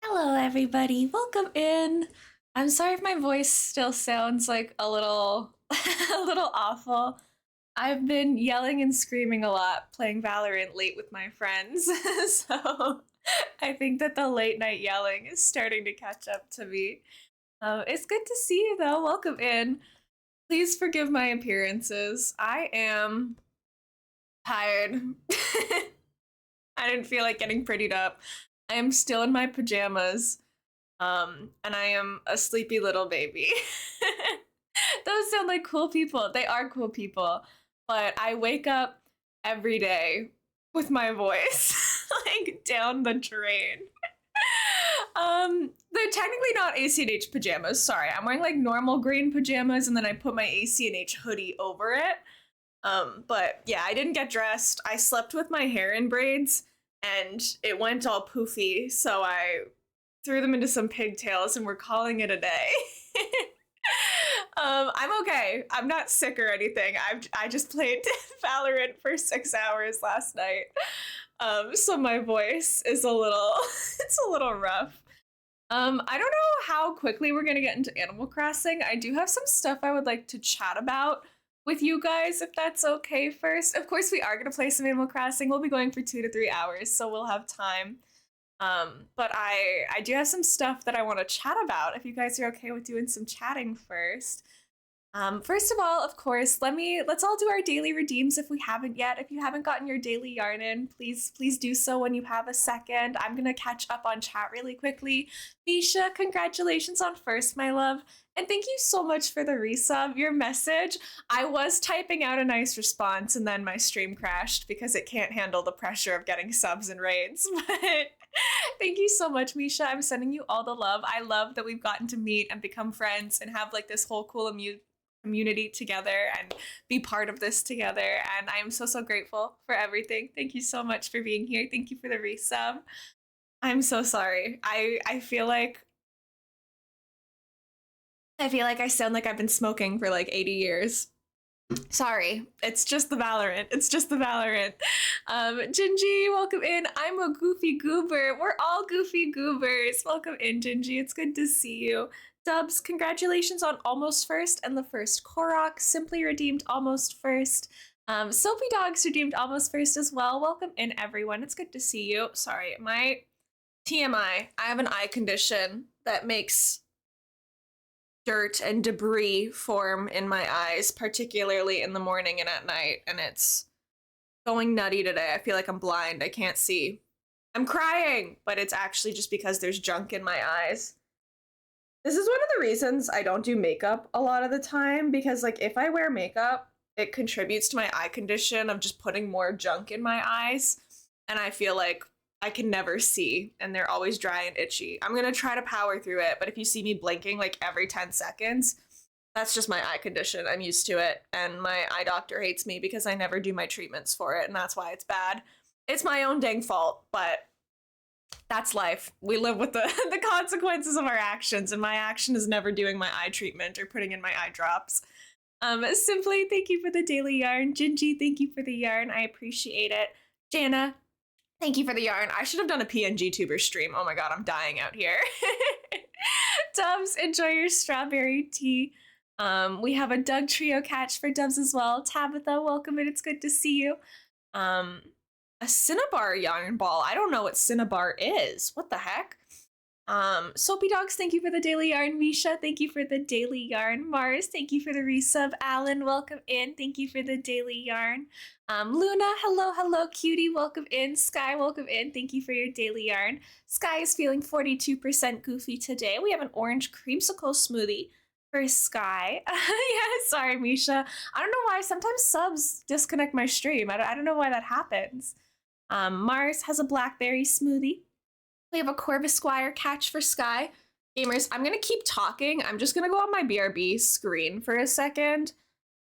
Hello, everybody. Welcome in. I'm sorry if my voice still sounds like a little, a little awful. I've been yelling and screaming a lot playing Valorant late with my friends, so I think that the late night yelling is starting to catch up to me. It's good to see you, though. Welcome in. Please forgive my appearances. I am tired. I didn't feel like getting prettied up. I am still in my pajamas. And I am a sleepy little baby. Those sound like cool people. They are cool people. But I wake up every day with my voice like down the drain. They're technically not ACNH pajamas. Sorry, I'm wearing like normal green pajamas and then I put my ACNH hoodie over it. But yeah, I didn't get dressed. I slept with my hair in braids and it went all poofy, so I threw them into some pigtails and we're calling it a day. I'm okay. I'm not sick or anything. I just played Valorant for 6 hours last night. So my voice is a little it's a little rough. I don't know how quickly we're gonna get into Animal Crossing. I do have some stuff I would like to chat about with you guys, if that's okay first. Of course, we are gonna play some Animal Crossing. We'll be going for 2 to 3 hours, so we'll have time. But I do have some stuff that I want to chat about, if you guys are okay with doing some chatting first. First of all, of course, let's all do our daily redeems if we haven't yet. If you haven't gotten your daily yarn in, please do so when you have a second. I'm gonna catch up on chat really quickly. Misha, congratulations on first, my love. And thank you so much for the resub. Your message, I was typing out a nice response and then my stream crashed because it can't handle the pressure of getting subs and raids. But thank you so much, Misha. I'm sending you all the love. I love that we've gotten to meet and become friends and have like this whole cool community together and be part of this together. And I am so grateful for everything. Thank you so much for being here. Thank you for the resub. I'm so sorry. I feel like I sound like I've been smoking for like 80 years. Sorry, it's just the Valorant. It's just the Valorant. Gingy, welcome in. I'm a goofy goober. We're all goofy goobers. Welcome in, Gingy. It's good to see you. Dubs, congratulations on almost first and the first Korok. Simply redeemed almost first. Soapy Dogs redeemed almost first as well. Welcome in, everyone. It's good to see you. Sorry, my TMI. I have an eye condition that makes dirt and debris form in my eyes, particularly in the morning and at night, and it's going nutty today. I feel like I'm blind. I can't see. I'm crying, but it's actually just because there's junk in my eyes. This is one of the reasons I don't do makeup a lot of the time, because like if I wear makeup, it contributes to my eye condition of just putting more junk in my eyes, and I feel like I can never see, and they're always dry and itchy. I'm gonna try to power through it, but if you see me blinking like every 10 seconds, that's just my eye condition. I'm used to it, and my eye doctor hates me because I never do my treatments for it, and that's why it's bad. It's my own dang fault, but that's life. We live with the consequences of our actions, and my action is never doing my eye treatment or putting in my eye drops. Simply, thank you for the daily yarn. Gingy, thank you for the yarn. I appreciate it. Jana, thank you for the yarn. I should have done a PNG tuber stream. Oh my god, I'm dying out here. Dubs, enjoy your strawberry tea. We have a Doug Trio catch for Dubs as well. Tabitha, welcome in. It's good to see you. A Cinnabar yarn ball. I don't know what Cinnabar is. What the heck? Soapy Dogs, thank you for the daily yarn. Misha, thank you for the daily yarn. Mars, thank you for the resub. Alan, welcome in. Thank you for the daily yarn. Luna, hello, cutie, welcome in. Sky, welcome in. Thank you for your daily yarn. Sky is feeling 42% goofy today. We have an orange creamsicle smoothie for Sky. Yeah, sorry, Misha. I don't know why sometimes subs disconnect my stream. I don't know why that happens. Mars has a blackberry smoothie. We have a Corvusquire catch for Sky. Gamers, I'm gonna keep talking. I'm just gonna go on my BRB screen for a second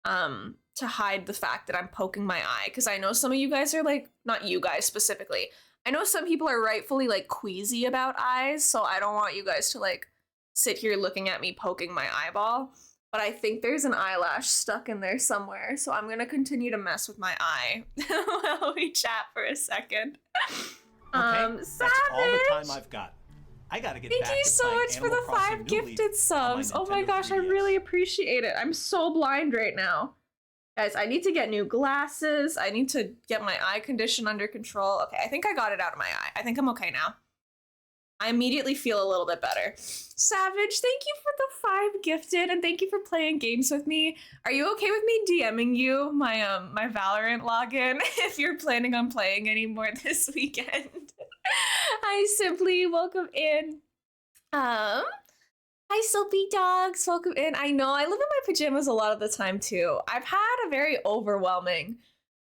to hide the fact that I'm poking my eye, because I know some of you guys are like, not you guys specifically, I know some people are rightfully like queasy about eyes, so I don't want you guys to like sit here looking at me poking my eyeball, but I think there's an eyelash stuck in there somewhere, so I'm gonna continue to mess with my eye while we chat for a second. Okay, that's all the time I've got. I gotta get Thank back you to so playing much for Animal the Crossing 5 New Leaf gifted on my subs. Oh my Nintendo gosh, I 3DS. really appreciate it. I'm so blind right now. Guys, I need to get new glasses. I need to get my eye condition under control. Okay, I think I got it out of my eye. I think I'm okay now. I immediately feel a little bit better. Savage, thank you for the 5 gifted, and thank you for playing games with me. Are you okay with me DMing you my Valorant login if you're planning on playing anymore this weekend? Hi, Simply, welcome in. Hi, Soapy Dogs, welcome in. I know I live in my pajamas a lot of the time too. I've had a very overwhelming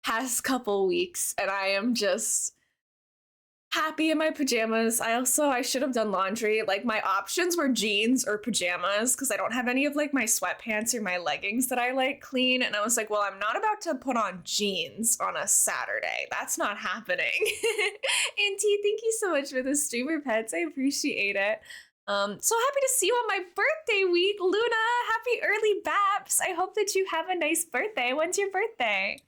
past couple weeks, and I am just happy in my pajamas. I should have done laundry. Like, my options were jeans or pajamas because I don't have any of like my sweatpants or my leggings that I like clean. And I was like, well, I'm not about to put on jeans on a Saturday. That's not happening. Auntie, thank you so much for the streamer pets. I appreciate it. So happy to see you on my birthday week, Luna. Happy early Baps. I hope that you have a nice birthday. When's your birthday?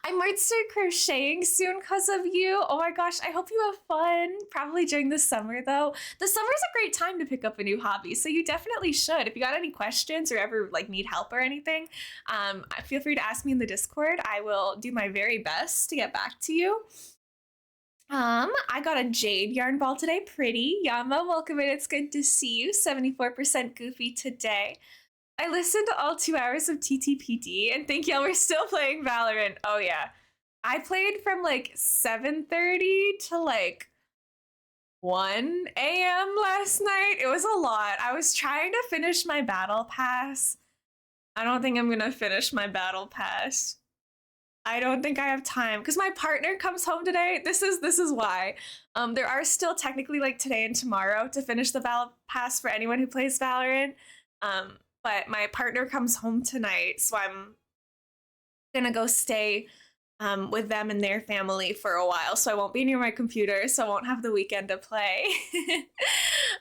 I might start crocheting soon because of you. Oh my gosh, I hope you have fun. Probably during the summer though. The summer is a great time to pick up a new hobby, so you definitely should. If you got any questions or ever like need help or anything, feel free to ask me in the Discord. I will do my very best to get back to you. I got a jade yarn ball today. Pretty. Yama, welcome in. It's good to see you. 74% goofy today. I listened to all 2 hours of TTPD, and thank y'all, we're still playing Valorant. Oh yeah. I played from like 7:30 to like 1 a.m. last night. It was a lot. I was trying to finish my battle pass. I don't think I'm gonna finish my battle pass. I don't think I have time because my partner comes home today. This is why. There are still technically like today and tomorrow to finish the battle pass for anyone who plays Valorant. But my partner comes home tonight, so I'm gonna go stay with them and their family for a while. So I won't be near my computer, so I won't have the weekend to play.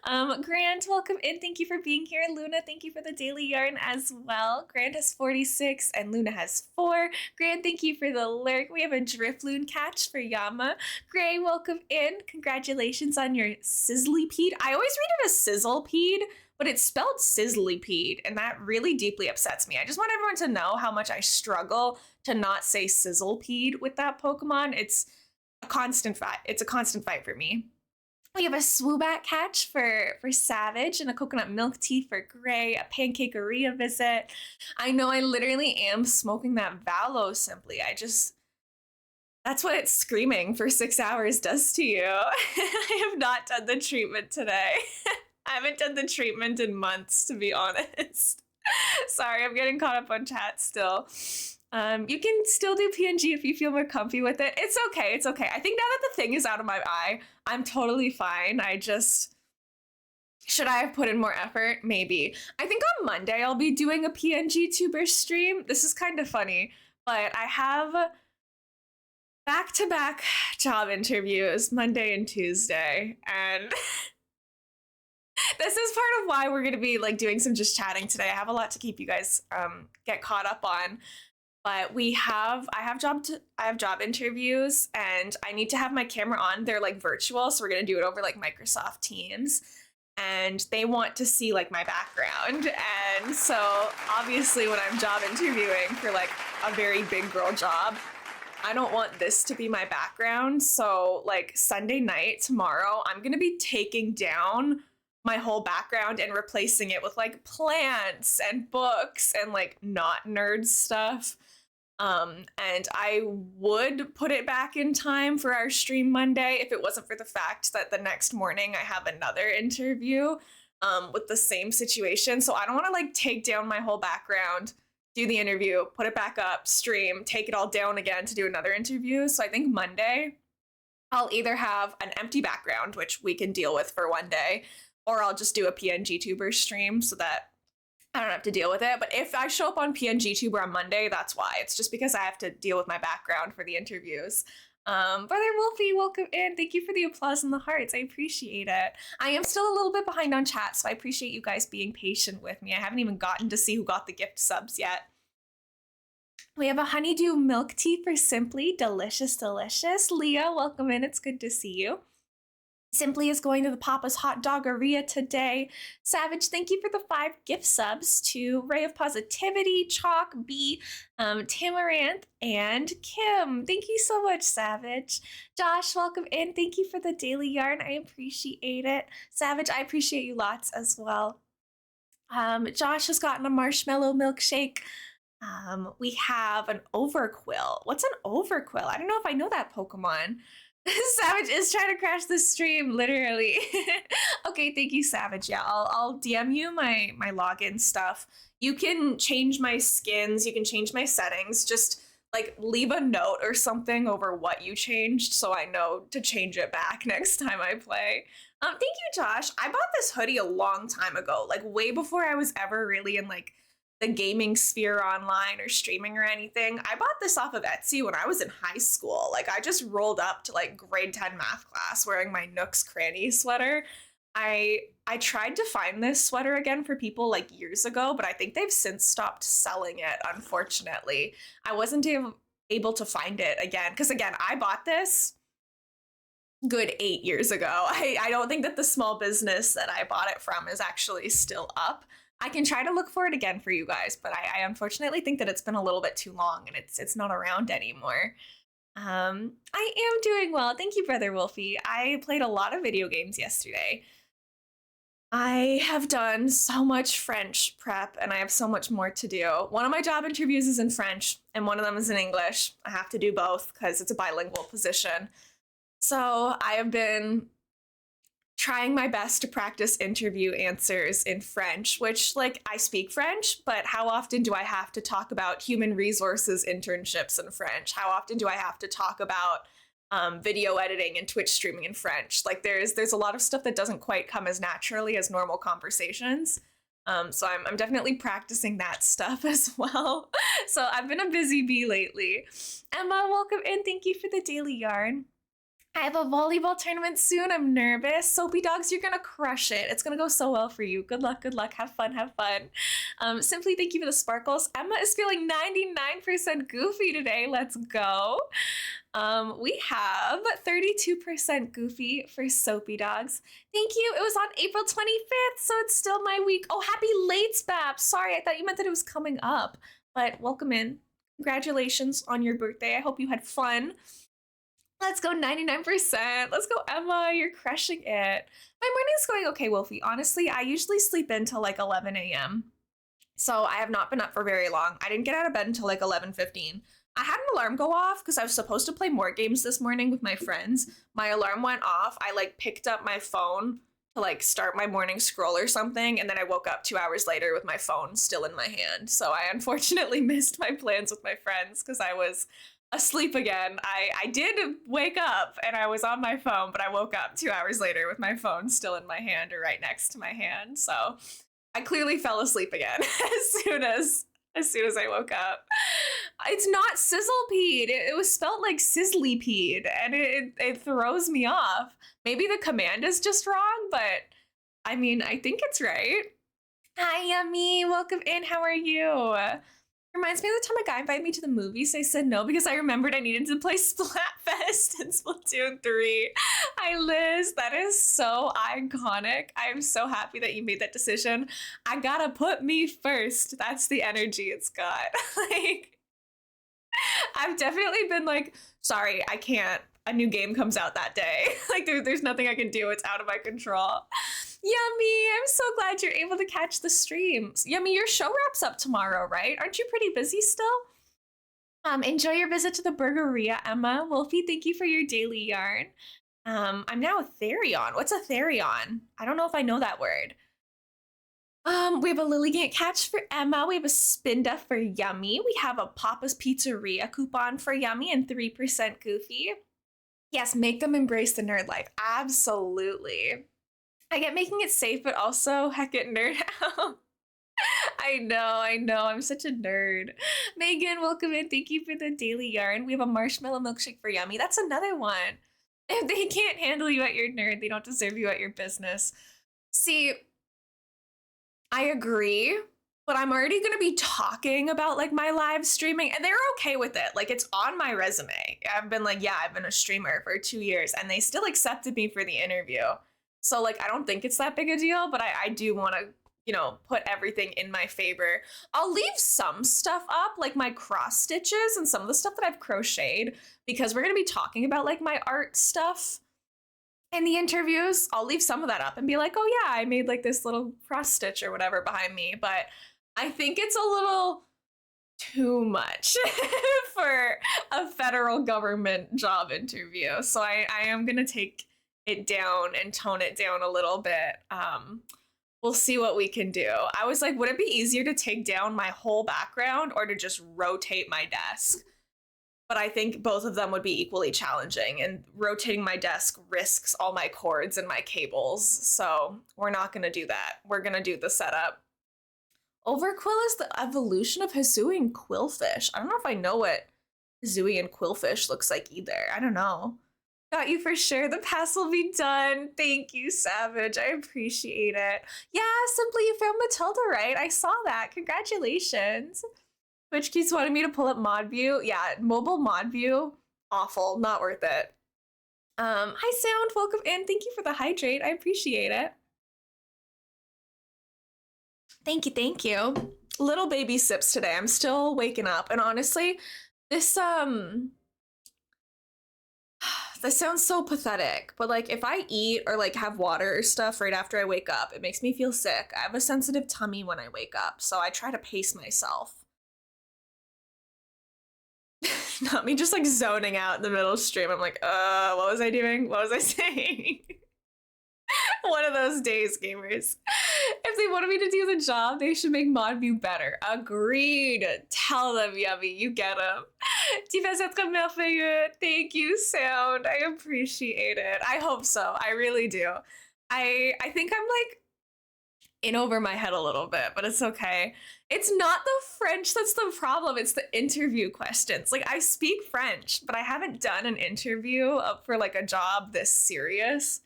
Grant, welcome in. Thank you for being here. Luna, thank you for the daily yarn as well. Grant has 46 and Luna has 4. Grant, thank you for the lurk. We have a Drifloon catch for Yama. Gray, welcome in. Congratulations on your sizzlypede. I always read it as sizzlepede, but it's spelled sizzlypede, and that really deeply upsets me. I just want everyone to know how much I struggle to not say sizzlepede with that Pokemon. It's a constant fight. It's a constant fight for me. We have a swoobat catch for Savage and a coconut milk tea for Gray, a pancakeria visit. I know I literally am smoking that Valo simply. That's what it's screaming for 6 hours does to you. I have not done the treatment today. I haven't done the treatment in months, to be honest. Sorry, I'm getting caught up on chat still. You can still do PNG if you feel more comfy with it. It's okay, it's okay. I think now that the thing is out of my eye, I'm totally fine. Should I have put in more effort? Maybe. I think on Monday I'll be doing a PNG tuber stream. This is kind of funny, but I have back-to-back job interviews Monday and Tuesday, and this is part of why we're going to be like doing some just chatting today. I have a lot to keep you guys get caught up on, but I have job interviews, and I need to have my camera on. They're like virtual, so we're going to do it over like Microsoft Teams, and they want to see like my background. And so obviously when I'm job interviewing for like a very big girl job, I don't want this to be my background. So like Sunday night tomorrow, I'm going to be taking down my whole background and replacing it with like plants and books and like not nerd stuff. And I would put it back in time for our stream Monday if it wasn't for the fact that the next morning I have another interview with the same situation. So I don't want to like take down my whole background, do the interview, put it back up, stream, take it all down again to do another interview. So I think Monday I'll either have an empty background, which we can deal with for one day, or I'll just do a PNG tuber stream so that I don't have to deal with it. But if I show up on PNG tuber on Monday, that's why. It's just because I have to deal with my background for the interviews. Brother Wolfie, welcome in. Thank you for the applause and the hearts. I appreciate it. I am still a little bit behind on chat, so I appreciate you guys being patient with me. I haven't even gotten to see who got the gift subs yet. We have a honeydew milk tea for Simply. Delicious, delicious. Leah, welcome in. It's good to see you. Simply is going to the Papa's Hot Doggeria today. Savage, thank you for the 5 gift subs to Ray of Positivity, Chalk, B, Tamaranth, and Kim. Thank you so much, Savage. Josh, welcome in. Thank you for the daily yarn. I appreciate it. Savage, I appreciate you lots as well. Josh has gotten a marshmallow milkshake. We have an Overquill. What's an Overquill? I don't know if I know that Pokemon. Savage is trying to crash the stream, literally. Okay, thank you, Savage. Yeah, I'll DM you my login stuff. You can change my skins, you can change my settings. Just like leave a note or something over what you changed so I know to change it back next time I play. Thank you, Josh. I bought this hoodie a long time ago, like way before I was ever really in like the gaming sphere online or streaming or anything. I bought this off of Etsy when I was in high school. Like I just rolled up to like grade 10 math class wearing my Nooks Cranny sweater. I tried to find this sweater again for people like years ago, but I think they've since stopped selling it, unfortunately. I wasn't able to find it again because again, I bought this good 8 years ago. I don't think that the small business that I bought it from is actually still up. I can try to look for it again for you guys, but I unfortunately think that it's been a little bit too long and it's not around anymore. I am doing well. Thank you, Brother Wolfie. I played a lot of video games yesterday. I have done so much French prep and I have so much more to do. One of my job interviews is in French and one of them is in English. I have to do both because it's a bilingual position. So I have been trying my best to practice interview answers in French, which, like, I speak French, but how often do I have to talk about human resources internships in French? How often do I have to talk about video editing and Twitch streaming in French? Like, there's a lot of stuff that doesn't quite come as naturally as normal conversations. So I'm definitely practicing that stuff as well. So I've been a busy bee lately. Emma, welcome in. Thank you for the daily yarn. I have a volleyball tournament soon. I'm nervous. Soapy Dogs, you're gonna crush it. It's gonna go so well for you. Good luck, good luck. Have fun, have fun. Simply, thank you for the sparkles. Emma is feeling 99% goofy today. Let's go. We have 32% goofy for Soapy Dogs. Thank you. It was on April 25th, so it's still my week. Oh, happy late, Spap. Sorry, I thought you meant that it was coming up. But welcome in. Congratulations on your birthday. I hope you had fun. Let's go 99%. Let's go, Emma. You're crushing it. My morning's going okay, Wolfie. Honestly, I usually sleep until like 11 a.m. So I have not been up for very long. I didn't get out of bed until like 11:15. I had an alarm go off because I was supposed to play more games this morning with my friends. My alarm went off. I like picked up my phone to like start my morning scroll or something. And then I woke up 2 hours later with my phone still in my hand. So I unfortunately missed my plans with my friends because I was asleep again. I did wake up and I was on my phone, but I woke up 2 hours later with my phone still in my hand or right next to my hand. So I clearly fell asleep again as soon as I woke up. It's not sizzlepeed. It was spelled like sizzlypeed, and it throws me off. Maybe the command is just wrong, but I mean, I think it's right. Hi, Yummy. Welcome in. How are you? Reminds me of the time a guy invited me to the movies. I said no because I remembered I needed to play Splatfest and Splatoon 3. Hi, Liz. That is so iconic. I am so happy that you made that decision. I gotta put me first. That's the energy it's got. Like, I've definitely been like, sorry, I can't. A new game comes out that day. Like, there's nothing I can do. It's out of my control. Yummy, I'm so glad you're able to catch the streams. Yummy, your show wraps up tomorrow, right? Aren't you pretty busy still? Enjoy your visit to the Burgeria, Emma. Wolfie, thank you for your daily yarn. I'm now a Therion. What's a Therion? I don't know if I know that word. We have a Lilligant catch for Emma. We have a Spinda for Yummy. We have a Papa's Pizzeria coupon for Yummy and 3% Goofy. Yes, make them embrace the nerd life. Absolutely. I get making it safe, but also heck it nerd out. I know. I'm such a nerd. Megan, welcome in. Thank you for the daily yarn. We have a marshmallow milkshake for Yummy. That's another one. If they can't handle you at your nerd, they don't deserve you at your business. See, I agree, but I'm already going to be talking about like my live streaming and they're okay with it. Like it's on my resume. I've been like, yeah, I've been a streamer for 2 years and they still accepted me for the interview. So like, I don't think it's that big a deal, but I do want to, put everything in my favor. I'll leave some stuff up, like my cross stitches and some of the stuff that I've crocheted, because we're going to be talking about like my art stuff in the interviews. I'll leave some of that up and be like, oh yeah, I made like this little cross stitch or whatever behind me. But I think it's a little too much for a federal government job interview. So I am going to take it down and tone it down a little bit. We'll see what we can do. I was like, would it be easier to take down my whole background or to just rotate my desk? But I think both of them would be equally challenging, and rotating my desk risks all my cords and my cables. So we're not going to do that. We're going to do the setup. Overquill is the evolution of Hisuian quillfish. I don't know if I know what Hisuian quillfish looks like either. I don't know. Got you for sure. The pass will be done. Thank you, Savage. I appreciate it. Yeah, Simply, you found Matilda, right? I saw that. Congratulations. Twitch keeps wanting me to pull up mod view. Yeah, mobile mod view, awful, not worth it. Hi Sound, welcome in. Thank you for the hydrate. I appreciate it. Thank you, thank you. Little baby sips today. I'm still waking up, and honestly, this this sounds so pathetic, but like if I eat or like have water or stuff right after I wake up, it makes me feel sick. I have a sensitive tummy when I wake up, so I try to pace myself. Not me just like zoning out in the middle of stream. I'm like, what was I doing? What was I saying? One of those days, gamers. If they wanted me to do the job, they should make mod view better. Agreed. Tell them, Yummy. You get them. Tu fais être merveilleux. Thank you, Sound. I appreciate it. I hope so. I really do. I think I'm like in over my head a little bit, but it's okay. It's not the French that's the problem. It's the interview questions. Like I speak French, but I haven't done an interview up for like a job this serious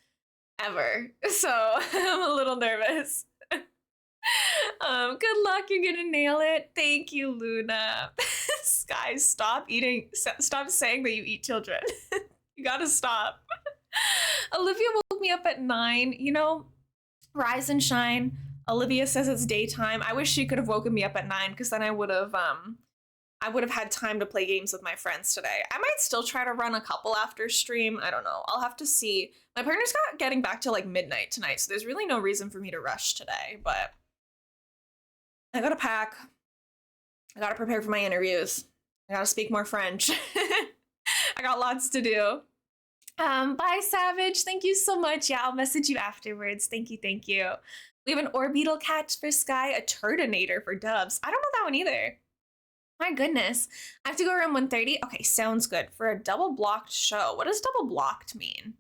ever. So I'm a little nervous. Good luck. You're gonna nail it. Thank you, Luna. Guys, stop saying that you eat children. You gotta stop. Olivia woke me up at 9. Rise and shine. Olivia says it's daytime. I wish she could have woken me up at 9 because then I would have had time to play games with my friends today. I might still try to run a couple after stream. I don't know. I'll have to see. My partner's got getting back to like midnight tonight, so there's really no reason for me to rush today, but I gotta pack. I gotta prepare for my interviews. I gotta speak more French. I got lots to do. Bye, Savage. Thank you so much. Yeah, I'll message you afterwards. Thank you, thank you. We have an orbital catch for Sky, a Turdinator for Dubs. I don't know that one either. My goodness. I have to go around 1:30. Okay, sounds good. For a double blocked show. What does double blocked mean?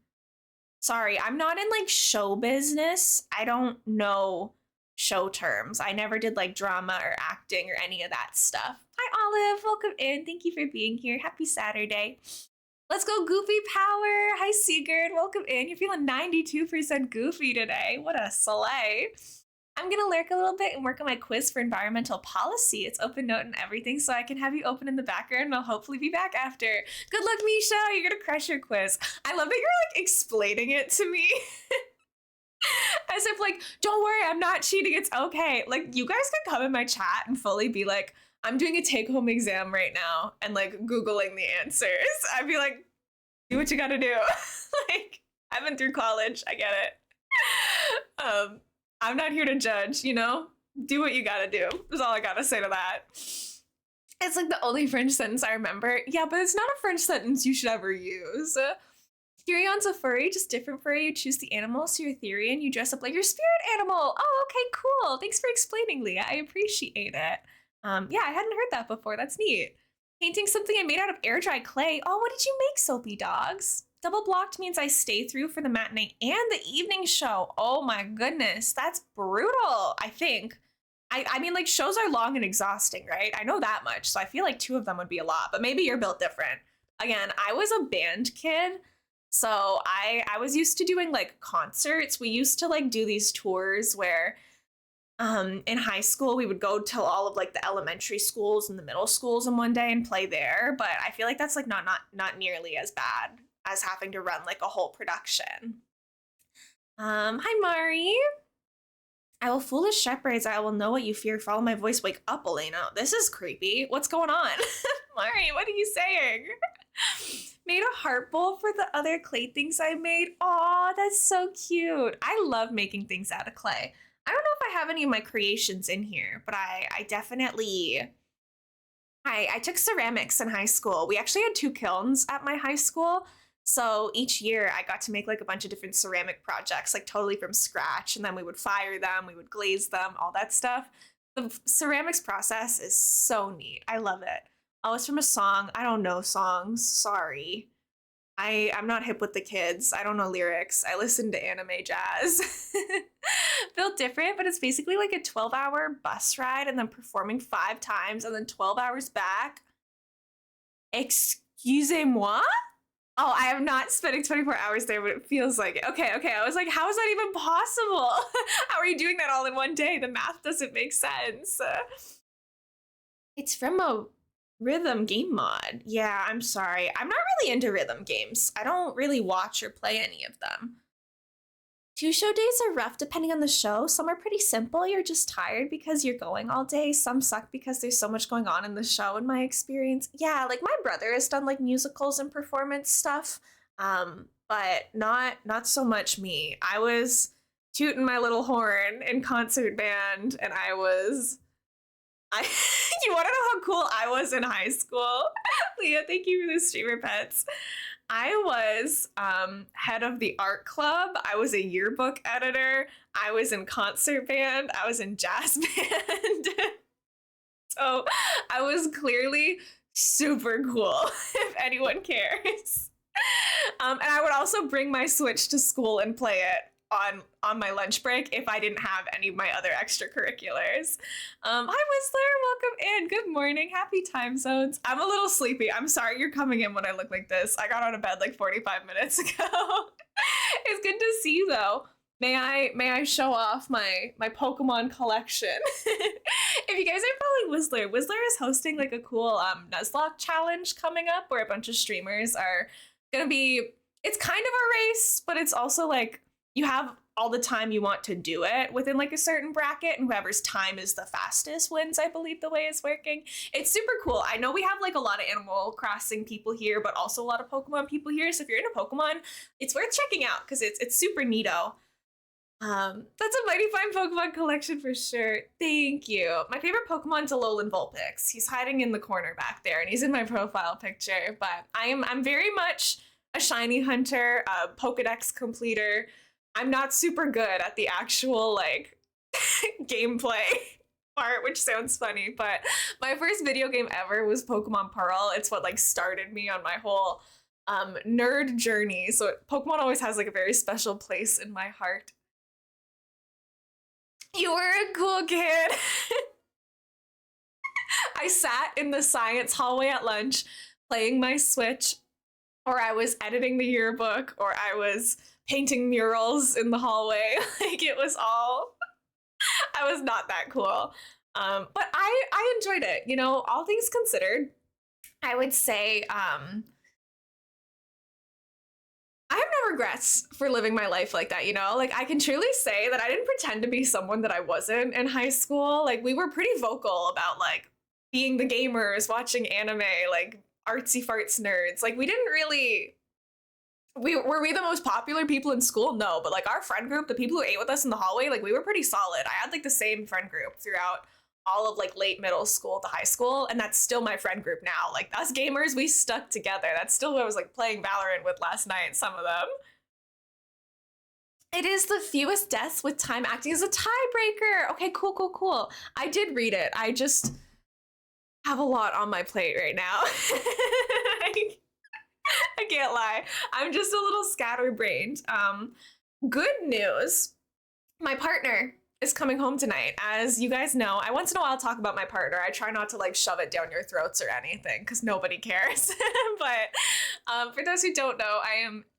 Sorry, I'm not in like show business. I don't know show terms. I never did like drama or acting or any of that stuff. Hi, Olive. Welcome in. Thank you for being here. Happy Saturday. Let's go Goofy Power. Hi, Sigurd. Welcome in. You're feeling 92% goofy today. What a sleigh. I'm going to lurk a little bit and work on my quiz for environmental policy. It's open note and everything, so I can have you open in the background, and I'll hopefully be back after. Good luck, Misha. You're going to crush your quiz. I love that you're, like, explaining it to me. As if, like, don't worry, I'm not cheating. It's okay. Like, you guys can come in my chat and fully be like, I'm doing a take-home exam right now and, like, Googling the answers. I'd be like, do what you gotta do. Like, I've been through college. I get it. I'm not here to judge, Do what you gotta do. That's all I gotta say to that. It's like the only French sentence I remember. Yeah, but it's not a French sentence you should ever use. Thyrion's a furry, just different furry. You choose the animal, so you're Thyrion. You dress up like your spirit animal. Oh, okay, cool. Thanks for explaining, Leah. I appreciate it. Yeah, I hadn't heard that before. That's neat. Painting something I made out of air dry clay. Oh, what did you make, Soapy Dogs? Double blocked means I stay through for the matinee and the evening show. Oh my goodness, that's brutal, I think. I mean, like, shows are long and exhausting, right? I know that much, so I feel like 2 of them would be a lot, but maybe you're built different. Again, I was a band kid, so I was used to doing, like, concerts. We used to, like, do these tours where In high school, we would go to all of like the elementary schools and the middle schools in one day and play there. But I feel like that's like not nearly as bad as having to run like a whole production. Hi Mari. I will foolish shepherds. I will know what you fear. Follow my voice. Wake up, Elena. This is creepy. What's going on? Mari, what are you saying? Made a heart bowl for the other clay things I made. Aw, that's so cute. I love making things out of clay. I don't know if I have any of my creations in here, but I definitely, I took ceramics in high school. We actually had 2 kilns at my high school. So each year I got to make like a bunch of different ceramic projects, like totally from scratch. And then we would fire them, we would glaze them, all that stuff. The ceramics process is so neat. I love it. Oh, it's from a song. I don't know songs. Sorry. I'm not hip with the kids. I don't know lyrics. I listen to anime jazz. Feel different, but it's basically like a 12-hour bus ride and then performing 5 times and then 12 hours back. Excusez-moi? Oh, I am not spending 24 hours there, but it feels like it. Okay. I was like, how is that even possible? How are you doing that all in one day? The math doesn't make sense. It's from a rhythm game mod. Yeah, I'm sorry. I'm not really into rhythm games. I don't really watch or play any of them. 2 show days are rough depending on the show. Some are pretty simple. You're just tired because you're going all day. Some suck because there's so much going on in the show, in my experience. Yeah, like my brother has done like musicals and performance stuff, but not so much me. I was tooting my little horn in concert band, and I you want to know how cool I was in high school? Leah, thank you for the streamer pets. I was head of the art club. I was a yearbook editor. I was in concert band. I was in jazz band. So I was clearly super cool, if anyone cares. And I would also bring my Switch to school and play it on my lunch break if I didn't have any of my other extracurriculars. Hi Whistler, welcome in. Good morning. Happy time zones. I'm a little sleepy. I'm sorry you're coming in when I look like this. I got out of bed like 45 minutes ago. It's good to see you though. May I show off my Pokemon collection? If you guys are following Whistler, Whistler is hosting like a cool Nuzlocke challenge coming up where a bunch of streamers are gonna be, it's kind of a race, but it's also like you have all the time you want to do it within like a certain bracket, and whoever's time is the fastest wins, I believe the way it's working. It's super cool. I know we have like a lot of Animal Crossing people here, but also a lot of Pokemon people here. So if you're into Pokemon, it's worth checking out because it's super neato. That's a mighty fine Pokemon collection for sure. Thank you. My favorite Pokemon's Alolan Vulpix. He's hiding in the corner back there, and he's in my profile picture. But I'm very much a shiny hunter, a Pokedex completer. I'm not super good at the actual like gameplay part, which sounds funny, but my first video game ever was Pokemon Pearl. It's what like started me on my whole nerd journey. So Pokemon always has like a very special place in my heart. You were a cool kid. I sat in the science hallway at lunch playing my Switch, or I was editing the yearbook, or I was painting murals in the hallway. Like it was all, I was not that cool. But I enjoyed it, you know, all things considered. I would say I have no regrets for living my life like that, you know? Like I can truly say that I didn't pretend to be someone that I wasn't in high school. Like we were pretty vocal about like being the gamers, watching anime, like artsy farts nerds. Like we didn't really, were we the most popular people in school? No, but like our friend group, the people who ate with us in the hallway, like we were pretty solid. I had like the same friend group throughout all of like late middle school to high school, and that's still my friend group now. Like us gamers, we stuck together. That's still who I was like playing Valorant with last night, some of them. It is the fewest deaths with time acting as a tiebreaker. Okay, cool. I did read it. I just have a lot on my plate right now. I can't lie. I'm just a little scatterbrained. Good news. My partner is coming home tonight. As you guys know, I once in a while talk about my partner. I try not to like shove it down your throats or anything because nobody cares. But for those who don't know,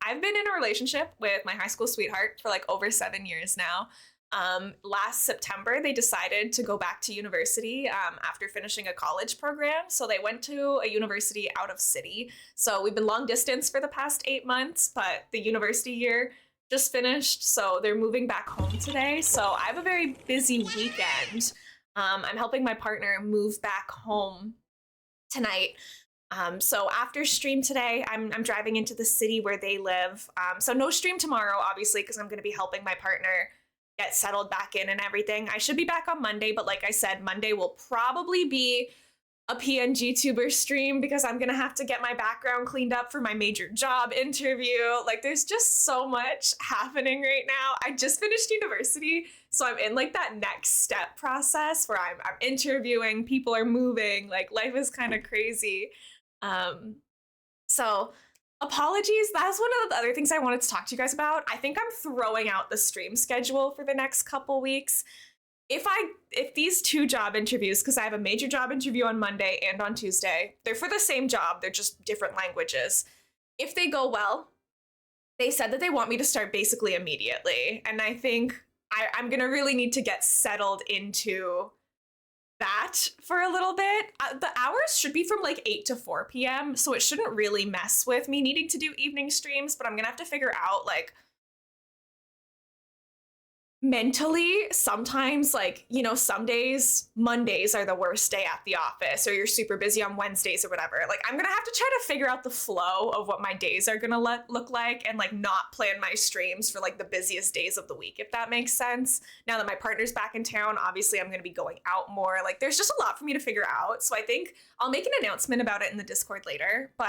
I've been in a relationship with my high school sweetheart for like over 7 years now. Last September, they decided to go back to university after finishing a college program. So they went to a university out of city. So we've been long distance for the past 8 months, but the university year just finished. So they're moving back home today. So I have a very busy weekend. I'm helping my partner move back home tonight. So after stream today, I'm driving into the city where they live. So no stream tomorrow, obviously, because I'm going to be helping my partner get settled back in and everything. I should be back on Monday, but like I said, Monday will probably be a PNG tuber stream because I'm gonna have to get my background cleaned up for my major job interview. Like there's just so much happening right now. I just finished university, so I'm in like that next step process where I'm interviewing, people are moving, like life is kind of crazy. So apologies. That's one of the other things I wanted to talk to you guys about. I think I'm throwing out the stream schedule for the next couple weeks. If these two job interviews, because I have a major job interview on Monday and on Tuesday, they're for the same job, they're just different languages. If they go well, they said that they want me to start basically immediately. And I think I'm gonna really need to get settled into that for a little bit. The hours should be from like 8 to 4 p.m. So it shouldn't really mess with me needing to do evening streams, but I'm gonna have to figure out like mentally sometimes, like, you know, some days Mondays are the worst day at the office, or you're super busy on Wednesdays or whatever. Like I'm gonna have to try to figure out the flow of what my days are gonna look like, and like not plan my streams for like the busiest days of the week, if that makes sense. Now that my partner's back in town, obviously I'm gonna be going out more. Like there's just a lot for me to figure out, so I think I'll make an announcement about it in the Discord later. But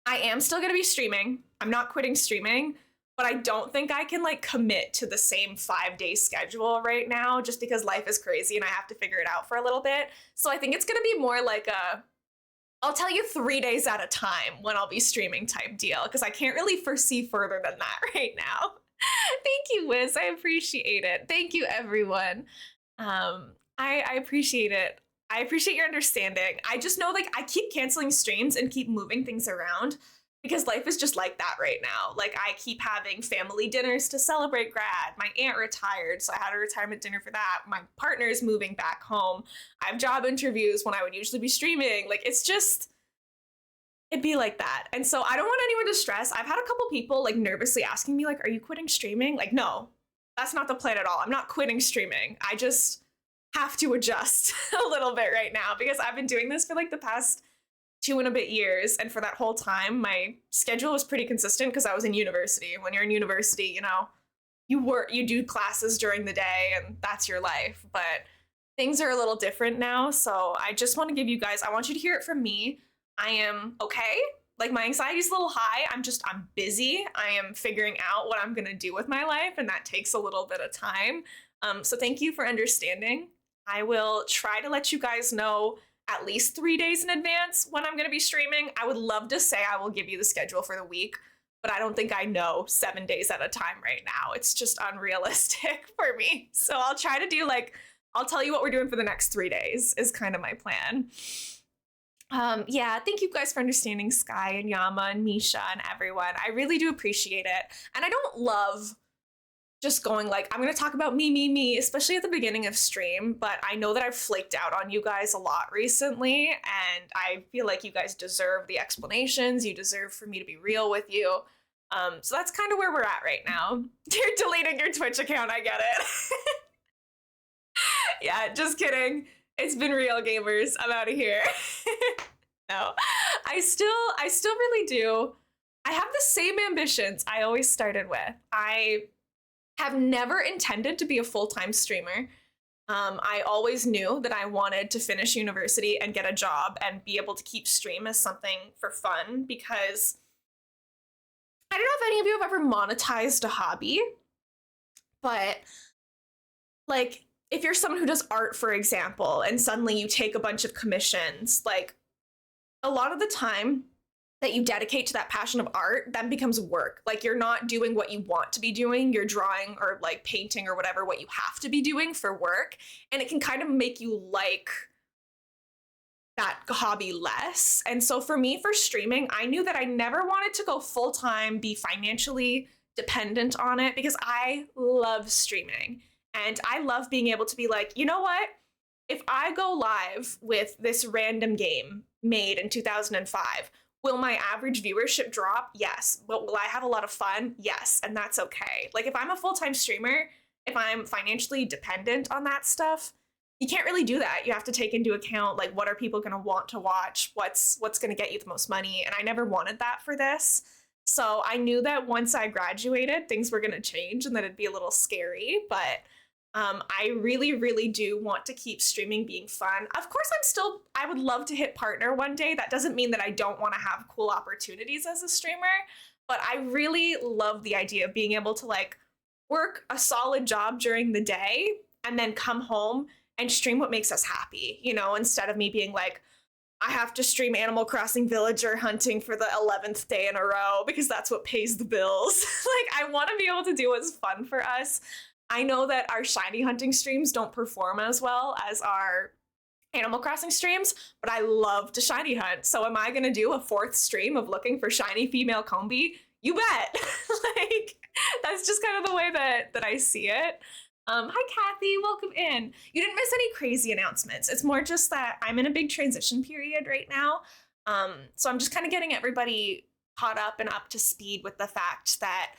I am still gonna be streaming. I'm not quitting streaming, but I don't think I can like commit to the same 5-day schedule right now, just because life is crazy and I have to figure it out for a little bit. So I think it's gonna be more like I'll tell you 3 days at a time when I'll be streaming type deal, because I can't really foresee further than that right now. Thank you, Wiz. I appreciate it. Thank you, everyone. I appreciate it. I appreciate your understanding. I just know like I keep canceling streams and keep moving things around because life is just like that right now. Like I keep having family dinners to celebrate grad. My aunt retired, so I had a retirement dinner for that. My partner's moving back home. I have job interviews when I would usually be streaming. Like it's just, it'd be like that. And so I don't want anyone to stress. I've had a couple people like nervously asking me like, are you quitting streaming? Like, no, that's not the plan at all. I'm not quitting streaming. I just have to adjust a little bit right now because I've been doing this for like the past 2 and a bit years, and for that whole time my schedule was pretty consistent because I was in university. When you're in university, you know, you do classes during the day and that's your life, but things are a little different now. So I just want to give you guys, I want you to hear it from me. I am okay. Like my anxiety's a little high. I'm busy. I am figuring out what I'm gonna do with my life, and that takes a little bit of time. So thank you for understanding. I will try to let you guys know at least 3 days in advance when I'm going to be streaming. I would love to say I will give you the schedule for the week, but I don't think I know 7 days at a time right now. It's just unrealistic for me. So I'll try to do like, I'll tell you what we're doing for the next 3 days is kind of my plan. Yeah, thank you guys for understanding, Sky and Yama and Misha and everyone. I really do appreciate it. And I don't love just going like, I'm going to talk about me, especially at the beginning of stream, but I know that I've flaked out on you guys a lot recently, and I feel like you guys deserve the explanations. You deserve for me to be real with you. So that's kind of where we're at right now. You're deleting your Twitch account, I get it. Yeah, just kidding. It's been real, gamers. I'm out of here. No, I still really do. I have the same ambitions I always started with. I have never intended to be a full-time streamer. I always knew that I wanted to finish university and get a job and be able to keep stream as something for fun, because I don't know if any of you have ever monetized a hobby, but like if you're someone who does art, for example, and suddenly you take a bunch of commissions, like a lot of the time that you dedicate to that passion of art then becomes work. Like you're not doing what you want to be doing, you're drawing or like painting or whatever, what you have to be doing for work. And it can kind of make you like that hobby less. And so for me, for streaming, I knew that I never wanted to go full-time, be financially dependent on it because I love streaming and I love being able to be like, you know what? If I go live with this random game made in 2005, will my average viewership drop? Yes. Will I have a lot of fun? Yes. And that's okay. Like if I'm a full-time streamer, if I'm financially dependent on that stuff, you can't really do that. You have to take into account like what are people going to want to watch? What's going to get you the most money? And I never wanted that for this. So I knew that once I graduated, things were going to change and that it'd be a little scary, but I really, really do want to keep streaming being fun. Of course, I would love to hit partner one day. That doesn't mean that I don't want to have cool opportunities as a streamer, but I really love the idea of being able to like work a solid job during the day and then come home and stream what makes us happy, you know, instead of me being like, I have to stream Animal Crossing Villager hunting for the 11th day in a row because that's what pays the bills. Like, I want to be able to do what's fun for us. I know that our shiny hunting streams don't perform as well as our Animal Crossing streams, but I love to shiny hunt. So am I going to do a 4th stream of looking for shiny female Combi? You bet. Like, that's just kind of the way that I see it. Hi, Kathy. Welcome in. You didn't miss any crazy announcements. It's more just that I'm in a big transition period right now. So I'm just kind of getting everybody caught up and up to speed with the fact that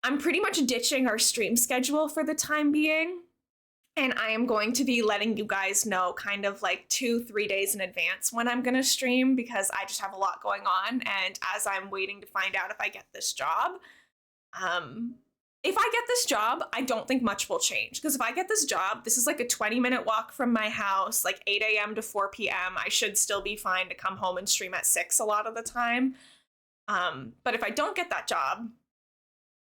I'm pretty much ditching our stream schedule for the time being. And I am going to be letting you guys know kind of like 2-3 days in advance when I'm going to stream because I just have a lot going on. And as I'm waiting to find out if I get this job, if I get this job, I don't think much will change. Because if I get this job, this is like a 20-minute walk from my house, like 8 a.m. to 4 p.m. I should still be fine to come home and stream at 6 a lot of the time. But if I don't get that job,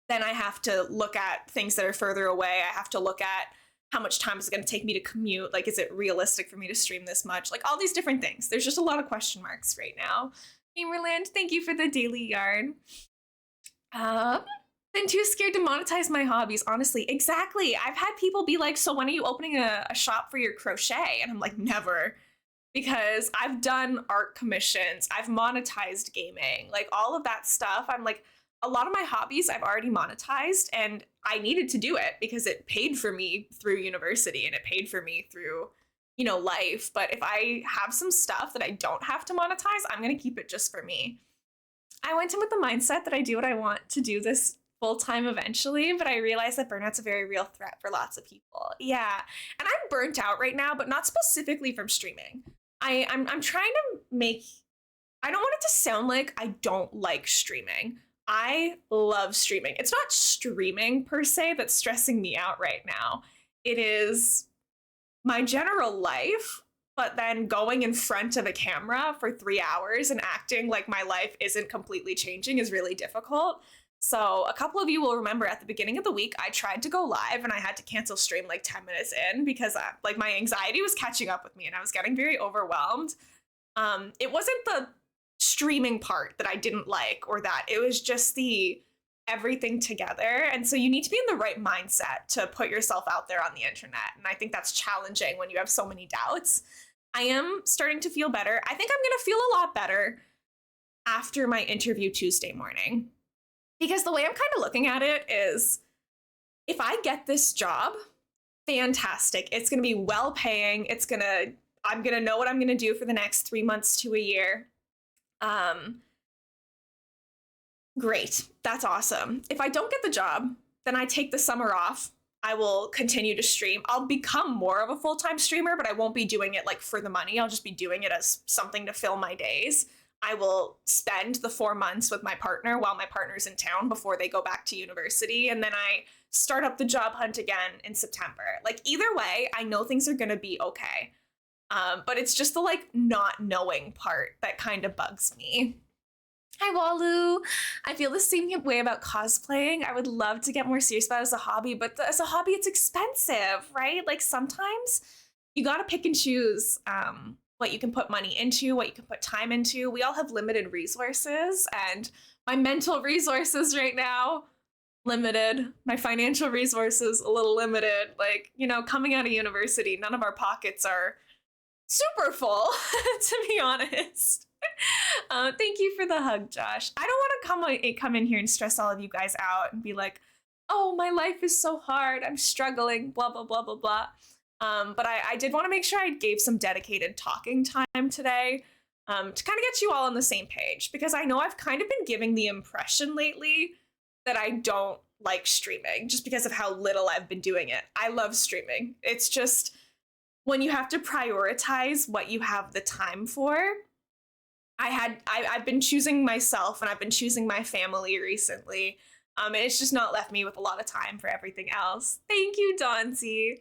then I have to look at things that are further away. I have to look at how much time is it going to take me to commute? Like, is it realistic for me to stream this much? Like, all these different things. There's just a lot of question marks right now. Gamerland, thank you for the daily yarn. Been too scared to monetize my hobbies, honestly. Exactly. I've had people be like, so when are you opening a shop for your crochet? And I'm like, never. Because I've done art commissions. I've monetized gaming. Like, all of that stuff. I'm like, a lot of my hobbies I've already monetized, and I needed to do it because it paid for me through university and it paid for me through, you know, life. But if I have some stuff that I don't have to monetize, I'm going to keep it just for me. I went in with the mindset that I do what I want to do this full time eventually, but I realized that burnout's a very real threat for lots of people. Yeah. And I'm burnt out right now, but not specifically from streaming. I'm trying to make, I don't want it to sound like I don't like streaming. I love streaming. It's not streaming per se that's stressing me out right now. It is my general life, but then going in front of a camera for 3 hours and acting like my life isn't completely changing is really difficult. So a couple of you will remember at the beginning of the week, I tried to go live and I had to cancel stream like 10 minutes in because like my anxiety was catching up with me and I was getting very overwhelmed. It wasn't the streaming part that I didn't like or that it was just the everything together. And so you need to be in the right mindset to put yourself out there on the internet. And I think that's challenging when you have so many doubts. I am starting to feel better. I think I'm going to feel a lot better after my interview Tuesday morning. Because the way I'm kind of looking at it is, if I get this job, fantastic. It's going to be well paying. I'm going to know what I'm going to do for the next 3 months to a year. Great. That's awesome. If I don't get the job, then I take the summer off. I will continue to stream. I'll become more of a full-time streamer, but I won't be doing it like for the money. I'll just be doing it as something to fill my days. I will spend the 4 months with my partner while my partner's in town before they go back to university. And then I start up the job hunt again in September. Like, either way, I know things are going to be okay. But it's just the like not knowing part that kind of bugs me. Hi, Walu. I feel the same way about cosplaying. I would love to get more serious about it as a hobby, but as a hobby, it's expensive, right? Like, sometimes you got to pick and choose what you can put money into, what you can put time into. We all have limited resources, and my mental resources right now, limited. My financial resources, a little limited. Like, you know, coming out of university, none of our pockets are super full, to be honest. Thank you for the hug, Josh. I don't want to come in here and stress all of you guys out and be like, oh, my life is so hard. I'm struggling, blah, blah, blah, blah, blah. But I did want to make sure I gave some dedicated talking time today to kind of get you all on the same page, because I know I've kind of been giving the impression lately that I don't like streaming just because of how little I've been doing it. I love streaming. It's just when you have to prioritize what you have the time for. I've been choosing myself and I've been choosing my family recently. And it's just not left me with a lot of time for everything else. Thank you, Donzi.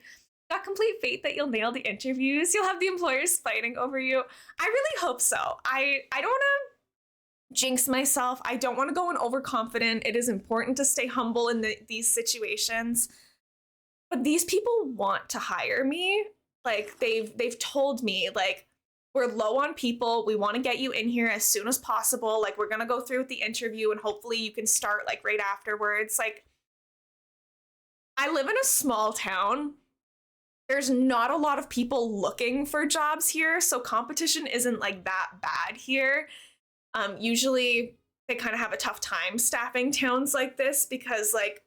Got complete faith that you'll nail the interviews. You'll have the employers fighting over you. I really hope so. I don't want to jinx myself. I don't want to go in overconfident. It is important to stay humble in these situations. But these people want to hire me. Like they've told me, like, we're low on people. We want to get you in here as soon as possible. Like, we're going to go through with the interview and hopefully you can start like right afterwards. Like, I live in a small town. There's not a lot of people looking for jobs here, so competition isn't like that bad here. Usually they kind of have a tough time staffing towns like this because like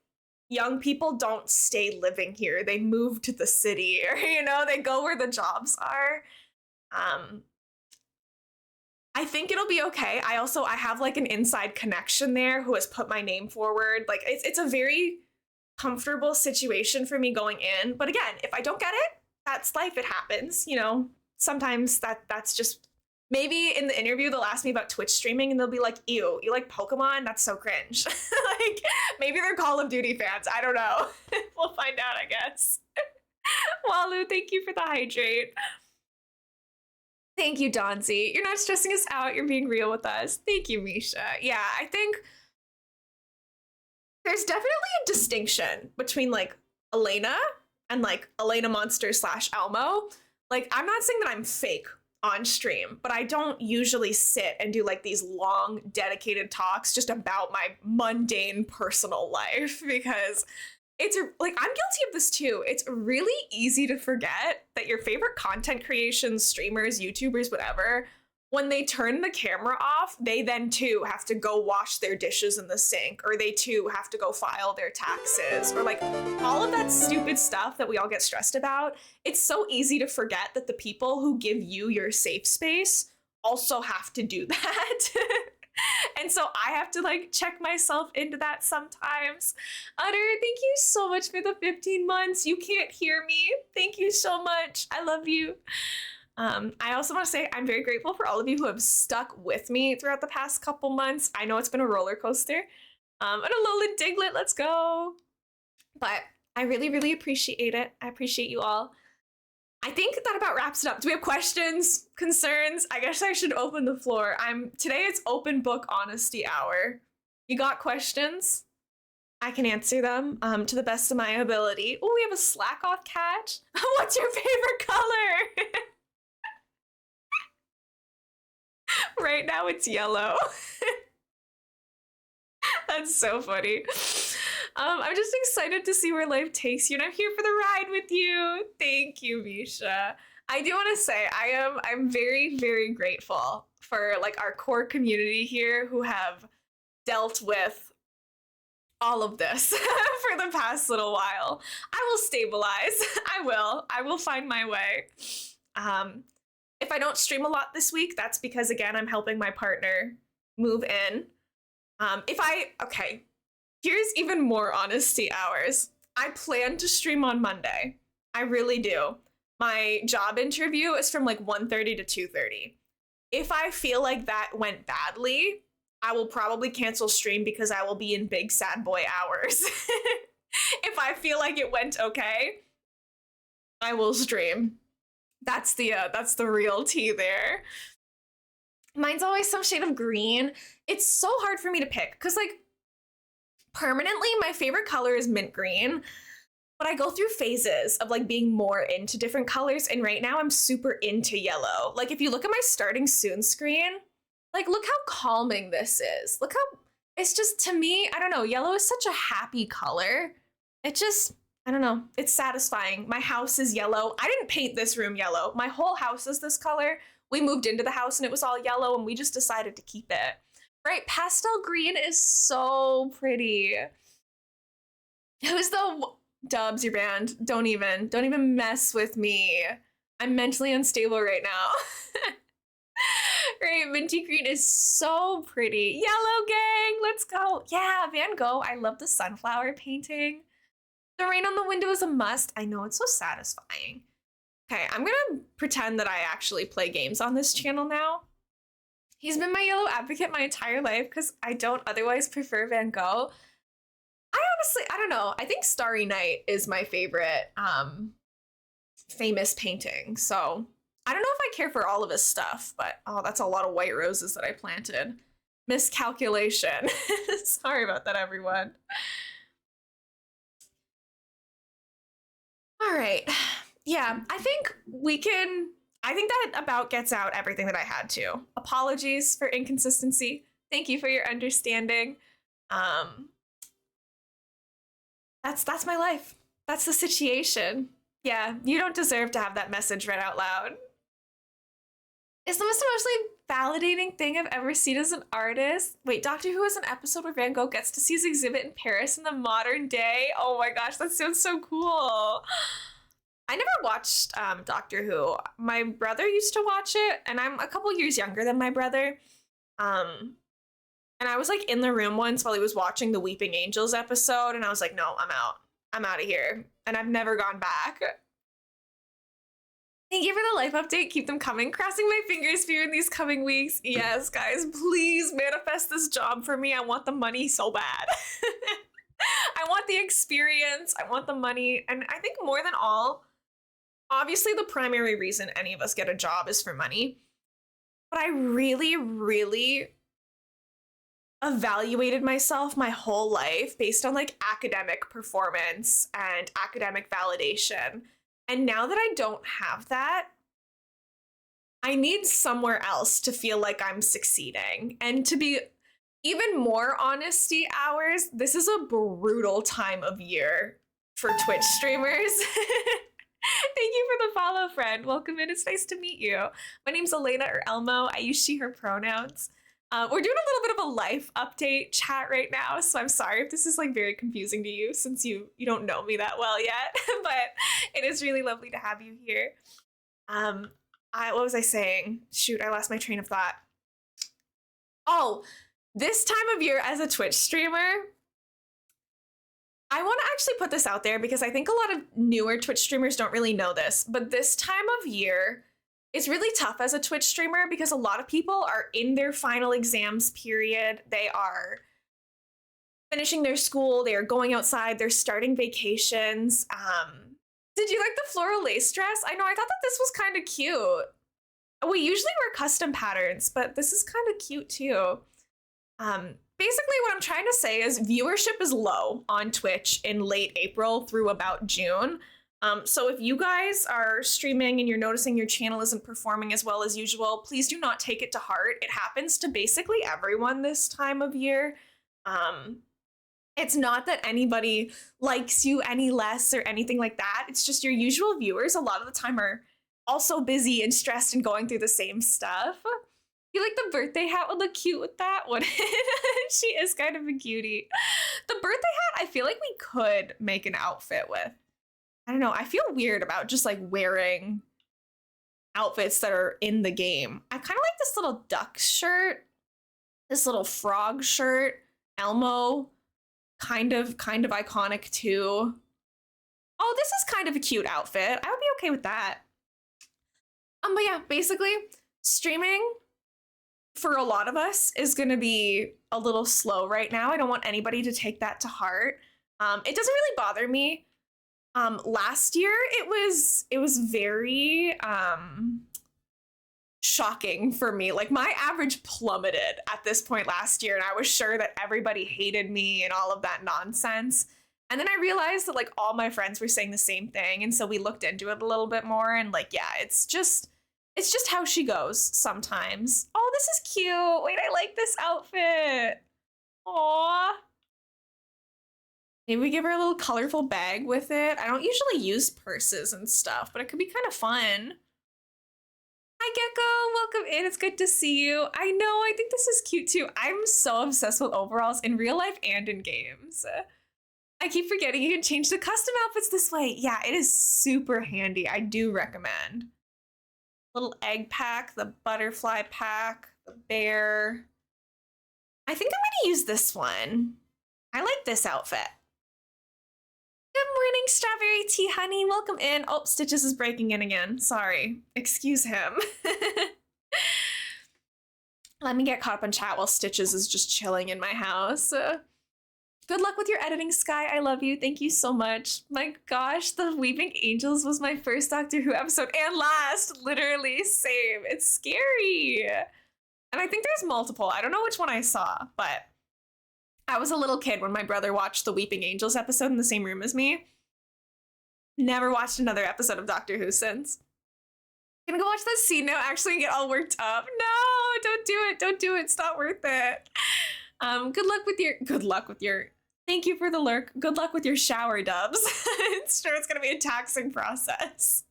young people don't stay living here. They move to the city, or they go where the jobs are. I think it'll be okay. I have like an inside connection there who has put my name forward. Like it's a very comfortable situation for me going in. But again, if I don't get it, that's life. It happens. Sometimes that's just, maybe in the interview they'll ask me about Twitch streaming and they'll be like, ew, you like Pokemon? That's so cringe. Like maybe they're Call of Duty fans. I don't know. We'll find out, I guess. Walu, thank you for the hydrate. Thank you, Donzi. You're not stressing us out. You're being real with us. Thank you, Misha. Yeah, I think there's definitely a distinction between like Elena and like elainamonster / Elmo. Like, I'm not saying that I'm fake on stream, but I don't usually sit and do like these long dedicated talks just about my mundane personal life, because it's like, I'm guilty of this too. It's really easy to forget that your favorite content creations, streamers, YouTubers, whatever, when they turn the camera off, they then too have to go wash their dishes in the sink, or they too have to go file their taxes, or like all of that stupid stuff that we all get stressed about. It's so easy to forget that the people who give you your safe space also have to do that. And so I have to like check myself into that sometimes. Utter, thank you so much for the 15 months. You can't hear me. Thank you so much. I love you. I also want to say I'm very grateful for all of you who have stuck with me throughout the past couple months. I know it's been a roller coaster. And a Alolan Diglett, let's go. But I really, really appreciate it. I appreciate you all. I think that about wraps it up. Do we have questions, concerns? I guess I should open the floor. Today it's open book honesty hour. You got questions? I can answer them to the best of my ability. Oh, we have a slack off cat. What's your favorite color? Right now it's yellow. That's so funny. I'm just excited to see where life takes you, and I'm here for the ride with you. Thank you, Misha. I do want to say I'm very, very grateful for like our core community here who have dealt with all of this for the past little while. I will stabilize. I will find my way. If I don't stream a lot this week, that's because again, I'm helping my partner move in. Okay. Here's even more honesty hours. I plan to stream on Monday. I really do. My job interview is from like 1:30 to 2:30. If I feel like that went badly, I will probably cancel stream because I will be in big sad boy hours. If I feel like it went okay, I will stream. That's the real tea there. Mine's always some shade of green. It's so hard for me to pick because like permanently my favorite color is mint green, but I go through phases of like being more into different colors, and right now I'm super into yellow. Like if you look at my starting soon screen, like look how calming this is. Look how, it's just, to me, I don't know, yellow is such a happy color. It just, I don't know, it's satisfying. My house is yellow. I didn't paint this room yellow. My whole house is this color. we moved into the house and it was all yellow and we just decided to keep it. Right, pastel green is so pretty. Who's the Dubs, you're banned. Don't even mess with me. I'm mentally unstable right now. Right, minty green is so pretty. Yellow gang, let's go. Yeah, Van Gogh, I love the sunflower painting. The rain on the window is a must. I know, it's so satisfying. Okay, I'm gonna pretend that I actually play games on this channel now. He's been my yellow advocate my entire life because I don't otherwise prefer Van Gogh. I don't know. I think Starry Night is my favorite famous painting. So I don't know if I care for all of his stuff, but oh, that's a lot of white roses that I planted. Miscalculation. Sorry about that, everyone. All right. Yeah, I think that about gets out everything that I had to. Apologies for inconsistency. Thank you for your understanding. That's my life. That's the situation. Yeah, you don't deserve to have that message read out loud. It's the most emotionally validating thing I've ever seen as an artist. Wait, Doctor Who is an episode where Van Gogh gets to see his exhibit in Paris in the modern day. Oh my gosh, that sounds so cool. I never watched Doctor Who. My brother used to watch it, and I'm a couple years younger than my brother. And I was like in the room once while he was watching the Weeping Angels episode, and I was like, no, I'm out. I'm out of here. And I've never gone back. Thank you for the life update. Keep them coming. Crossing my fingers for you in these coming weeks. Yes, guys, please manifest this job for me. I want the money so bad. I want the experience. I want the money. And I think more than all, obviously the primary reason any of us get a job is for money. But I really, really evaluated myself my whole life based on like academic performance and academic validation. And now that I don't have that, I need somewhere else to feel like I'm succeeding. And to be even more honesty hours, this is a brutal time of year for Twitch streamers. Thank you for the follow, friend. Welcome in. It's nice to meet you. My name's Elena or Elmo. I use she, her pronouns. We're doing a little bit of a life update chat right now, so I'm sorry if this is like very confusing to you since you don't know me that well yet, but it is really lovely to have you here. What was I saying? Shoot, I lost my train of thought. Oh, this time of year as a Twitch streamer, I want to actually put this out there because I think a lot of newer Twitch streamers don't really know this, but this time of year, it's really tough as a Twitch streamer because a lot of people are in their final exams period. They are finishing their school. They are going outside. They're starting vacations. Did you like the floral lace dress? I know, I thought that this was kind of cute. We usually wear custom patterns, but this is kind of cute too. Basically what I'm trying to say is viewership is low on Twitch in late April through about June. So if you guys are streaming and you're noticing your channel isn't performing as well as usual, please do not take it to heart. It happens to basically everyone this time of year. It's not that anybody likes you any less or anything like that. It's just your usual viewers a lot of the time are also busy and stressed and going through the same stuff. You like the birthday hat would look cute with that one. She is kind of a cutie. The birthday hat, I feel like we could make an outfit with. I don't know. I feel weird about just like wearing outfits that are in the game. I kind of like this little duck shirt, this little frog shirt, Elmo, kind of iconic too. Oh, this is kind of a cute outfit. I would be okay with that. But yeah, basically streaming for a lot of us is going to be a little slow right now. I don't want anybody to take that to heart. It doesn't really bother me. Last year it was very shocking for me. Like my average plummeted at this point last year and I was sure that everybody hated me and all of that nonsense. And then I realized that like all my friends were saying the same thing, and so we looked into it a little bit more and like yeah, it's just how she goes sometimes. Oh, this is cute. Wait, I like this outfit. Aww. Maybe we give her a little colorful bag with it. I don't usually use purses and stuff, but it could be kind of fun. Hi, Gecko. Welcome in. It's good to see you. I know. I think this is cute too. I'm so obsessed with overalls in real life and in games. I keep forgetting you can change the custom outfits this way. Yeah, it is super handy. I do recommend. Little egg pack, the butterfly pack, the bear. I think I'm gonna use this one. I like this outfit. Good morning, Strawberry Tea Honey. Welcome in. Oh, Stitches is breaking in again. Sorry. Excuse him. Let me get caught up on chat while Stitches is just chilling in my house. Good luck with your editing, Sky. I love you. Thank you so much. My gosh, The Weeping Angels was my first Doctor Who episode and last. Literally, same. It's scary. And I think there's multiple. I don't know which one I saw, but I was a little kid when my brother watched the Weeping Angels episode in the same room as me. Never watched another episode of Doctor Who since. Gonna go watch that scene now actually and get all worked up. No, don't do it. Don't do it. It's not worth it. Good luck with your thank you for the lurk. Good luck with your shower, Dubs. It's sure it's gonna be a taxing process.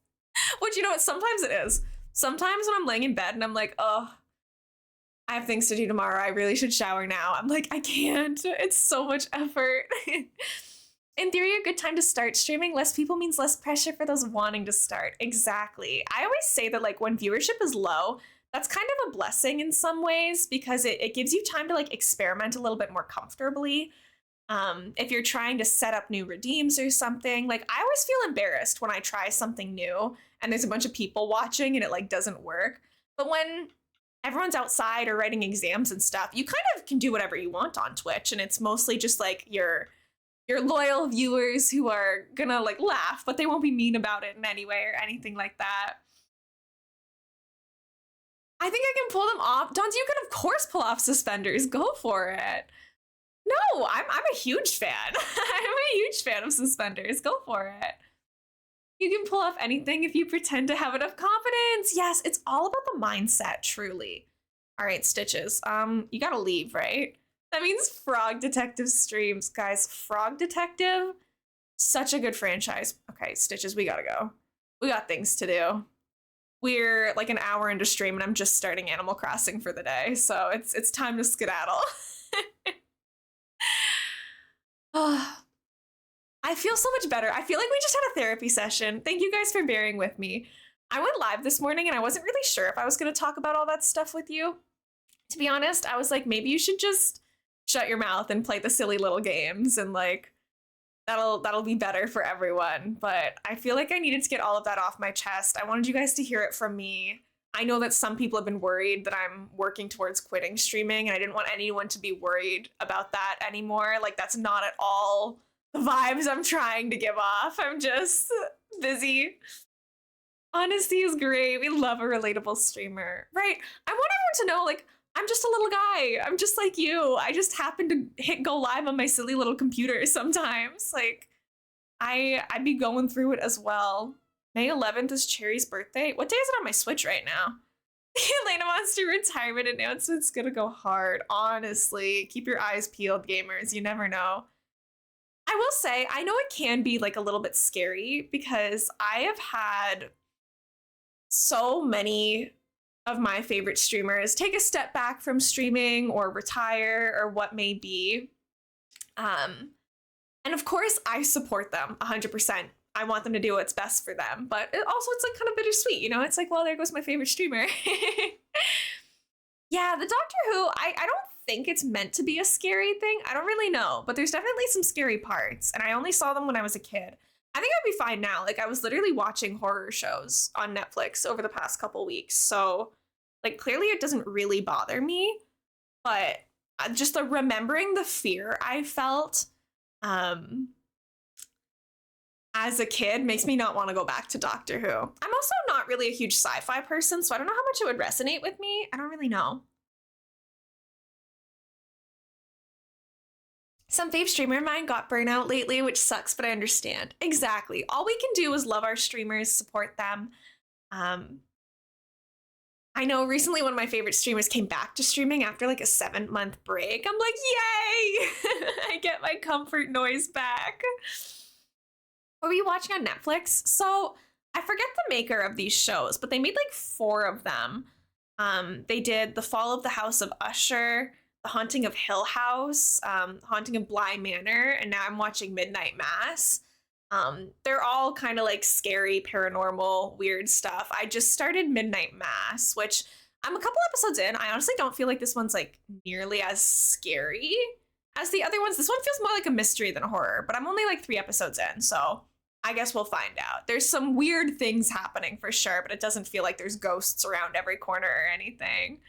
Which, you know what, sometimes it is. Sometimes when I'm laying in bed and I'm like, oh, I have things to do tomorrow. I really should shower now. I'm like, I can't. It's so much effort. In theory, a good time to start streaming. Less people means less pressure for those wanting to start. Exactly. I always say that like when viewership is low, that's kind of a blessing in some ways because it gives you time to like experiment a little bit more comfortably. If you're trying to set up new redeems or something, like I always feel embarrassed when I try something new and there's a bunch of people watching and it like doesn't work. But when everyone's outside or writing exams and stuff, you kind of can do whatever you want on Twitch, and it's mostly just like your loyal viewers who are gonna like laugh, but they won't be mean about it in any way or anything like that. I think I can pull them off. Don't you can of course pull off suspenders. Go for it. No, I'm a huge fan. I'm a huge fan of suspenders. Go for it. You can pull off anything if you pretend to have enough confidence. Yes, it's all about the mindset, truly. All right, Stitches. You gotta leave, right? That means Frog Detective streams. Guys, Frog Detective, such a good franchise. Okay, Stitches, we gotta go. We got things to do. We're like an hour into stream and I'm just starting Animal Crossing for the day, so it's time to skedaddle. Oh, I feel so much better. I feel like we just had a therapy session. Thank you guys for bearing with me. I went live this morning and I wasn't really sure if I was going to talk about all that stuff with you. To be honest, I was like, maybe you should just shut your mouth and play the silly little games and like that'll be better for everyone. But I feel like I needed to get all of that off my chest. I wanted you guys to hear it from me. I know that some people have been worried that I'm working towards quitting streaming, and I didn't want anyone to be worried about that anymore. Like, that's not at all the vibes I'm trying to give off. I'm just busy. Honesty is great. We love a relatable streamer, right? I want everyone to know, like, I'm just a little guy. I'm just like you. I just happen to hit go live on my silly little computer sometimes. Like, I'd be going through it as well. May 11th is Cherry's birthday. What day is it on my Switch right now? The elainamonster retirement announcement's gonna go hard. Honestly, keep your eyes peeled, gamers. You never know. I will say, I know it can be like a little bit scary because I have had so many of my favorite streamers take a step back from streaming or retire or what may be. And of course, I support them 100%. I want them to do what's best for them, but it's like kind of bittersweet, you know? It's like, well, there goes my favorite streamer. Yeah, the Doctor Who, I don't think it's meant to be a scary thing. I don't really know, but there's definitely some scary parts, and I only saw them when I was a kid. I think I'd be fine now. Like, I was literally watching horror shows on Netflix over the past couple weeks, so like clearly it doesn't really bother me, but just the remembering the fear I felt as a kid makes me not want to go back to Doctor Who. I'm also not really a huge sci-fi person, so I don't know how much it would resonate with me. I don't really know. Some fave streamer of mine got burnout lately, which sucks, but I understand. Exactly. All we can do is love our streamers, support them. I know recently one of my favorite streamers came back to streaming after like a 7-month break. I'm like, yay! I get my comfort noise back. What were you watching on Netflix? So I forget the maker of these shows, but they made like 4 of them. They did The Fall of the House of Usher, The Haunting of Hill House, Haunting of Bly Manor, and now I'm watching Midnight Mass. They're all kind of like scary, paranormal, weird stuff. I just started Midnight Mass, which I'm a couple episodes in. I honestly don't feel like this one's like nearly as scary as the other ones. This one feels more like a mystery than a horror, but I'm only like 3 episodes in, so I guess we'll find out. There's some weird things happening for sure, but it doesn't feel like there's ghosts around every corner or anything.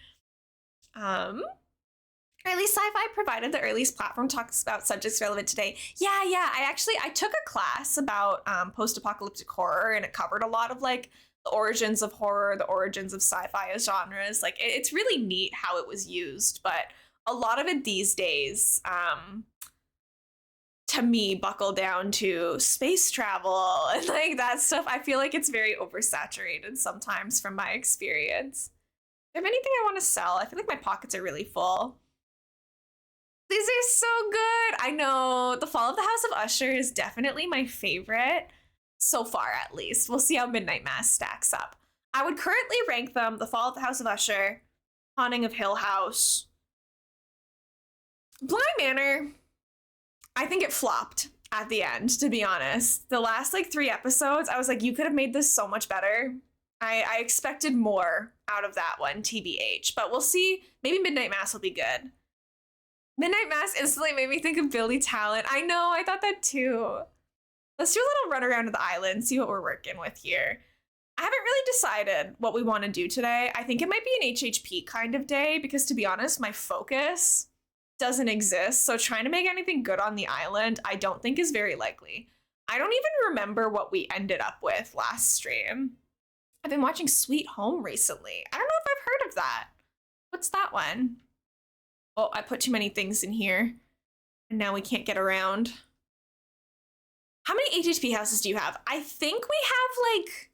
Early Sci-Fi provided the earliest platform talks about subjects relevant today. Yeah. I took a class about post-apocalyptic horror, and it covered a lot of like the origins of horror, the origins of sci-fi as genres. Like it's really neat how it was used, but a lot of it these days, to me, buckle down to space travel and like that stuff. I feel like it's very oversaturated sometimes from my experience. Do you have anything I want to sell? I feel like my pockets are really full. These are so good. I know The Fall of the House of Usher is definitely my favorite so far, at least. We'll see how Midnight Mass stacks up. I would currently rank them The Fall of the House of Usher, Haunting of Hill House, Bly Manor. I think it flopped at the end, to be honest. The last like 3 episodes, I was like, you could have made this so much better. I expected more out of that one, TBH. But we'll see. Maybe Midnight Mass will be good. Midnight Mass instantly made me think of Billy Talent. I know, I thought that too. Let's do a little run around to the island, see what we're working with here. I haven't really decided what we want to do today. I think it might be an HHP kind of day because, to be honest, my focus doesn't exist. So trying to make anything good on the island, I don't think is very likely. I don't even remember what we ended up with last stream. I've been watching Sweet Home recently. I don't know if I've heard of that. What's that one? Oh, I put too many things in here and now we can't get around. How many HHP houses do you have? I think we have like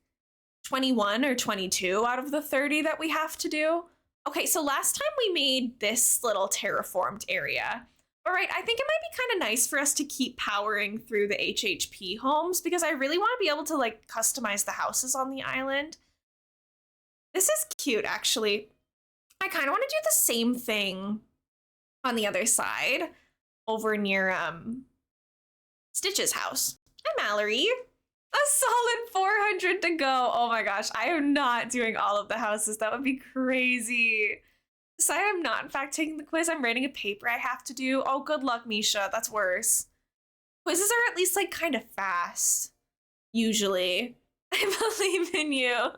21 or 22 out of the 30 that we have to do. Okay, so last time we made this little terraformed area. All right, I think it might be kind of nice for us to keep powering through the HHP homes because I really want to be able to like customize the houses on the island. This is cute, actually. I kind of want to do the same thing on the other side over near Stitch's house. Hi, Mallory. A solid 400 to go. Oh my gosh, I am not doing all of the houses. That would be crazy. Decide I'm not, in fact, taking the quiz. I'm writing a paper I have to do. Oh, good luck, Misha. That's worse. Quizzes are at least like kind of fast, usually. I believe in you.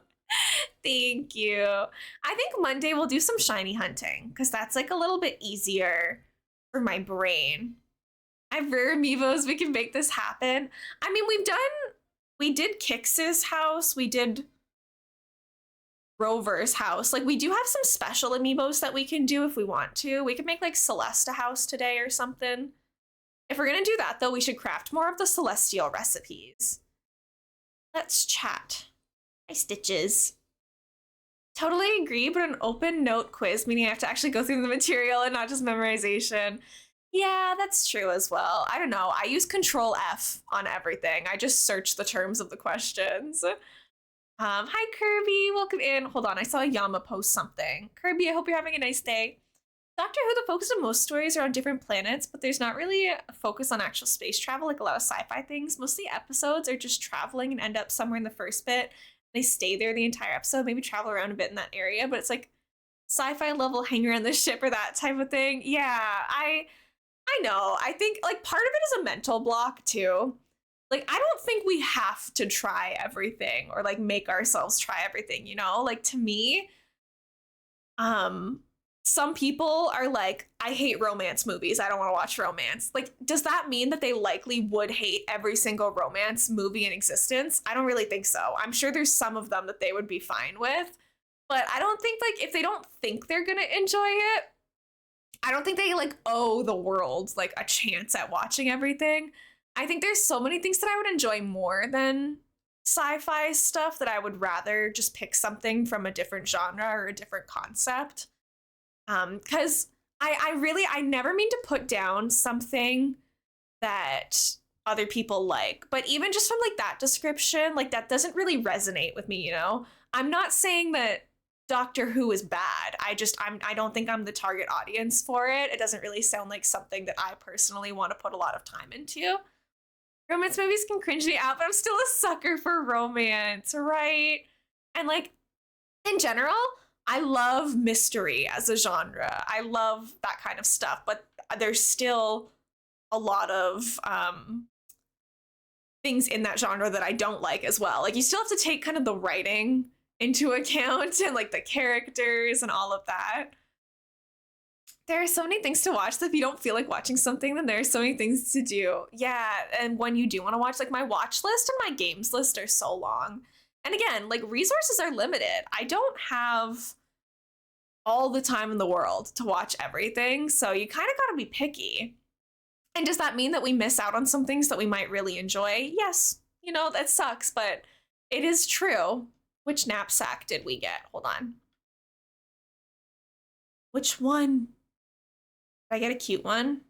Thank you. I think Monday we'll do some shiny hunting because that's like a little bit easier for my brain. I have rare amiibos. We can make this happen. I mean, we did Kix's house. We did Rover's house. Like we do have some special amiibos that we can do if we want to. We could make like Celeste a house today or something. If we're gonna do that though, we should craft more of the celestial recipes. Let's chat. Hi, Stitches. Totally agree, but an open note quiz, meaning I have to actually go through the material and not just memorization. Yeah, that's true as well. I don't know. I use Control F on everything. I just search the terms of the questions. Hi, Kirby. Welcome in. Hold on. I saw Yama post something. Kirby, I hope you're having a nice day. Doctor Who, the focus of most stories are on different planets, but there's not really a focus on actual space travel like a lot of sci-fi things. Most of the episodes are just traveling and end up somewhere in the first bit. They stay there the entire episode, maybe travel around a bit in that area, but it's like sci-fi level hang around the ship or that type of thing. Yeah, I know. I think like part of it is a mental block too. Like I don't think we have to try everything or like make ourselves try everything, you know? Like to me, some people are like, I hate romance movies. I don't want to watch romance. Like, does that mean that they likely would hate every single romance movie in existence? I don't really think so. I'm sure there's some of them that they would be fine with, but I don't think like if they don't think they're gonna enjoy it, I don't think they like owe the world like a chance at watching everything. I think there's so many things that I would enjoy more than sci-fi stuff that I would rather just pick something from a different genre or a different concept. Because I never mean to put down something that other people like. But even just from like that description, like that doesn't really resonate with me, you know? I'm not saying that Doctor Who is bad. I don't think I'm the target audience for it. It doesn't really sound like something that I personally want to put a lot of time into. Romance movies can cringe me out, but I'm still a sucker for romance, right? And like in general, I love mystery as a genre. I love that kind of stuff, but there's still a lot of things in that genre that I don't like as well. Like you still have to take kind of the writing into account and like the characters and all of that. There are so many things to watch that if you don't feel like watching something, then there are so many things to do. Yeah, and when you do want to watch, like my watch list and my games list are so long. And again, like resources are limited. I don't have all the time in the world to watch everything, so you kind of got to be picky. And does that mean that we miss out on some things that we might really enjoy? Yes, you know, that sucks, but it is true. Which knapsack did we get? Hold on. Which one? Did I get a cute one?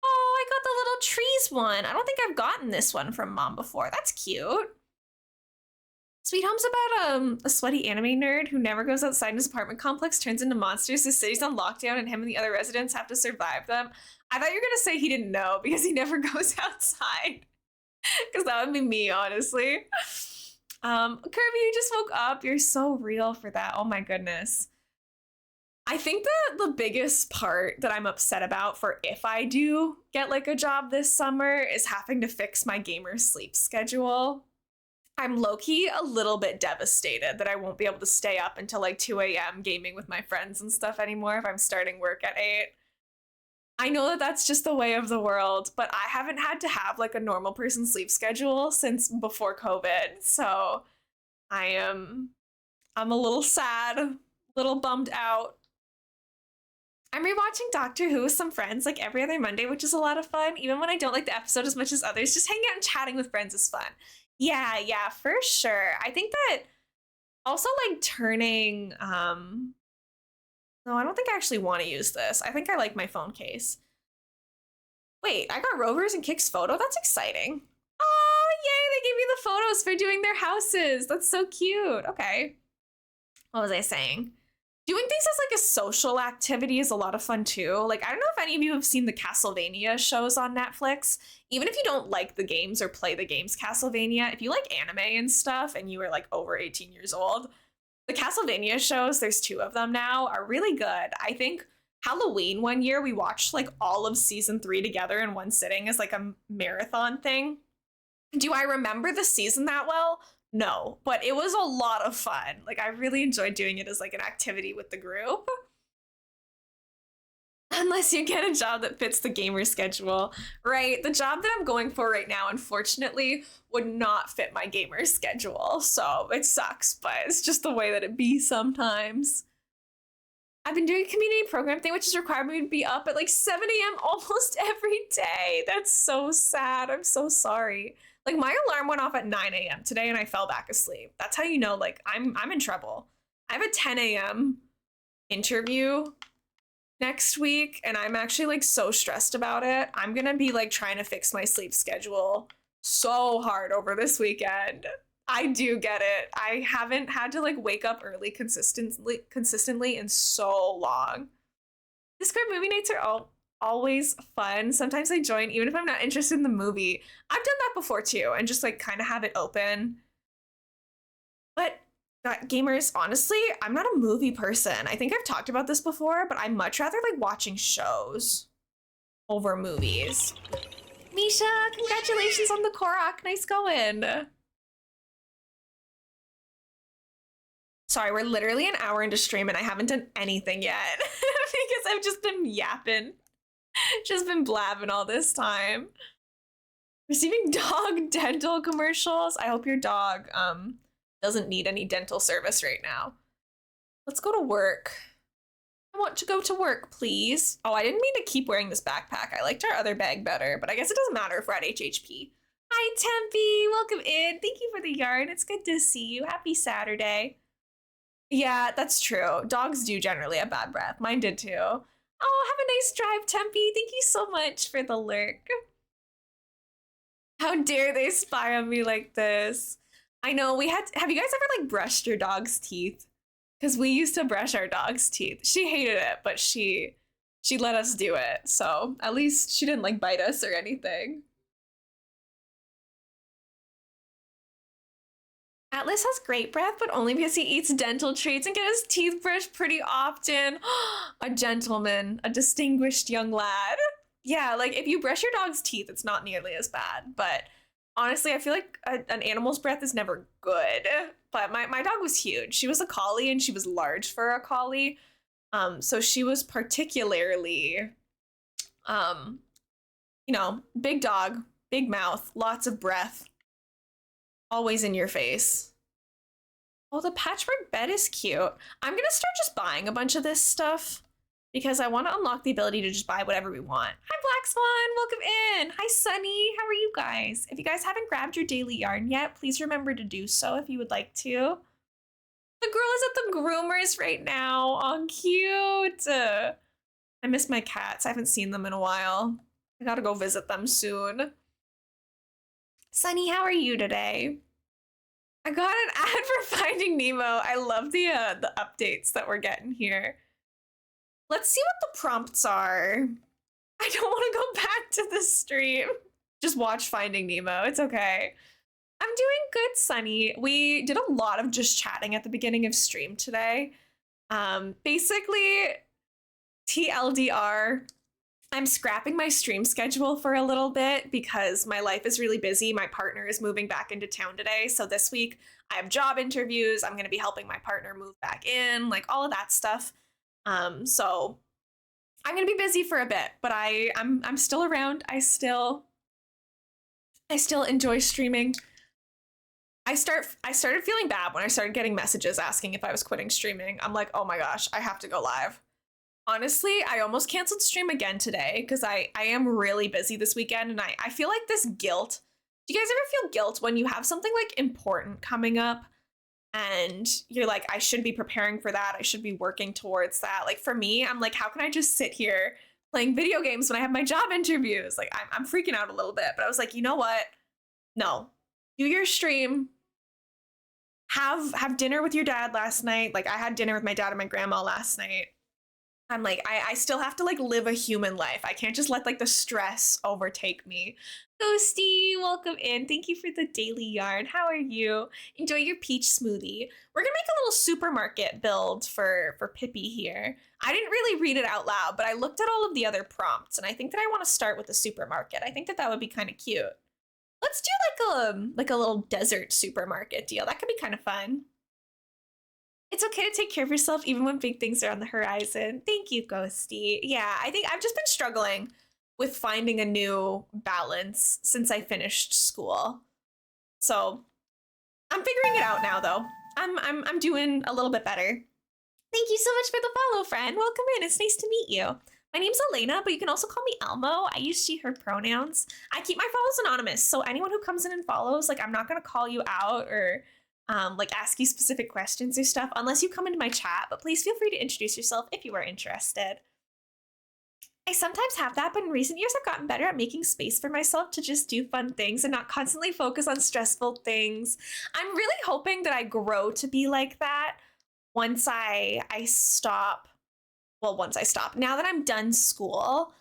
Oh, I got the little trees one. I don't think I've gotten this one from Mom before. That's cute. Sweet Home's about a sweaty anime nerd who never goes outside his apartment complex, turns into monsters, the city's on lockdown, and him and the other residents have to survive them. I thought you were gonna say he didn't know because he never goes outside. Because that would be me, honestly. Kirby, you just woke up. You're so real for that. Oh my goodness. I think that the biggest part that I'm upset about for if I do get like a job this summer is having to fix my gamer sleep schedule. I'm low-key a little bit devastated that I won't be able to stay up until like 2 a.m. gaming with my friends and stuff anymore if I'm starting work at 8. I know that that's just the way of the world, but I haven't had to have like a normal person sleep schedule since before COVID. So I'm a little sad, a little bummed out. I'm rewatching Doctor Who with some friends like every other Monday, which is a lot of fun. Even when I don't like the episode as much as others, just hanging out and chatting with friends is fun. Yeah, for sure. I think that also like turning no, I don't think I actually want to use this. I think I like my phone case. Wait, I got Rovers and Kick's photo? That's exciting. Oh, yay, they gave me the photos for doing their houses. That's so cute. Okay. What was I saying? Doing things as like a social activity is a lot of fun too. Like, I don't know if any of you have seen the Castlevania shows on Netflix. Even if you don't like the games or play the games Castlevania, if you like anime and stuff and you are like over 18 years old, the Castlevania shows, there's 2 of them now, are really good. I think Halloween one year we watched like all of season 3 together in one sitting as like a marathon thing. Do I remember the season that well? No, but it was a lot of fun. Like I really enjoyed doing it as like an activity with the group. Unless you get a job that fits the gamer schedule, right? The job that I'm going for right now, unfortunately, would not fit my gamer schedule. So it sucks, but it's just the way that it be sometimes. I've been doing a community program thing, which has required me to be up at like 7 a.m. almost every day. That's so sad. I'm so sorry. Like my alarm went off at 9 a.m. today and I fell back asleep. That's how you know, like I'm in trouble. I have a 10 a.m. interview next week and I'm actually like so stressed about it. I'm gonna be like trying to fix my sleep schedule so hard over this weekend. I do get it. I haven't had to like wake up early consistently in so long. Discord movie nights are always fun. Sometimes I join even if I'm not interested in the movie. I've done that before too and just like kind of have it open. But gamers, honestly, I'm not a movie person. I think I've talked about this before, but I much rather like watching shows over movies. Misha, congratulations on the Korok. Nice going. Sorry, we're literally an hour into stream and I haven't done anything yet because I've just been yapping. Just been blabbing all this time. Receiving dog dental commercials. I hope your dog doesn't need any dental service right now. Let's go to work. I want to go to work, please. Oh, I didn't mean to keep wearing this backpack. I liked our other bag better, but I guess it doesn't matter if we're at HHP. Hi, Tempe. Welcome in. Thank you for the yarn. It's good to see you. Happy Saturday. Yeah, that's true. Dogs do generally have bad breath. Mine did too. Oh, have a nice drive, Tempe. Thank you so much for the lurk. How dare they spy on me like this? I know have you guys ever like brushed your dog's teeth? Because we used to brush our dog's teeth. She hated it, but she let us do it. So at least she didn't like bite us or anything. Atlas has great breath, but only because he eats dental treats and gets his teeth brushed pretty often. A gentleman, a distinguished young lad. Yeah, like if you brush your dog's teeth, it's not nearly as bad. But honestly, I feel like an animal's breath is never good. But my dog was huge. She was a collie and she was large for a collie. So she was particularly, um, big dog, big mouth, lots of breath, always in your face. Oh, the patchwork bed is cute. I'm gonna start just buying a bunch of this stuff because I want to unlock the ability to just buy whatever we want. Hi, Black Swan. Welcome in. Hi, Sunny. How are you guys? If you guys haven't grabbed your daily yarn yet, please remember to do so if you would like to. The girl is at the groomers right now. Oh, cute. I miss my cats. I haven't seen them in a while. I gotta go visit them soon. Sunny, how are you today? I got an ad for Finding Nemo. I love the updates that we're getting here. Let's see what the prompts are. I don't want to go back to the stream. Just watch Finding Nemo. It's okay. I'm doing good, Sunny. We did a lot of just chatting at the beginning of stream today. Basically, TLDR, I'm scrapping my stream schedule for a little bit because my life is really busy. My partner is moving back into town today. So this week I have job interviews. I'm going to be helping my partner move back in, like all of that stuff. So I'm going to be busy for a bit, but I'm still around. I still enjoy streaming. I started feeling bad when I started getting messages asking if I was quitting streaming. I'm like, oh my gosh, I have to go live. Honestly, I almost canceled stream again today because I am really busy this weekend and I feel like this guilt. Do you guys ever feel guilt when you have something like important coming up and you're like, I should be preparing for that. I should be working towards that. Like for me, I'm like, how can I just sit here playing video games when I have my job interviews? Like I'm freaking out a little bit, but I was like, you know what? No, do your stream. Have dinner with your dad last night. Like I had dinner with my dad and my grandma last night. I'm like, I still have to like live a human life. I can't just let like the stress overtake me. Ghosty, welcome in. Thank you for the daily yarn. How are you? Enjoy your peach smoothie. We're gonna make a little supermarket build for Pippi here. I didn't really read it out loud, but I looked at all of the other prompts and I think that I want to start with the supermarket. I think that would be kind of cute. Let's do like a little desert supermarket deal. That could be kind of fun. It's okay to take care of yourself even when big things are on the horizon. Thank you, Ghosty. Yeah, I think I've just been struggling with finding a new balance since I finished school. So I'm figuring it out now though. I'm doing a little bit better. Thank you so much for the follow, friend. Welcome in. It's nice to meet you. My name's Elena, but you can also call me Elmo. I use she, her pronouns. I keep my follows anonymous, so anyone who comes in and follows, like I'm not gonna call you out or like ask you specific questions or stuff unless you come into my chat, but please feel free to introduce yourself if you are interested. I sometimes have that, but in recent years I've gotten better at making space for myself to just do fun things and not constantly focus on stressful things. I'm really hoping that I grow to be like that once I stop. Well, once I stop. Now that I'm done school,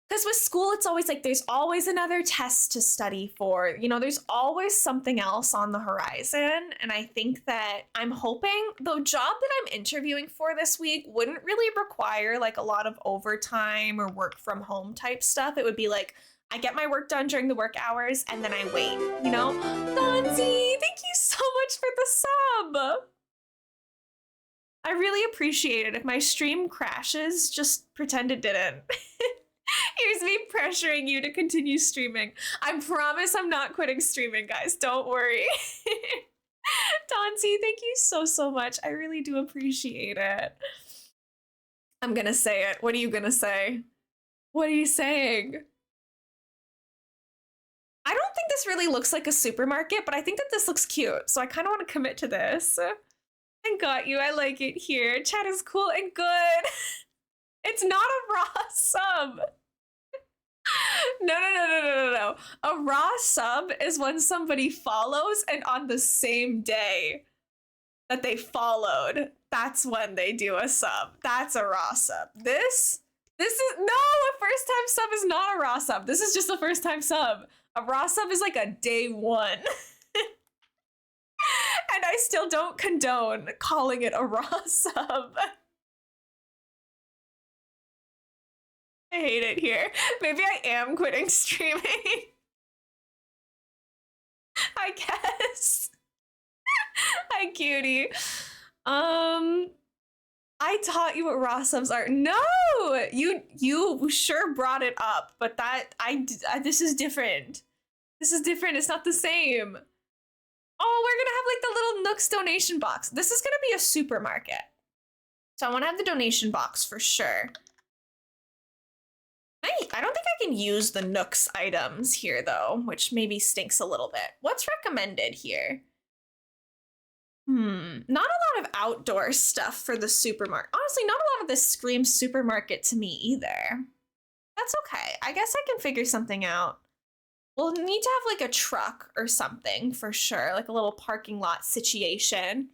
because with school, it's always like there's always another test to study for. You know, there's always something else on the horizon. And I think that I'm hoping the job that I'm interviewing for this week wouldn't really require like a lot of overtime or work from home type stuff. It would be like I get my work done during the work hours and then I wait, you know? Donzi, thank you so much for the sub. I really appreciate it. If my stream crashes, just pretend it didn't. Here's me pressuring you to continue streaming. I promise I'm not quitting streaming, guys. Don't worry. Donzi, thank you so much. I really do appreciate it. I'm gonna say it. What are you gonna say? What are you saying? I don't think this really looks like a supermarket, but I think that this looks cute. So I kind of want to commit to this. I got you. I like it here. Chat is cool and good. It's not a raw sub. No. A raw sub is when somebody follows and on the same day that they followed, that's when they do a sub. That's a raw sub. This is no, a first time sub is not a raw sub. This is just a first time sub. A raw sub is like a day one. And I still don't condone calling it a raw sub. I hate it here. Maybe I am quitting streaming. I guess. Hi, cutie. I taught you what raw subs are. No, you sure brought it up, but this is different. This is different. It's not the same. Oh, we're gonna have like the little Nooks donation box. This is gonna be a supermarket, so I want to have the donation box for sure. I don't think I can use the Nooks items here though, which maybe stinks a little bit. What's recommended here? Not a lot of outdoor stuff for the supermarket. Honestly, not a lot of this screams supermarket to me either. That's okay. I guess I can figure something out. We'll need to have like a truck or something for sure, like a little parking lot situation.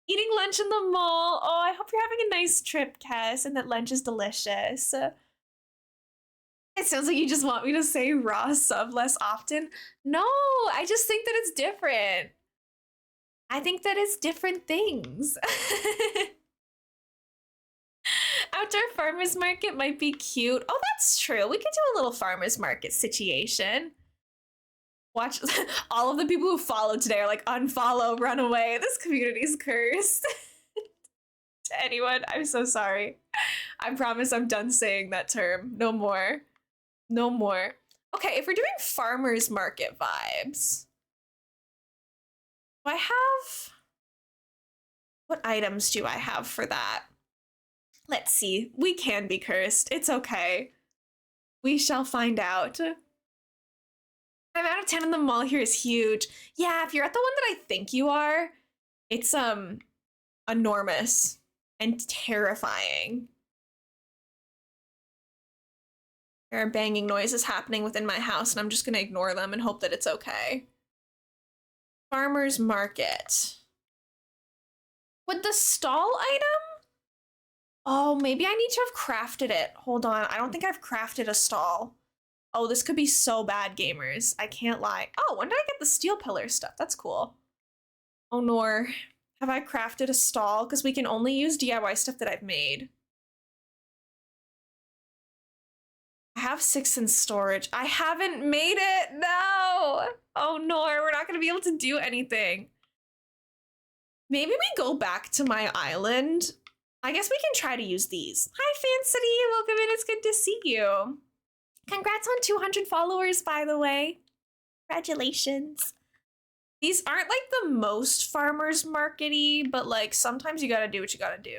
Eating lunch in the mall. Oh, I hope you're having a nice trip, Kes, and that lunch is delicious. It sounds like you just want me to say raw sub less often. No, I just think that it's different. I think that it's different things. Outdoor farmers market might be cute. Oh, that's true. We could do a little farmers market situation. Watch all of the people who followed today are like, unfollow, run away. This community's cursed. To anyone, I'm so sorry. I promise I'm done saying that term. No more. No more. Okay, if we're doing farmers market vibes, do I have, what items do I have for that? Let's see. We can be cursed. It's okay. We shall find out. 5 out of 10 in the mall here is huge. Yeah, if you're at the one that I think you are, it's enormous and terrifying. There are banging noises happening within my house, and I'm just gonna ignore them and hope that it's okay. Farmer's market. With the stall item? Oh, maybe I need to have crafted it. Hold on, I don't think I've crafted a stall. Oh, this could be so bad, gamers. I can't lie. Oh, when did I get the steel pillar stuff? That's cool. Oh, nor. Have I crafted a stall? Because we can only use DIY stuff that I've made. I have 6 in storage. I haven't made it. No. Oh, no. We're not going to be able to do anything. Maybe we go back to my island. I guess we can try to use these. Hi, Fancity. Welcome in. It's good to see you. Congrats on 200 followers, by the way. Congratulations. These aren't like the most farmers market-y, but like sometimes you gotta do what you gotta do.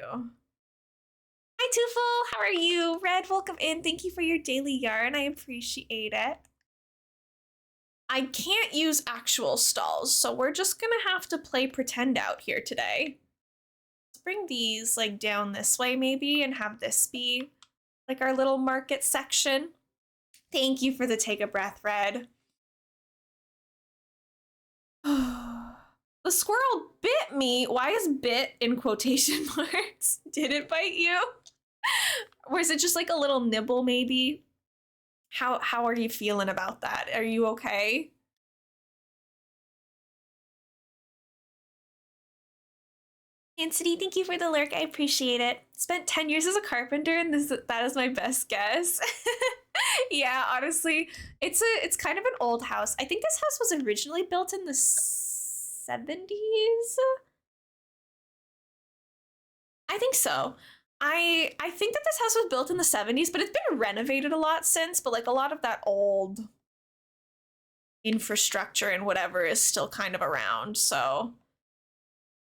Hi, Tufel. How are you? Red, welcome in. Thank you for your daily yarn. I appreciate it. I can't use actual stalls, so we're just gonna have to play pretend out here today. Let's bring these like down this way maybe and have this be like our little market section. Thank you for the take a breath, Red. The squirrel bit me. Why is bit in quotation marks? Did it bite you? Or is it just like a little nibble maybe? How are you feeling about that? Are you okay? Anthony, thank you for the lurk. I appreciate it. Spent 10 years as a carpenter and that is my best guess. Yeah, honestly, it's kind of an old house. I think this house was originally built in the 70s. I think so. I think that this house was built in the 70s, but it's been renovated a lot since, but like a lot of that old infrastructure and whatever is still kind of around, so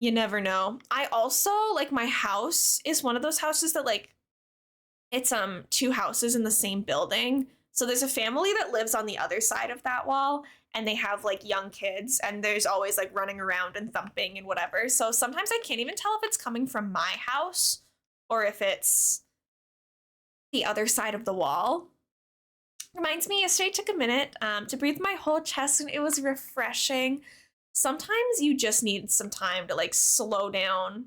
you never know. I also, like, my house is one of those houses that like it's 2 houses in the same building. So there's a family that lives on the other side of that wall and they have like young kids and there's always like running around and thumping and whatever. So sometimes I can't even tell if it's coming from my house or if it's the other side of the wall. Reminds me, yesterday I took a minute to breathe my whole chest and it was refreshing. Sometimes you just need some time to like slow down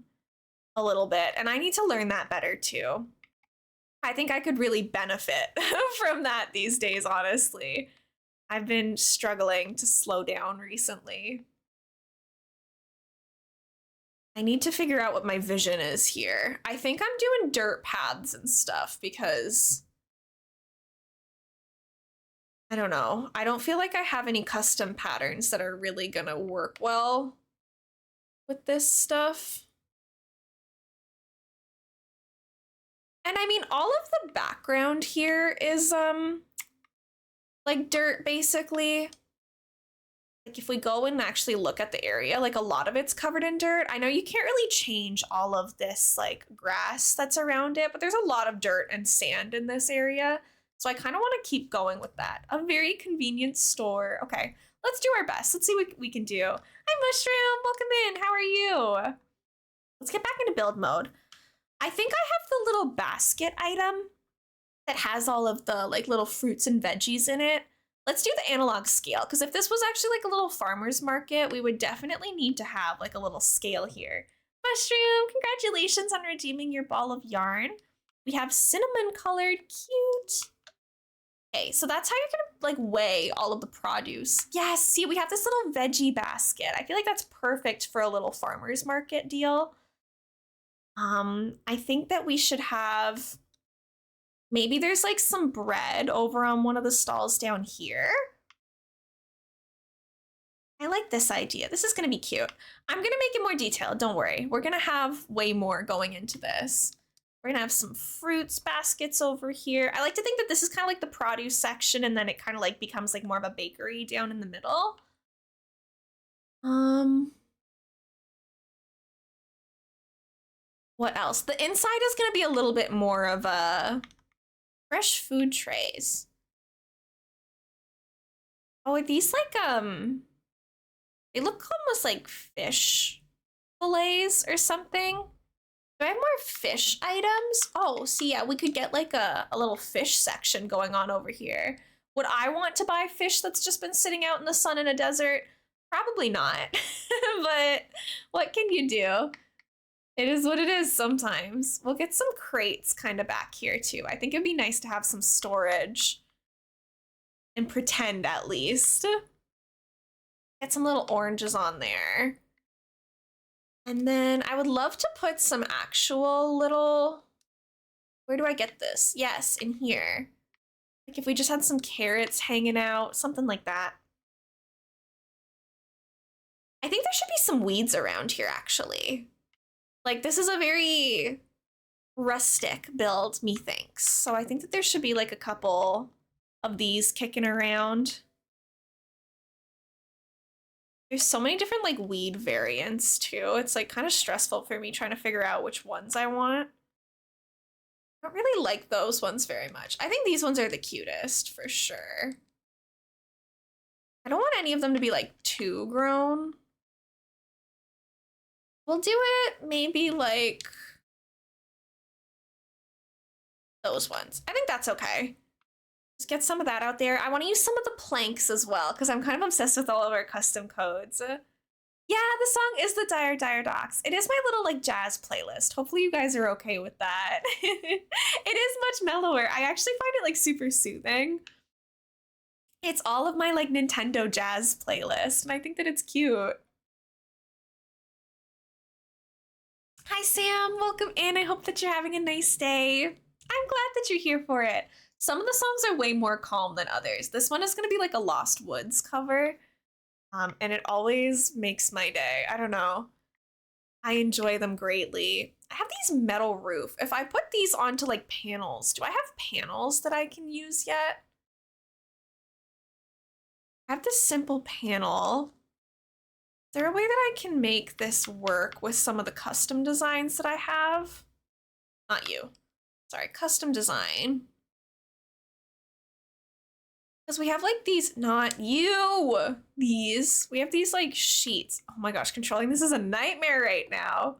a little bit, and I need to learn that better too. I think I could really benefit from that these days, honestly. I've been struggling to slow down recently. I need to figure out what my vision is here. I think I'm doing dirt paths and stuff because I don't know. I don't feel like I have any custom patterns that are really gonna work well with this stuff. And I mean, all of the background here is like dirt basically. Like if we go and actually look at the area, like a lot of it's covered in dirt. I know you can't really change all of this like grass that's around it, but there's a lot of dirt and sand in this area. So I kind of want to keep going with that. A very convenient store. Okay, let's do our best. Let's see what we can do. Hi, Mushroom. Welcome in. How are you? Let's get back into build mode. I think I have the little basket item that has all of the like little fruits and veggies in it. Let's do the analog scale, because if this was actually like a little farmer's market, we would definitely need to have like a little scale here. Mushroom, congratulations on redeeming your ball of yarn. We have cinnamon colored, cute. Okay, so that's how you're gonna like weigh all of the produce. Yes, see, we have this little veggie basket. I feel like that's perfect for a little farmer's market deal. I think that we should have, maybe there's like some bread over on one of the stalls down here. I like this idea. This is gonna be cute. I'm gonna make it more detailed, don't worry. We're gonna have way more going into this. We're gonna have some fruits baskets over here. I like to think that this is kind of like the produce section, and then it kind of like becomes like more of a bakery down in the middle. What else? The inside is gonna be a little bit more of a fresh food trays. Oh, are these like they look almost like fish fillets or something. Do I have more fish items? Oh, see, yeah, we could get like a little fish section going on over here. Would I want to buy fish that's just been sitting out in the sun in a desert? Probably not. But what can you do? It is what it is sometimes. We'll get some crates kind of back here too. I think it'd be nice to have some storage and pretend at least. Get some little oranges on there. And then I would love to put some actual little, where do I get this? Yes, in here. Like if we just had some carrots hanging out, something like that. I think there should be some weeds around here actually. Like this is a very rustic build, methinks. So I think that there should be like a couple of these kicking around. There's so many different like weed variants too. It's like kind of stressful for me trying to figure out which ones I want. I don't really like those ones very much. I think these ones are the cutest for sure. I don't want any of them to be like too grown. We'll do it maybe like those ones. I think that's okay. Just get some of that out there. I want to use some of the planks as well because I'm kind of obsessed with all of our custom codes. Yeah, the song is the Dire Dire Docks. It is my little like jazz playlist. Hopefully you guys are okay with that. It is much mellower. I actually find it like super soothing. It's all of my like Nintendo jazz playlist, and I think that it's cute. Hi Sam, welcome in. I hope that you're having a nice day. I'm glad that you're here for it. Some of the songs are way more calm than others. This one is gonna be like a Lost Woods cover. And it always makes my day. I don't know. I enjoy them greatly. I have these metal roof. If I put these onto like panels, do I have panels that I can use yet? I have this simple panel. Is there a way that I can make this work with some of the custom designs that I have? Not you. Sorry, custom design. Because we have like these, not you, these. We have these like sheets. Oh my gosh, controlling this is a nightmare right now.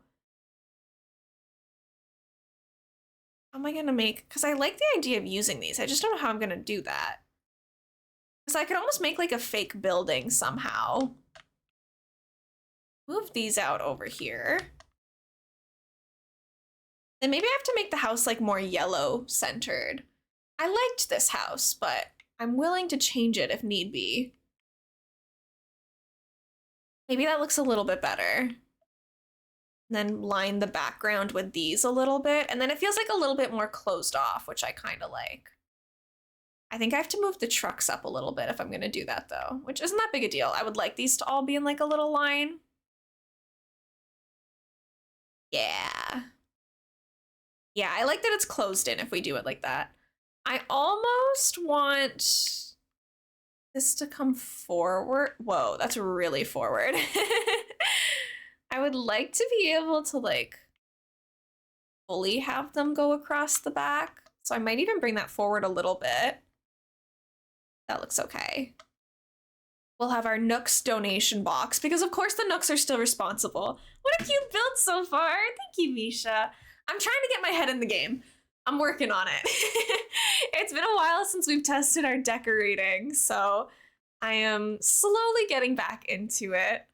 How am I gonna make, because I like the idea of using these. I just don't know how I'm gonna do that. so I could almost make like a fake building somehow. Move these out over here. Then maybe I have to make the house like more yellow centered. I liked this house, but I'm willing to change it if need be. Maybe that looks a little bit better. Then line the background with these a little bit, and then it feels like a little bit more closed off, which I kind of like. I think I have to move the trucks up a little bit if I'm gonna do that though, which isn't that big a deal. I would like these to all be in like a little line. Yeah. Yeah, I like that it's closed in if we do it like that. I almost want this to come forward. Whoa, that's really forward. I would like to be able to like fully have them go across the back. So I might even bring that forward a little bit. That looks okay. We'll have our Nooks donation box because of course the Nooks are still responsible. What a cute build so far. Thank you, Misha. I'm trying to get my head in the game. I'm working on it. It's been a while since we've tested our decorating, so I am slowly getting back into it.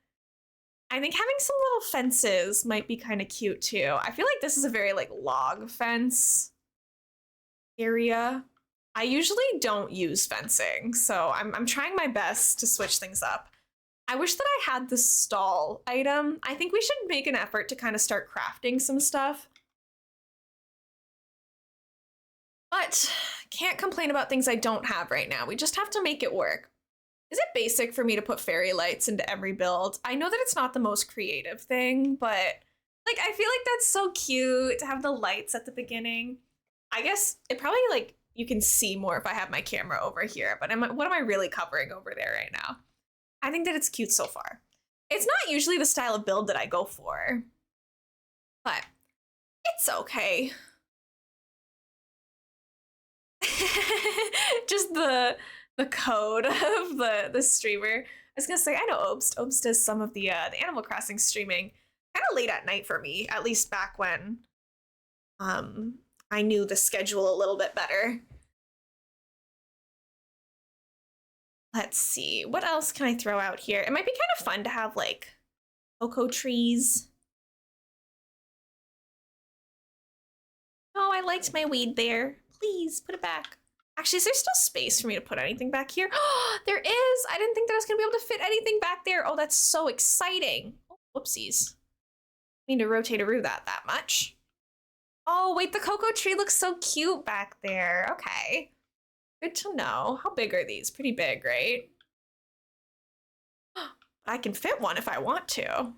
I think having some little fences might be kind of cute too. I feel like this is a very like log fence area. I usually don't use fencing, so I'm trying my best to switch things up. I wish that I had the stall item. I think we should make an effort to kind of start crafting some stuff. But can't complain about things I don't have right now. We just have to make it work. Is it basic for me to put fairy lights into every build? I know that it's not the most creative thing, but like I feel like that's so cute to have the lights at the beginning. I guess it probably like you can see more if I have my camera over here, but what am I really covering over there right now? I think that it's cute so far. It's not usually the style of build that I go for, but it's okay. Just the code of the streamer. I was gonna say, I know Obst. Obst does some of the Animal Crossing streaming kind of late at night for me, at least back when I knew the schedule a little bit better. Let's see, what else can I throw out here? It might be kind of fun to have like cocoa trees. Oh, I liked my weed there. Please put it back. Actually, is there still space for me to put anything back here? Oh, there is. I didn't think that I was gonna be able to fit anything back there. Oh, that's so exciting. Oh, whoopsies. I need to rotate-a-roo that much. Oh, wait, the cocoa tree looks so cute back there. Okay. Good to know. How big are these? Pretty big, right? I can fit one if I want to.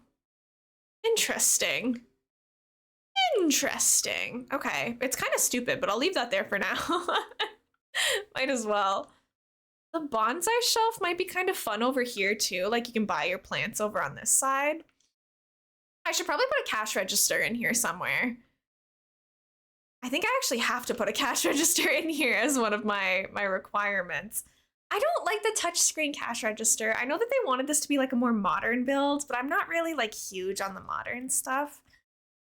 Interesting. Interesting. Okay, it's kind of stupid, but I'll leave that there for now. Might as well. The bonsai shelf might be kind of fun over here too. Like you can buy your plants over on this side. I should probably put a cash register in here somewhere. I think I actually have to put a cash register in here as one of my requirements. I don't like the touchscreen cash register. I know that they wanted this to be like a more modern build, but I'm not really like huge on the modern stuff.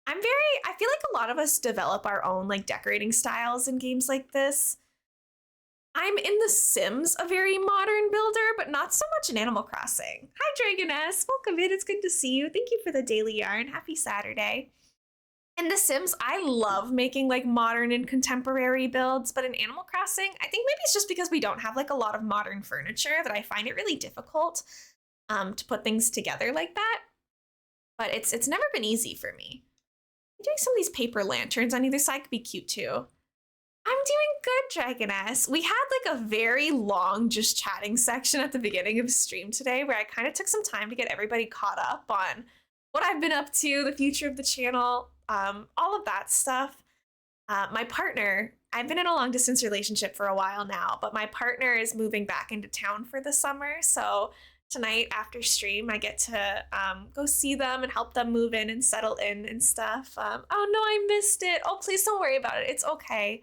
I feel like a lot of us develop our own like decorating styles in games like this. I'm in The Sims a very modern builder, but not so much in Animal Crossing. Hi, Dragoness. Welcome in. It's good to see you. Thank you for the daily yarn. Happy Saturday. In The Sims, I love making like modern and contemporary builds, but in Animal Crossing, I think maybe it's just because we don't have like a lot of modern furniture that I find it really difficult to put things together like that. But it's never been easy for me. Doing some of these paper lanterns on either side could be cute too. I'm doing good, Dragoness. We had like a very long just chatting section at the beginning of stream today where I kind of took some time to get everybody caught up on what I've been up to, the future of the channel, all of that stuff. My partner, I've been in a long distance relationship for a while now, but my partner is moving back into town for the summer. So tonight after stream, I get to go see them and help them move in and settle in and stuff. Oh no, I missed it. Oh, please don't worry about it. It's okay.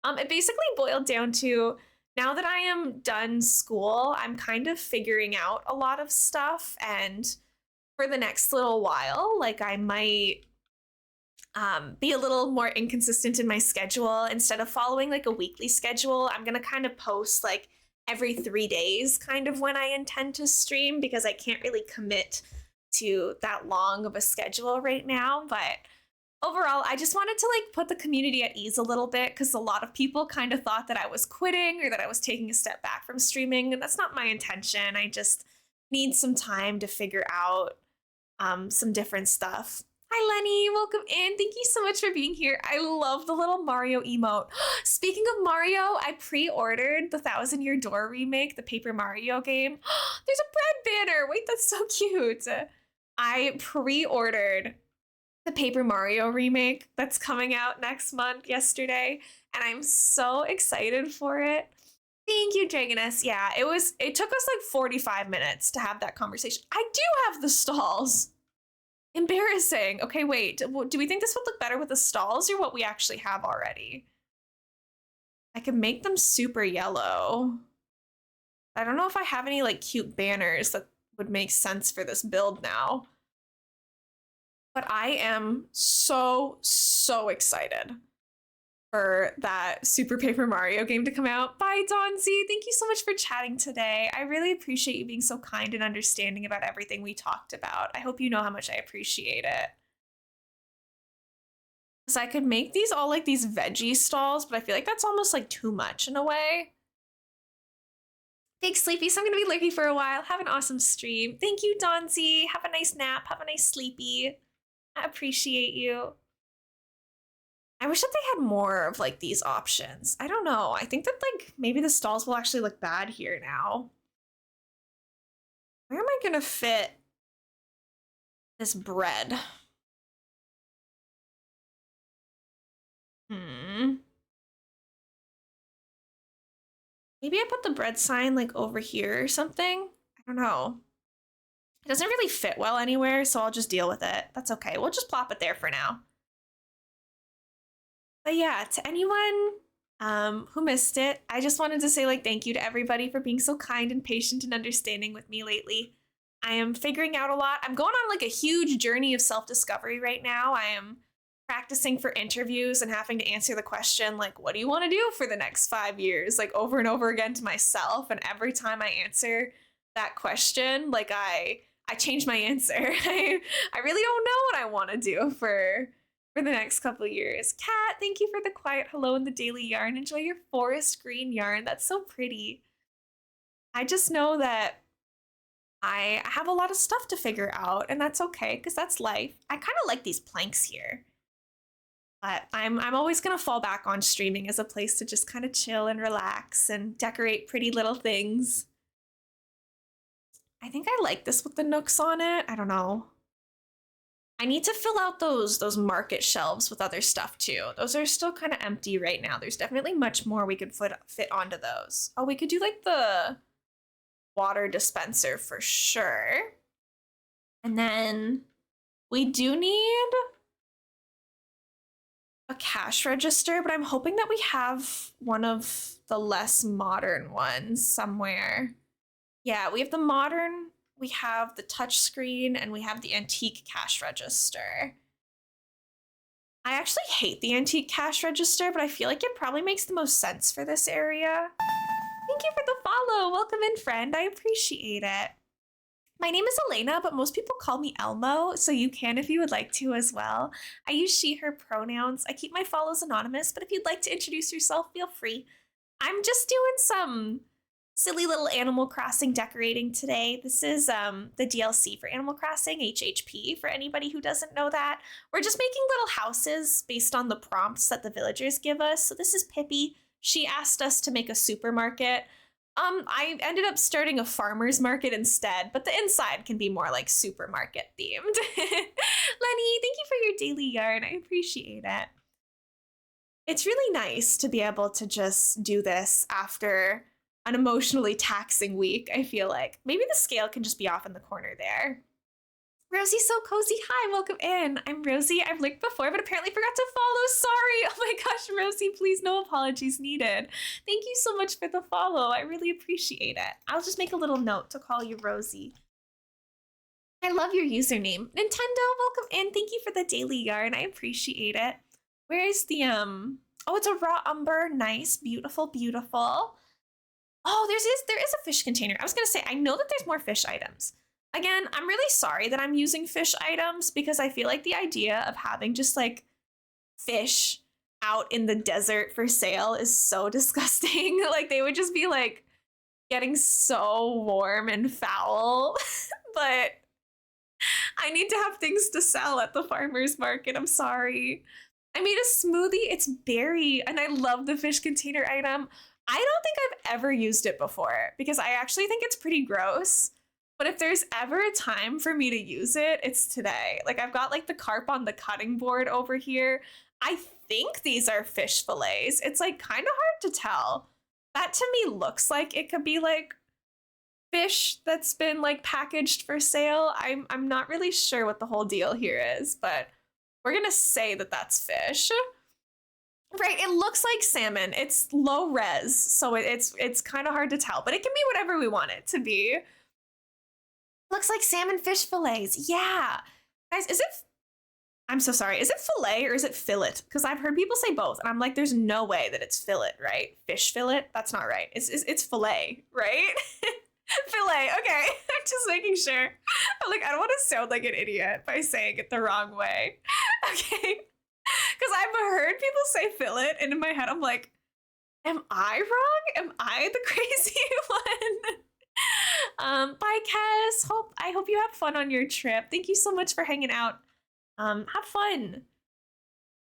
It basically boiled down to, now that I am done school, I'm kind of figuring out a lot of stuff, and for the next little while, like I might be a little more inconsistent in my schedule. Instead of following like a weekly schedule, I'm gonna kind of post like every 3 days kind of when I intend to stream, because I can't really commit to that long of a schedule right now. But overall, I just wanted to like put the community at ease a little bit, because a lot of people kind of thought that I was quitting or that I was taking a step back from streaming, and that's not my intention. I just need some time to figure out some different stuff. Hi, Lenny. Welcome in. Thank you so much for being here. I love the little Mario emote. Speaking of Mario, I pre-ordered the Thousand Year Door remake, the Paper Mario game. There's a bread banner. Wait, that's so cute. I pre-ordered the Paper Mario remake that's coming out next month yesterday, and I'm so excited for it. Thank you, Dragoness. Yeah, it took us like 45 minutes to have that conversation. I do have the stalls. Embarrassing. Okay, wait. Do we think this would look better with the stalls or what we actually have already? I could make them super yellow. I don't know if I have any like cute banners that would make sense for this build now. But I am so excited for that Super Paper Mario game to come out. Bye, Donzi. Thank you so much for chatting today. I really appreciate you being so kind and understanding about everything we talked about. I hope you know how much I appreciate it. So I could make these all like these veggie stalls, but I feel like that's almost like too much in a way. Big sleepy, so I'm gonna be lurking for a while. Have an awesome stream. Thank you, Donzi. Have a nice nap. Have a nice sleepy. I appreciate you. I wish that they had more of like these options. I don't know. I think that like maybe the stalls will actually look bad here now. Where am I gonna fit this bread? Maybe I put the bread sign like over here or something. I don't know. It doesn't really fit well anywhere, so I'll just deal with it. That's okay. We'll just plop it there for now. But yeah, to anyone who missed it, I just wanted to say like thank you to everybody for being so kind and patient and understanding with me lately. I am figuring out a lot. I'm going on like a huge journey of self-discovery right now. I am practicing for interviews and having to answer the question like, what do you want to do for the next 5 years? Like over and over again to myself. And every time I answer that question, like I change my answer. I really don't know what I want to do for the next couple of years. Kat, thank you for the quiet hello in the daily yarn. Enjoy your forest green yarn. That's so pretty. I just know that I have a lot of stuff to figure out, and that's okay, because that's life. I kind of like these planks here. But I'm always gonna fall back on streaming as a place to just kind of chill and relax and decorate pretty little things. I think I like this with the nooks on it. I don't know. I need to fill out those market shelves with other stuff too. Those are still kind of empty right now. There's definitely much more we could fit onto those. Oh, we could do like the water dispenser for sure. And then we do need a cash register, but I'm hoping that we have one of the less modern ones somewhere. Yeah, we have the modern, we have the touch screen, and we have the antique cash register. I actually hate the antique cash register, but I feel like it probably makes the most sense for this area. Thank you for the follow. Welcome in, friend. I appreciate it. My name is Elena, but most people call me Elmo, so you can if you would like to as well. I use she, her pronouns. I keep my follows anonymous, but if you'd like to introduce yourself, feel free. I'm just doing some silly little Animal Crossing decorating today. This is the DLC for Animal Crossing, HHP, for anybody who doesn't know that. We're just making little houses based on the prompts that the villagers give us. So this is Pippi. She asked us to make a supermarket. I ended up starting a farmer's market instead, but the inside can be more like supermarket themed. Lenny, thank you for your daily yarn. I appreciate it. It's really nice to be able to just do this after an emotionally taxing week, I feel like. Maybe the scale can just be off in the corner there. Rosie So Cozy, hi, welcome in. I'm Rosie. I've linked before, but apparently forgot to follow. Sorry. Oh my gosh, Rosie, please, no apologies needed. Thank you so much for the follow. I really appreciate it. I'll just make a little note to call you Rosie. I love your username. Nintendo, welcome in. Thank you for the daily yarn. I appreciate it. Where is the, oh, it's a raw umber. Nice, beautiful, beautiful. Oh, there is a fish container. I was gonna say, I know that there's more fish items. Again, I'm really sorry that I'm using fish items because I feel like the idea of having just like fish out in the desert for sale is so disgusting. Like they would just be like getting so warm and foul. But I need to have things to sell at the farmer's market. I'm sorry. I made a smoothie. It's berry, and I love the fish container item. I don't think I've ever used it before because I actually think it's pretty gross. But if there's ever a time for me to use it, it's today. Like I've got like the carp on the cutting board over here. I think these are fish fillets. It's like kind of hard to tell. That to me looks like it could be like fish that's been like packaged for sale. I'm not really sure what the whole deal here is, but we're gonna say that that's fish. Right, it looks like salmon. It's low res, so it's kind of hard to tell, but it can be whatever we want it to be. Looks like salmon fish fillets. Yeah. Guys, I'm so sorry. Is it fillet or is it fillet? Because I've heard people say both, and I'm like, there's no way that it's fillet, right? Fish fillet? That's not right. It's fillet, right? Fillet. Okay. I'm just making sure. I'm like, I don't want to sound like an idiot by saying it the wrong way. Okay. Because I've heard people say fillet, and in my head, I'm like, am I wrong? Am I the crazy one? Bye, Kes. I hope you have fun on your trip. Thank you so much for hanging out. Have fun.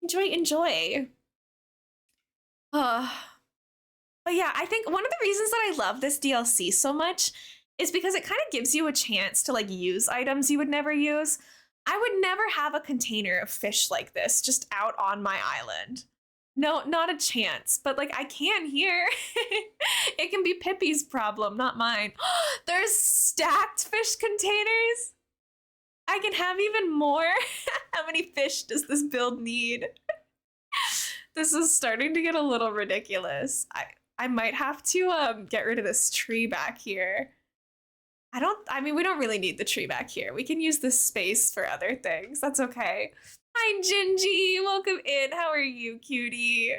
Enjoy. But yeah, I think one of the reasons that I love this DLC so much is because it kind of gives you a chance to like use items you would never use. I would never have a container of fish like this just out on my island. No, not a chance. But like I can here. It can be Pippi's problem, not mine. There's stacked fish containers. I can have even more. How many fish does this build need? This is starting to get a little ridiculous. I might have to get rid of this tree back here. I mean, we don't really need the tree back here. We can use this space for other things. That's okay. Hi, Gingy. Welcome in. How are you, cutie?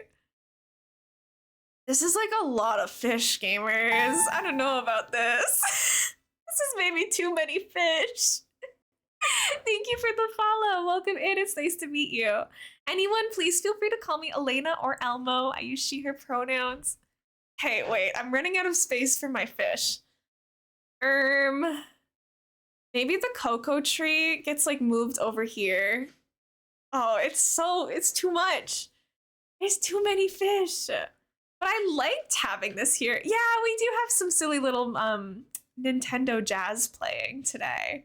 This is like a lot of fish, gamers. I don't know about this. This is maybe too many fish. Thank you for the follow. Welcome in. It's nice to meet you. Anyone, please feel free to call me Elena or Elmo. I use she, her pronouns. Hey, wait. I'm running out of space for my fish. Maybe the cocoa tree gets like moved over here. Oh, it's too much. There's too many fish. But I liked having this here. Yeah, we do have some silly little Nintendo jazz playing today.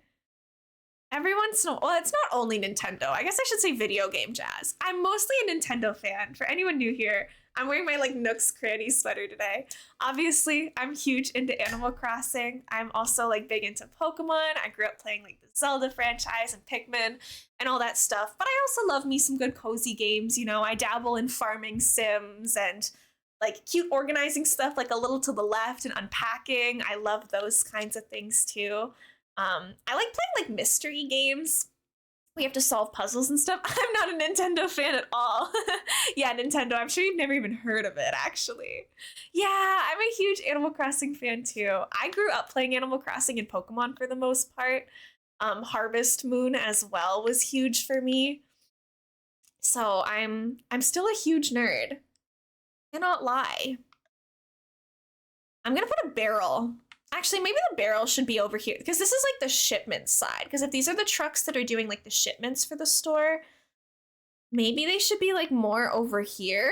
Every once in a while, well, it's not only Nintendo. I guess I should say video game jazz. I'm mostly a Nintendo fan. For anyone new here, I'm wearing my like Nooks Cranny sweater today. Obviously, I'm huge into Animal Crossing. I'm also like big into Pokemon. I grew up playing like the Zelda franchise and Pikmin and all that stuff. But I also love me some good cozy games. You know, I dabble in farming sims and like cute organizing stuff like A Little to the Left and unpacking. I love those kinds of things too. I like playing like mystery games. We have to solve puzzles and stuff. I'm not a Nintendo fan at all. Yeah, Nintendo. I'm sure you've never even heard of it, actually. Yeah, I'm a huge Animal Crossing fan too. I grew up playing Animal Crossing and Pokemon for the most part. Harvest Moon as well was huge for me. So I'm still a huge nerd. Cannot lie. I'm gonna put a barrel. Actually, maybe the barrel should be over here because this is like the shipment side. Because if these are the trucks that are doing like the shipments for the store, maybe they should be like more over here.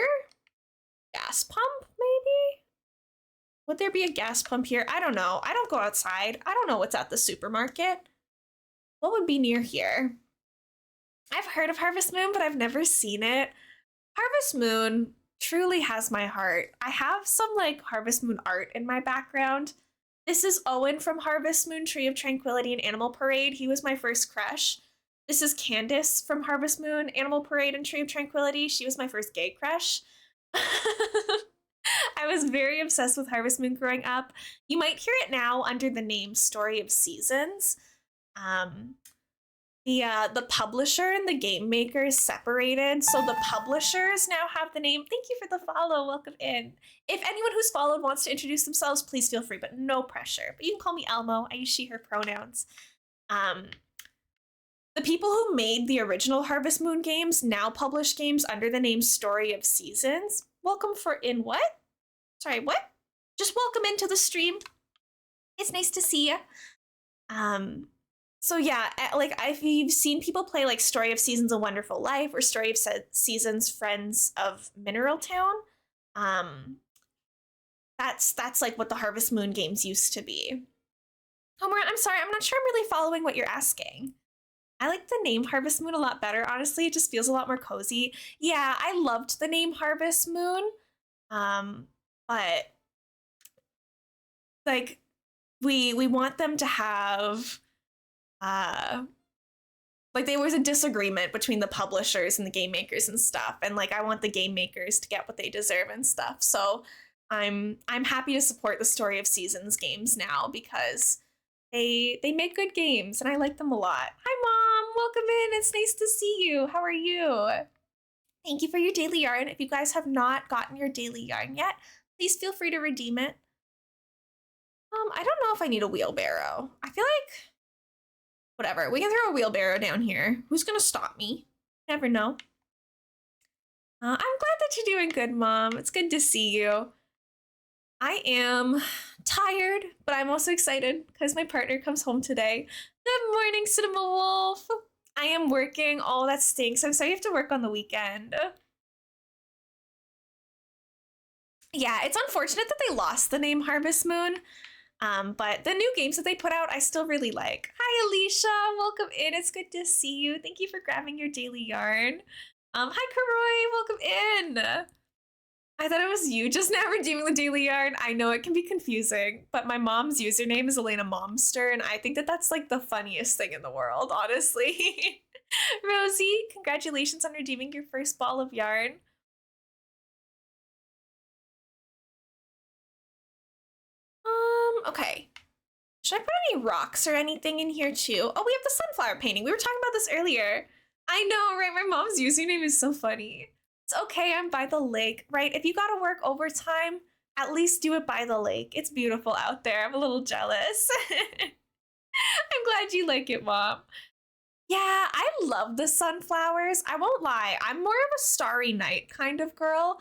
Gas pump, maybe? Would there be a gas pump here? I don't know. I don't go outside. I don't know what's at the supermarket. What would be near here? I've heard of Harvest Moon, but I've never seen it. Harvest Moon truly has my heart. I have some like Harvest Moon art in my background. This is Owen from Harvest Moon, Tree of Tranquility, and Animal Parade. He was my first crush. This is Candace from Harvest Moon, Animal Parade, and Tree of Tranquility. She was my first gay crush. I was very obsessed with Harvest Moon growing up. You might hear it now under the name Story of Seasons. the publisher and the game makers separated. So the publishers now have the name. Thank you for the follow. Welcome in. If anyone who's followed wants to introduce themselves, please feel free, but no pressure. But you can call me Elmo. I use she, her pronouns. The people who made the original Harvest Moon games now publish games under the name Story of Seasons. Welcome for in what? Sorry, what? Just welcome into the stream. It's nice to see you. So yeah, like if you've seen people play like Story of Seasons: A Wonderful Life or Story of Seasons: Friends of Mineral Town, that's like what the Harvest Moon games used to be. Homer, I'm sorry, I'm not sure I'm really following what you're asking. I like the name Harvest Moon a lot better, honestly. It just feels a lot more cozy. Yeah, I loved the name Harvest Moon, but like we want them to have like there was a disagreement between the publishers and the game makers and stuff, and like I want the game makers to get what they deserve and stuff. So I'm happy to support the Story of Seasons games now because they make good games and I like them a lot. Hi Mom, welcome in. It's nice to see you. How are you? Thank you for your daily yarn. If you guys have not gotten your daily yarn yet, please feel free to redeem it. I don't know if I need a wheelbarrow. I feel like whatever. We can throw a wheelbarrow down here. Who's gonna stop me? Never know. I'm glad that you're doing good, Mom. It's good to see you. I am tired, but I'm also excited because my partner comes home today. Good morning, Cinnamon Wolf. I am working. Oh, that stinks. I'm sorry you have to work on the weekend. Yeah, it's unfortunate that they lost the name Harvest Moon. But the new games that they put out, I still really like. Hi, Alicia. Welcome in. It's good to see you. Thank you for grabbing your daily yarn. Hi, Karoy. Welcome in. I thought it was you just now redeeming the daily yarn. I know it can be confusing, but my mom's username is elainamonster, and I think that that's like the funniest thing in the world, honestly. Rosie, congratulations on redeeming your first ball of yarn. Okay. Should I put any rocks or anything in here too? Oh, we have the sunflower painting. We were talking about this earlier. I know, right? My mom's username is so funny. It's okay, I'm by the lake, right? If you gotta work overtime, at least do it by the lake. It's beautiful out there. I'm a little jealous. I'm glad you like it, Mom. Yeah, I love the sunflowers. I won't lie. I'm more of a Starry Night kind of girl,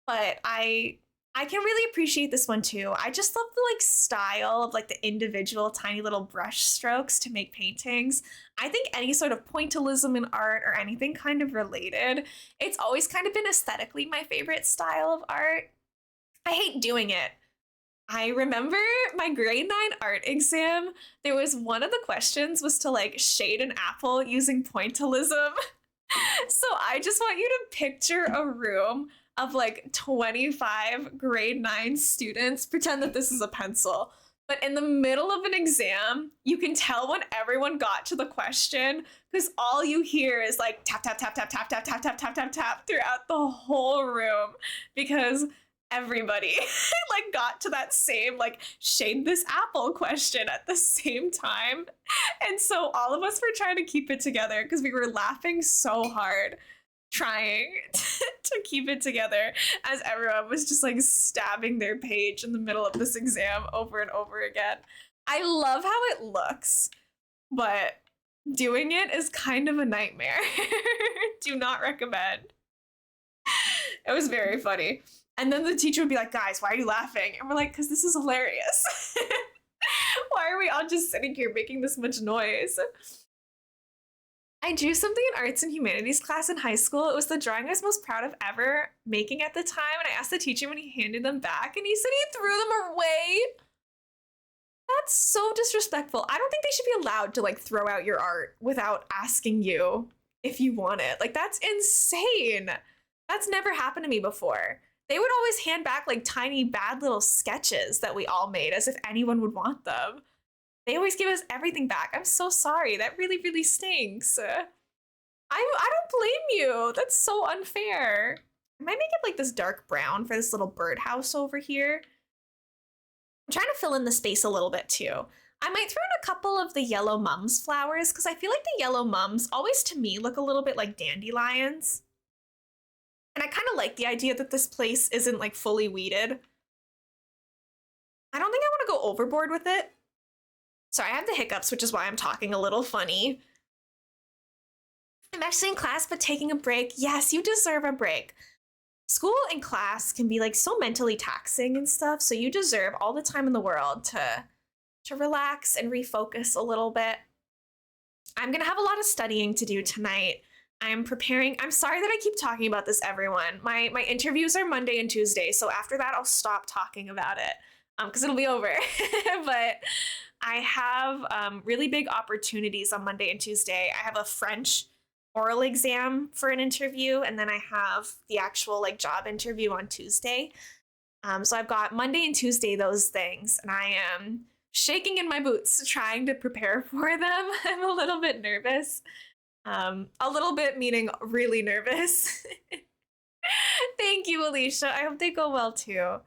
but I can really appreciate this one too. I just love the like style of like the individual tiny little brush strokes to make paintings. I think any sort of pointillism in art or anything kind of related, it's always kind of been aesthetically my favorite style of art. I hate doing it. I remember my grade 9 art exam, there was one of the questions was to like shade an apple using pointillism. So I just want you to picture a room of like 25 grade 9 students, pretend that this is a pencil. But in the middle of an exam, you can tell when everyone got to the question because all you hear is like tap, tap, tap, tap, tap, tap, tap, tap, tap, tap, tap throughout the whole room because everybody like got to that same like shade this apple question at the same time. And so all of us were trying to keep it together because we were laughing so hard trying to keep it together as everyone was just like stabbing their page in the middle of this exam over and over again. I love how it looks, but doing it is kind of a nightmare. Do not recommend. It was very funny. And then the teacher would be like, guys, why are you laughing? And we're like, because this is hilarious. Why are we all just sitting here making this much noise? I drew something in arts and humanities class in high school. It was the drawing I was most proud of ever making at the time. And I asked the teacher when he handed them back, and he said he threw them away. That's so disrespectful. I don't think they should be allowed to like throw out your art without asking you if you want it. Like, that's insane. That's never happened to me before. They would always hand back like tiny bad little sketches that we all made as if anyone would want them. They always give us everything back. I'm so sorry. That really, really stinks. I don't blame you. That's so unfair. I might make it like this dark brown for this little birdhouse over here. I'm trying to fill in the space a little bit too. I might throw in a couple of the yellow mums flowers because I feel like the yellow mums always to me look a little bit like dandelions. And I kind of like the idea that this place isn't like fully weeded. I don't think I want to go overboard with it. Sorry, I have the hiccups, which is why I'm talking a little funny. I'm actually in class, but taking a break. Yes, you deserve a break. School and class can be like so mentally taxing and stuff, so you deserve all the time in the world to relax and refocus a little bit. I'm gonna have a lot of studying to do tonight. I'm preparing. I'm sorry that I keep talking about this, everyone. My interviews are Monday and Tuesday, so after that I'll stop talking about it because it'll be over. But I have really big opportunities on Monday and Tuesday. I have a French oral exam for an interview, and then I have the actual like job interview on Tuesday. So I've got Monday and Tuesday, those things, and I am shaking in my boots trying to prepare for them. I'm a little bit nervous. A little bit meaning really nervous. Thank you, Alicia. I hope they go well too.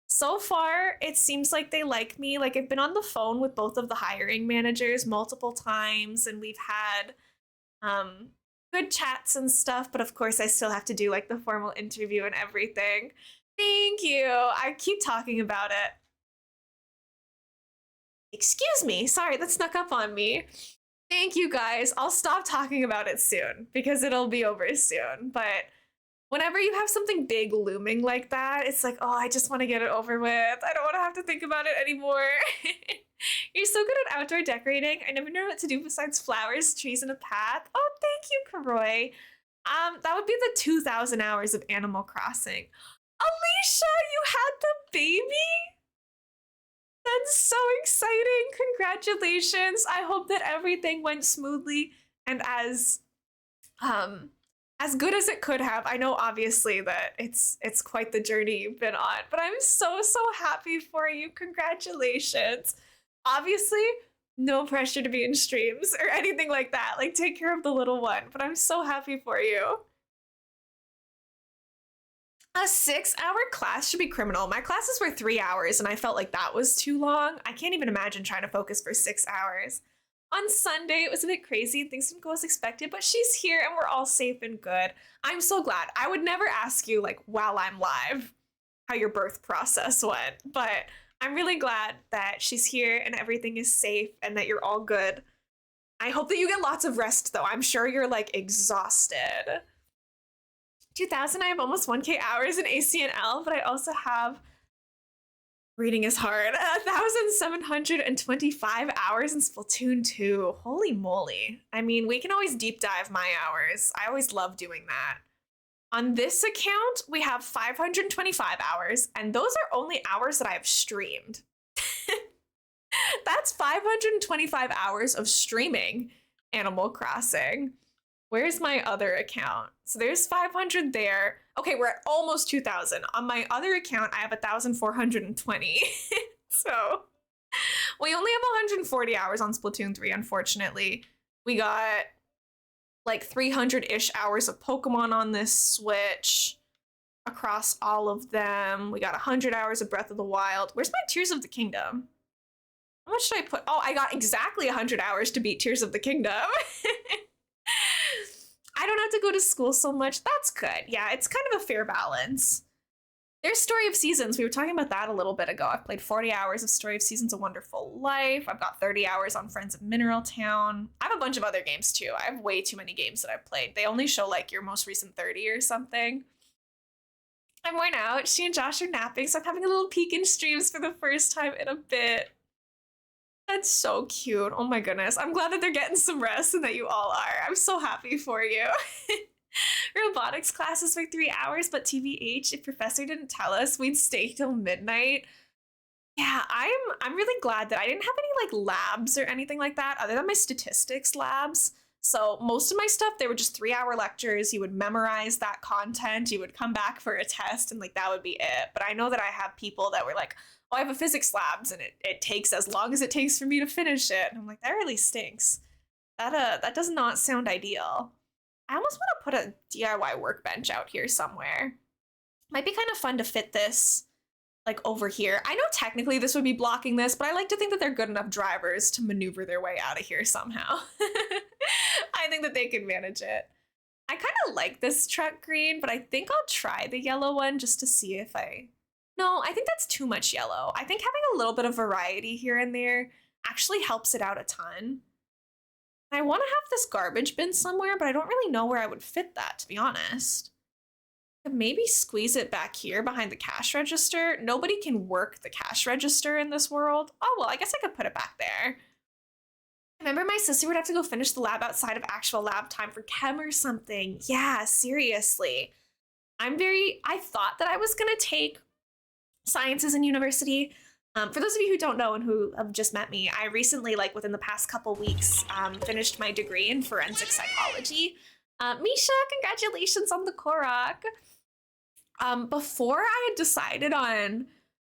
So far, it seems like they like me. Like I've been on the phone with both of the hiring managers multiple times, and we've had good chats and stuff, but of course I still have to do like the formal interview and everything. Thank you. I keep talking about it. Excuse me. Sorry, that snuck up on me. Thank you guys. I'll stop talking about it soon because it'll be over soon. But whenever you have something big looming like that, it's like, oh, I just want to get it over with. I don't want to have to think about it anymore. You're so good at outdoor decorating. I never know what to do besides flowers, trees, and a path. Oh, thank you, Karoy. That would be the 2,000 hours of Animal Crossing. Alicia, you had the baby? That's so exciting. Congratulations. I hope that everything went smoothly and as good as it could have. I know obviously that it's quite the journey you've been on, but I'm so happy for you. Congratulations. Obviously, no pressure to be in streams or anything like that. Like take care of the little one, but I'm so happy for you. A 6-hour class should be criminal. My classes were 3 hours and I felt like that was too long. I can't even imagine trying to focus for 6 hours. On Sunday, it was a bit crazy. Things didn't go as expected, but she's here and we're all safe and good. I'm so glad. I would never ask you like while I'm live how your birth process went, but I'm really glad that she's here and everything is safe and that you're all good. I hope that you get lots of rest though. I'm sure you're like exhausted. 2,000, I have almost 1K hours in ACNL, but I also have, reading is hard, 1,725 hours in Splatoon 2. Holy moly. I mean, we can always deep dive my hours. I always love doing that. On this account, we have 525 hours, and those are only hours that I have streamed. That's 525 hours of streaming Animal Crossing. Where's my other account? So there's 500 there. Okay, we're at almost 2,000. On my other account, I have 1,420. So we only have 140 hours on Splatoon 3, unfortunately. We got like 300-ish hours of Pokemon on this Switch across all of them. We got 100 hours of Breath of the Wild. Where's my Tears of the Kingdom? How much should I put? Oh, I got exactly 100 hours to beat Tears of the Kingdom. I don't have to go to school so much. That's good. Yeah, it's kind of a fair balance. There's Story of Seasons. We were talking about that a little bit ago. I've played 40 hours of Story of Seasons, A Wonderful Life. I've got 30 hours on Friends of Mineral Town. I have a bunch of other games too. I have way too many games that I've played. They only show like your most recent 30 or something. I'm worn out. She and Josh are napping, so I'm having a little peek in streams for the first time in a bit. That's so cute. Oh my goodness. I'm glad that they're getting some rest and that you all are. I'm so happy for you. Robotics classes for 3 hours, but TBH, if professor didn't tell us, we'd stay till midnight. Yeah, I'm really glad that I didn't have any like labs or anything like that other than my statistics labs. So most of my stuff, they were just 3-hour lectures. You would memorize that content. You would come back for a test and like that would be it. But I know that I have people that were like, oh, I have a physics labs and it takes as long as it takes for me to finish it. And I'm like, that really stinks. That does not sound ideal. I almost want to put a DIY workbench out here somewhere. Might be kind of fun to fit this like over here. I know technically this would be blocking this, but I like to think that they're good enough drivers to maneuver their way out of here somehow. I think that they can manage it. I kind of like this truck green, but I think I'll try the yellow one just to see if I... No, I think that's too much yellow. I think having a little bit of variety here and there actually helps it out a ton. I want to have this garbage bin somewhere, but I don't really know where I would fit that, to be honest. Could maybe squeeze it back here behind the cash register. Nobody can work the cash register in this world. Oh, well, I guess I could put it back there. Remember my sister would have to go finish the lab outside of actual lab time for chem or something. Yeah, seriously. I thought that I was gonna take sciences in university. For those of you who don't know and who have just met me, I recently, like within the past couple weeks, finished my degree in forensic psychology. Misha, congratulations on the Korok. Before I had decided on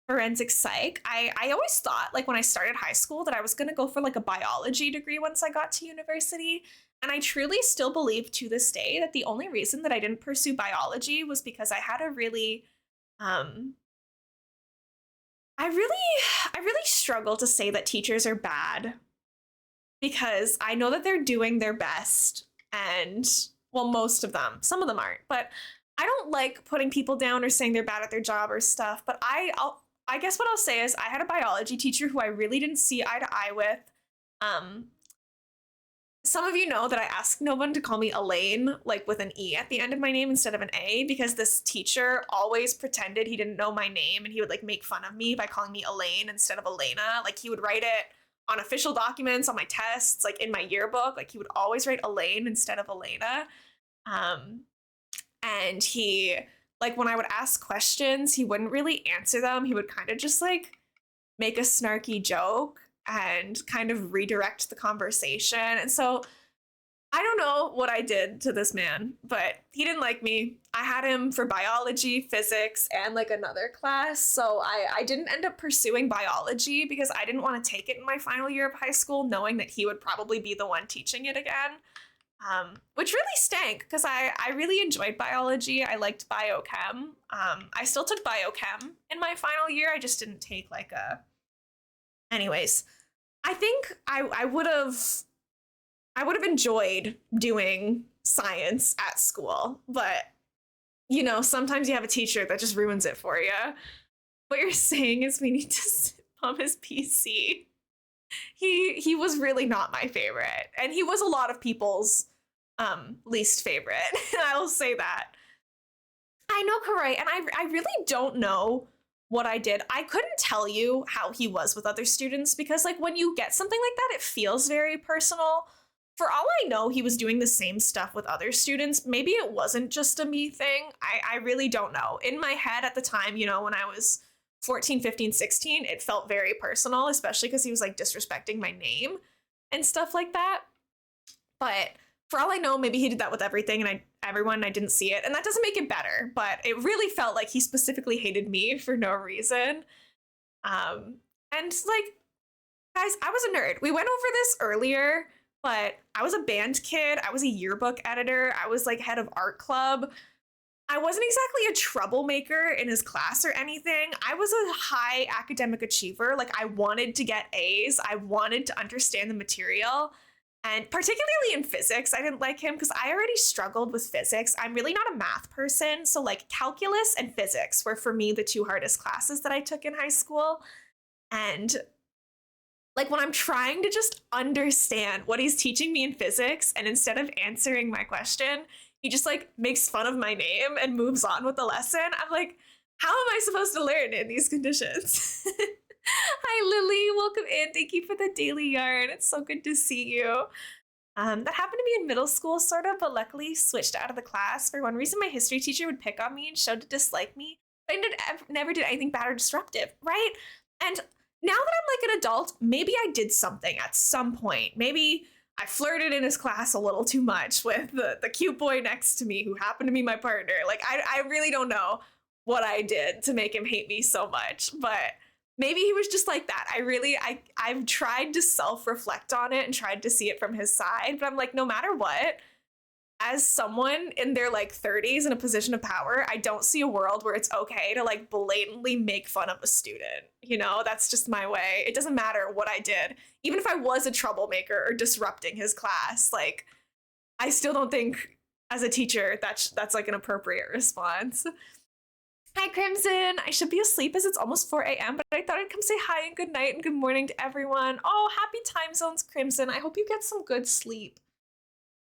forensic psych, I always thought, like when I started high school, that I was going to go for like a biology degree once I got to university. And I truly still believe to this day that the only reason that I didn't pursue biology was because I had a really, I really struggle to say that teachers are bad, because I know that they're doing their best, and well, most of them, some of them aren't, but I don't like putting people down or saying they're bad at their job or stuff. But I guess what I'll say is I had a biology teacher who I really didn't see eye to eye with. Some of you know that I asked no one to call me Elaine, like with an E at the end of my name instead of an A, because this teacher always pretended he didn't know my name, and he would like make fun of me by calling me Elaine instead of Elena. Like he would write it on official documents, on my tests, like in my yearbook, like he would always write Elaine instead of Elena. And he, like when I would ask questions, he wouldn't really answer them. He would kind of just like make a snarky joke and kind of redirect the conversation. And so I don't know what I did to this man, but he didn't like me. I had him for biology, physics, and like another class. So I didn't end up pursuing biology because I didn't want to take it in my final year of high school, knowing that he would probably be the one teaching it again. Which really stank because I really enjoyed biology. I liked biochem. I still took biochem in my final year. I just didn't take like a... Anyways, I think I would have enjoyed doing science at school, but you know, sometimes you have a teacher that just ruins it for you. What you're saying is we need to sit on his PC. He was really not my favorite, and he was a lot of people's least favorite. I will say that. I know, Karai, and I really don't know what I did. I couldn't tell you how he was with other students because like when you get something like that, it feels very personal. For all I know, he was doing the same stuff with other students. Maybe it wasn't just a me thing. I really don't know. In my head at the time, you know, when I was 14, 15, 16, it felt very personal, especially because he was like disrespecting my name and stuff like that. But for all I know, maybe he did that with everything and everyone, and I didn't see it. And that doesn't make it better, but it really felt like he specifically hated me for no reason. And like, guys, I was a nerd. We went over this earlier, but I was a band kid. I was a yearbook editor. I was like head of art club. I wasn't exactly a troublemaker in his class or anything. I was a high academic achiever. Like I wanted to get A's. I wanted to understand the material. And particularly in physics, I didn't like him because I already struggled with physics. I'm really not a math person. So like calculus and physics were for me the two hardest classes that I took in high school. And like when I'm trying to just understand what he's teaching me in physics, and instead of answering my question, he just like makes fun of my name and moves on with the lesson. I'm like, how am I supposed to learn in these conditions? Hi, Lily. Welcome in. Thank you for the daily yarn. It's so good to see you. That happened to me in middle school, sort of, but luckily switched out of the class. For one reason, my history teacher would pick on me and showed to dislike me, but I never did anything bad or disruptive, right? And now that I'm like an adult, maybe I did something at some point. Maybe I flirted in his class a little too much with the cute boy next to me who happened to be my partner. Like, I really don't know what I did to make him hate me so much, but maybe he was just like that. I've tried to self-reflect on it and tried to see it from his side, but I'm like, no matter what, as someone in their like 30s in a position of power, I don't see a world where it's okay to like blatantly make fun of a student. You know, that's just my way. It doesn't matter what I did. Even if I was a troublemaker or disrupting his class, like I still don't think as a teacher that's like an appropriate response. Hi, Crimson. I should be asleep as it's almost 4 a.m., but I thought I'd come say hi and good night and good morning to everyone. Oh, happy time zones, Crimson. I hope you get some good sleep.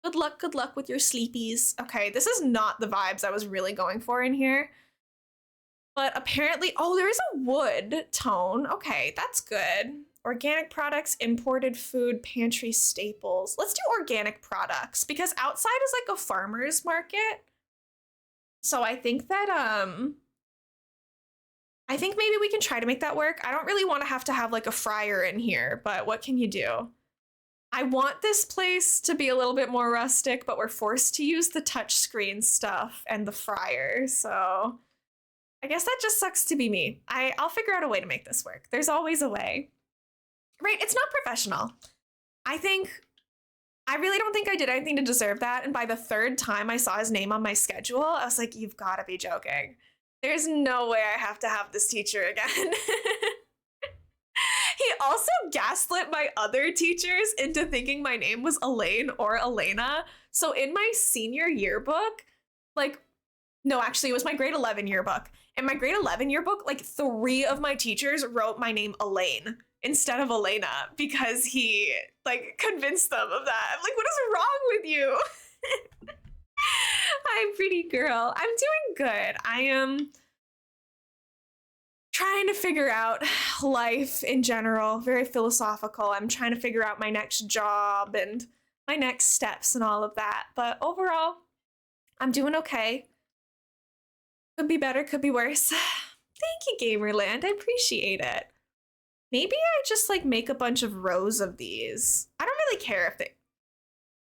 Good luck with your sleepies. Okay, this is not the vibes I was really going for in here. But apparently, oh, there is a wood tone. Okay, that's good. Organic products, imported food, pantry staples. Let's do organic products because outside is like a farmer's market. So I think that, I think maybe we can try to make that work. I don't really want to have like a fryer in here, but what can you do? I want this place to be a little bit more rustic, but we're forced to use the touchscreen stuff and the fryer. So I guess that just sucks to be me. I'll figure out a way to make this work. There's always a way. Right? It's not professional. I really don't think I did anything to deserve that. And by the third time I saw his name on my schedule, I was like, you've got to be joking. There's no way I have to have this teacher again. He also gaslit my other teachers into thinking my name was Elaine or Elena. So in my senior yearbook, like, no, actually, it was my grade 11 yearbook. In my grade 11 yearbook, like 3 of my teachers wrote my name Elaine instead of Elena because he like convinced them of that. I'm like, what is wrong with you? Hi, pretty girl. I'm doing good. I am trying to figure out life in general, very philosophical. I'm trying to figure out my next job and my next steps and all of that. But overall, I'm doing okay. Could be better, could be worse. Thank you, Gamerland. I appreciate it. Maybe I just like make a bunch of rows of these. I don't really care if they...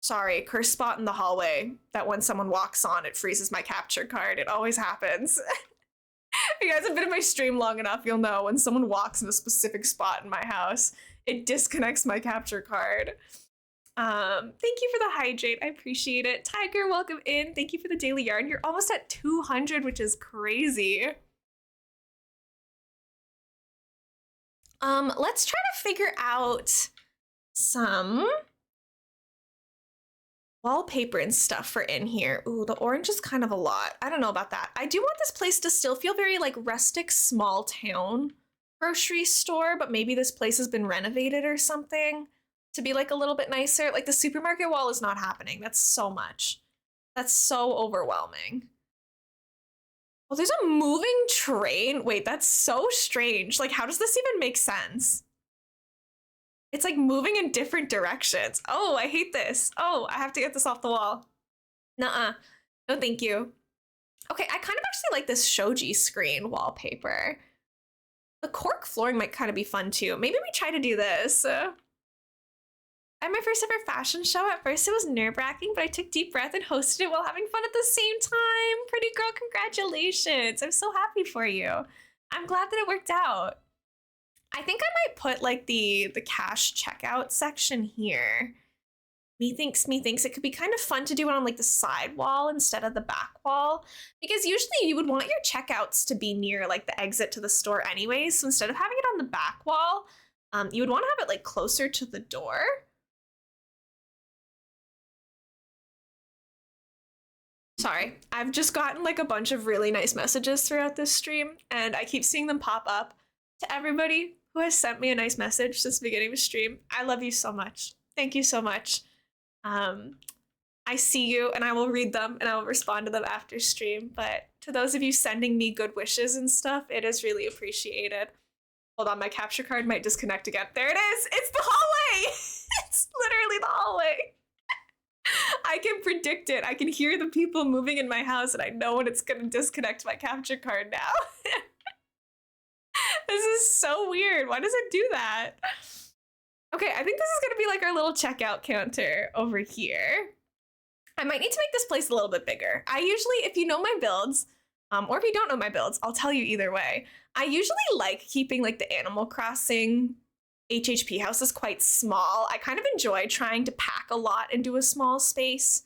Sorry, cursed spot in the hallway that when someone walks on, it freezes my capture card. It always happens. If you guys have been in my stream long enough, you'll know when someone walks in a specific spot in my house, it disconnects my capture card. Thank you for the hydrate. I appreciate it. Tiger, welcome in. Thank you for the daily yarn. You're almost at 200, which is crazy. Let's try to figure out some wallpaper and stuff for in here. Ooh, the orange is kind of a lot. I don't know about that. I do want this place to still feel very like rustic, small town grocery store, but maybe this place has been renovated or something to be like a little bit nicer. Like the supermarket wall is not happening. That's so much. That's so overwhelming. Oh, there's a moving train. Wait, that's so strange. Like, how does this even make sense? It's like moving in different directions. Oh, I hate this. Oh, I have to get this off the wall. Nuh-uh. No, thank you. Okay, I kind of actually like this shoji screen wallpaper. The cork flooring might kind of be fun too. Maybe we try to do this. At my first ever fashion show, at first it was nerve-wracking, but I took a deep breath and hosted it while having fun at the same time. Pretty girl, congratulations. I'm so happy for you. I'm glad that it worked out. I think I might put like the cash checkout section here. Methinks it could be kind of fun to do it on like the side wall instead of the back wall, because usually you would want your checkouts to be near like the exit to the store anyway. So instead of having it on the back wall, you would want to have it like closer to the door. Sorry, I've just gotten like a bunch of really nice messages throughout this stream, and I keep seeing them pop up. To everybody who has sent me a nice message since the beginning of the stream, I love you so much. Thank you so much. I see you and I will read them and I will respond to them after stream. But to those of you sending me good wishes and stuff, it is really appreciated. Hold on, my capture card might disconnect again. There it is. It's the hallway. It's literally the hallway. I can predict it. I can hear the people moving in my house and I know when it's going to disconnect my capture card now. This is so weird. Why does it do that? Okay, I think this is gonna be like our little checkout counter over here. I might need to make this place a little bit bigger. I usually, if you know my builds, or if you don't know my builds, I'll tell you either way. I usually like keeping like the Animal Crossing HHP houses quite small. I kind of enjoy trying to pack a lot into a small space.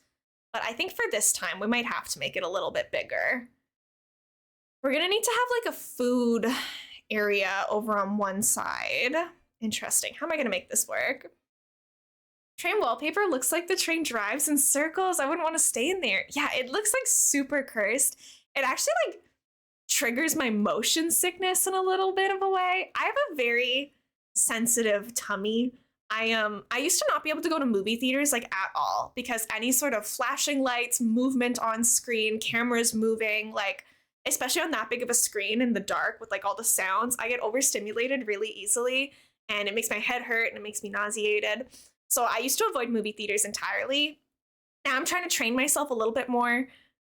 but I think for this time, we might have to make it a little bit bigger. We're gonna need to have like a food area over on one side. Interesting. How am I gonna make this work? Train wallpaper looks like the train drives in circles. I wouldn't want to stay in there. Yeah, it looks like super cursed. It actually like triggers my motion sickness in a little bit of a way. I have a very sensitive tummy. I used to not be able to go to movie theaters like at all because any sort of flashing lights, movement on screen, cameras moving, like especially on that big of a screen in the dark with like all the sounds, I get overstimulated really easily and it makes my head hurt and it makes me nauseated. So I used to avoid movie theaters entirely. Now I'm trying to train myself a little bit more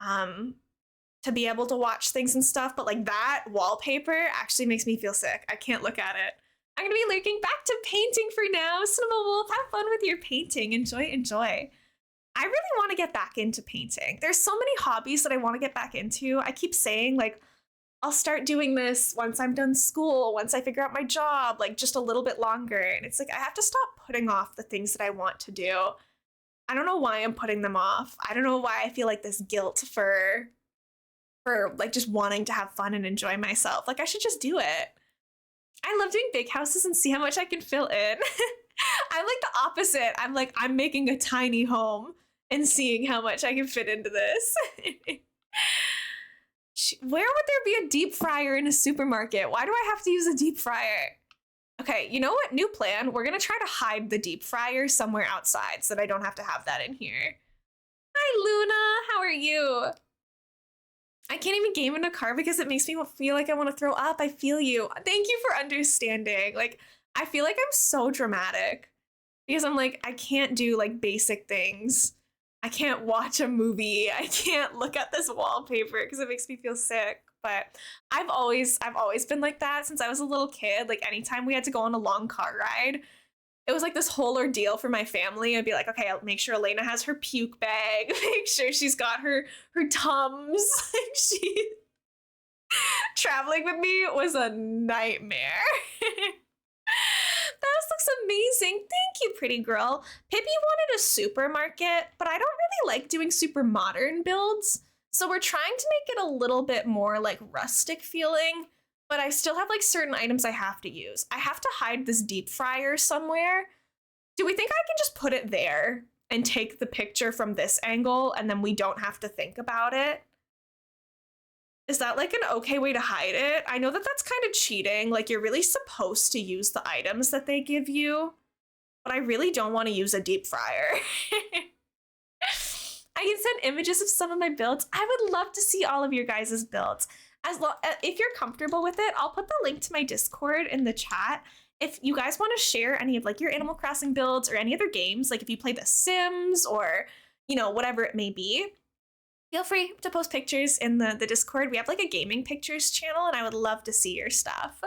to be able to watch things and stuff, but like that wallpaper actually makes me feel sick. I can't look at it. I'm gonna be lurking back to painting for now. Cinema Wolf, have fun with your painting. Enjoy, enjoy. I really want to get back into painting. There's so many hobbies that I want to get back into. I keep saying like, I'll start doing this once I'm done school, once I figure out my job, like just a little bit longer. And it's like, I have to stop putting off the things that I want to do. I don't know why I'm putting them off. I don't know why I feel like this guilt for like just wanting to have fun and enjoy myself. Like I should just do it. I love doing big houses and see how much I can fill in. I'm like the opposite. I'm like, I'm making a tiny home and seeing how much I can fit into this. Where would there be a deep fryer in a supermarket? Why do I have to use a deep fryer? Okay, you know what? New plan. We're gonna try to hide the deep fryer somewhere outside so that I don't have to have that in here. Hi, Luna. How are you? I can't even game in a car because it makes me feel like I want to throw up. I feel you. Thank you for understanding. Like, I feel like I'm so dramatic because I'm like, I can't do like basic things. I can't watch a movie. I can't look at this wallpaper because it makes me feel sick. But I've always been like that since I was a little kid. Like anytime we had to go on a long car ride, it was like this whole ordeal for my family. I'd be like, okay, I'll make sure Elena has her puke bag, make sure she's got her Tums. Like she traveling with me was a nightmare. That looks amazing. Thank you, pretty girl. Pippi wanted a supermarket, but I don't really like doing super modern builds. So we're trying to make it a little bit more like rustic feeling, but I still have like certain items I have to use. I have to hide this deep fryer somewhere. Do we think I can just put it there and take the picture from this angle and then we don't have to think about it? Is that like an okay way to hide it? I know that that's kind of cheating. Like you're really supposed to use the items that they give you, but I really don't want to use a deep fryer. I can send images of some of my builds. I would love to see all of your guys' builds. If you're comfortable with it, I'll put the link to my Discord in the chat. If you guys want to share any of like your Animal Crossing builds or any other games, like if you play The Sims or, you know, whatever it may be, feel free to post pictures in the Discord. We have like a gaming pictures channel and I would love to see your stuff.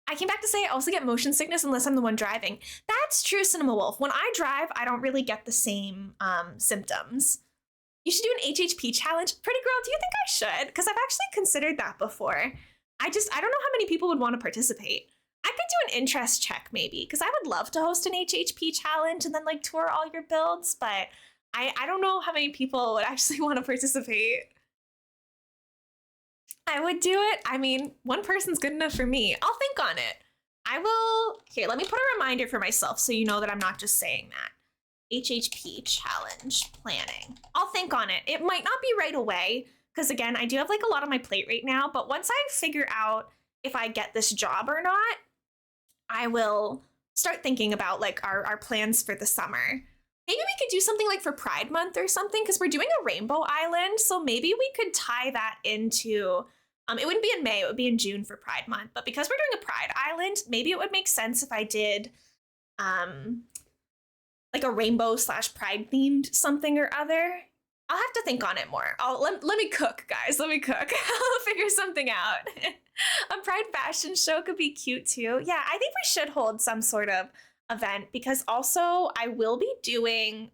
I came back to say I also get motion sickness unless I'm the one driving. That's true, Cinema Wolf. When I drive, I don't really get the same symptoms. You should do an HHP challenge. Pretty girl, do you think I should? Because I've actually considered that before. I don't know how many people would want to participate. I could do an interest check maybe, because I would love to host an HHP challenge and then like tour all your builds, but I don't know how many people would actually want to participate. I would do it. I mean, one person's good enough for me. I'll think on it. Here, let me put a reminder for myself so you know that I'm not just saying that. HHP challenge planning. I'll think on it. It might not be right away because again, I do have like a lot on my plate right now, but once I figure out if I get this job or not, I will start thinking about like our plans for the summer. Maybe we could do something like for Pride Month or something because we're doing a Rainbow Island. So maybe we could tie that into, it wouldn't be in May, it would be in June for Pride Month. But because we're doing a Pride Island, maybe it would make sense if I did like a rainbow / pride themed something or other. I'll have to think on it more. Let me cook, guys. Let me cook. I'll figure something out. A Pride fashion show could be cute too. Yeah, I think we should hold some sort of event because also I will be doing,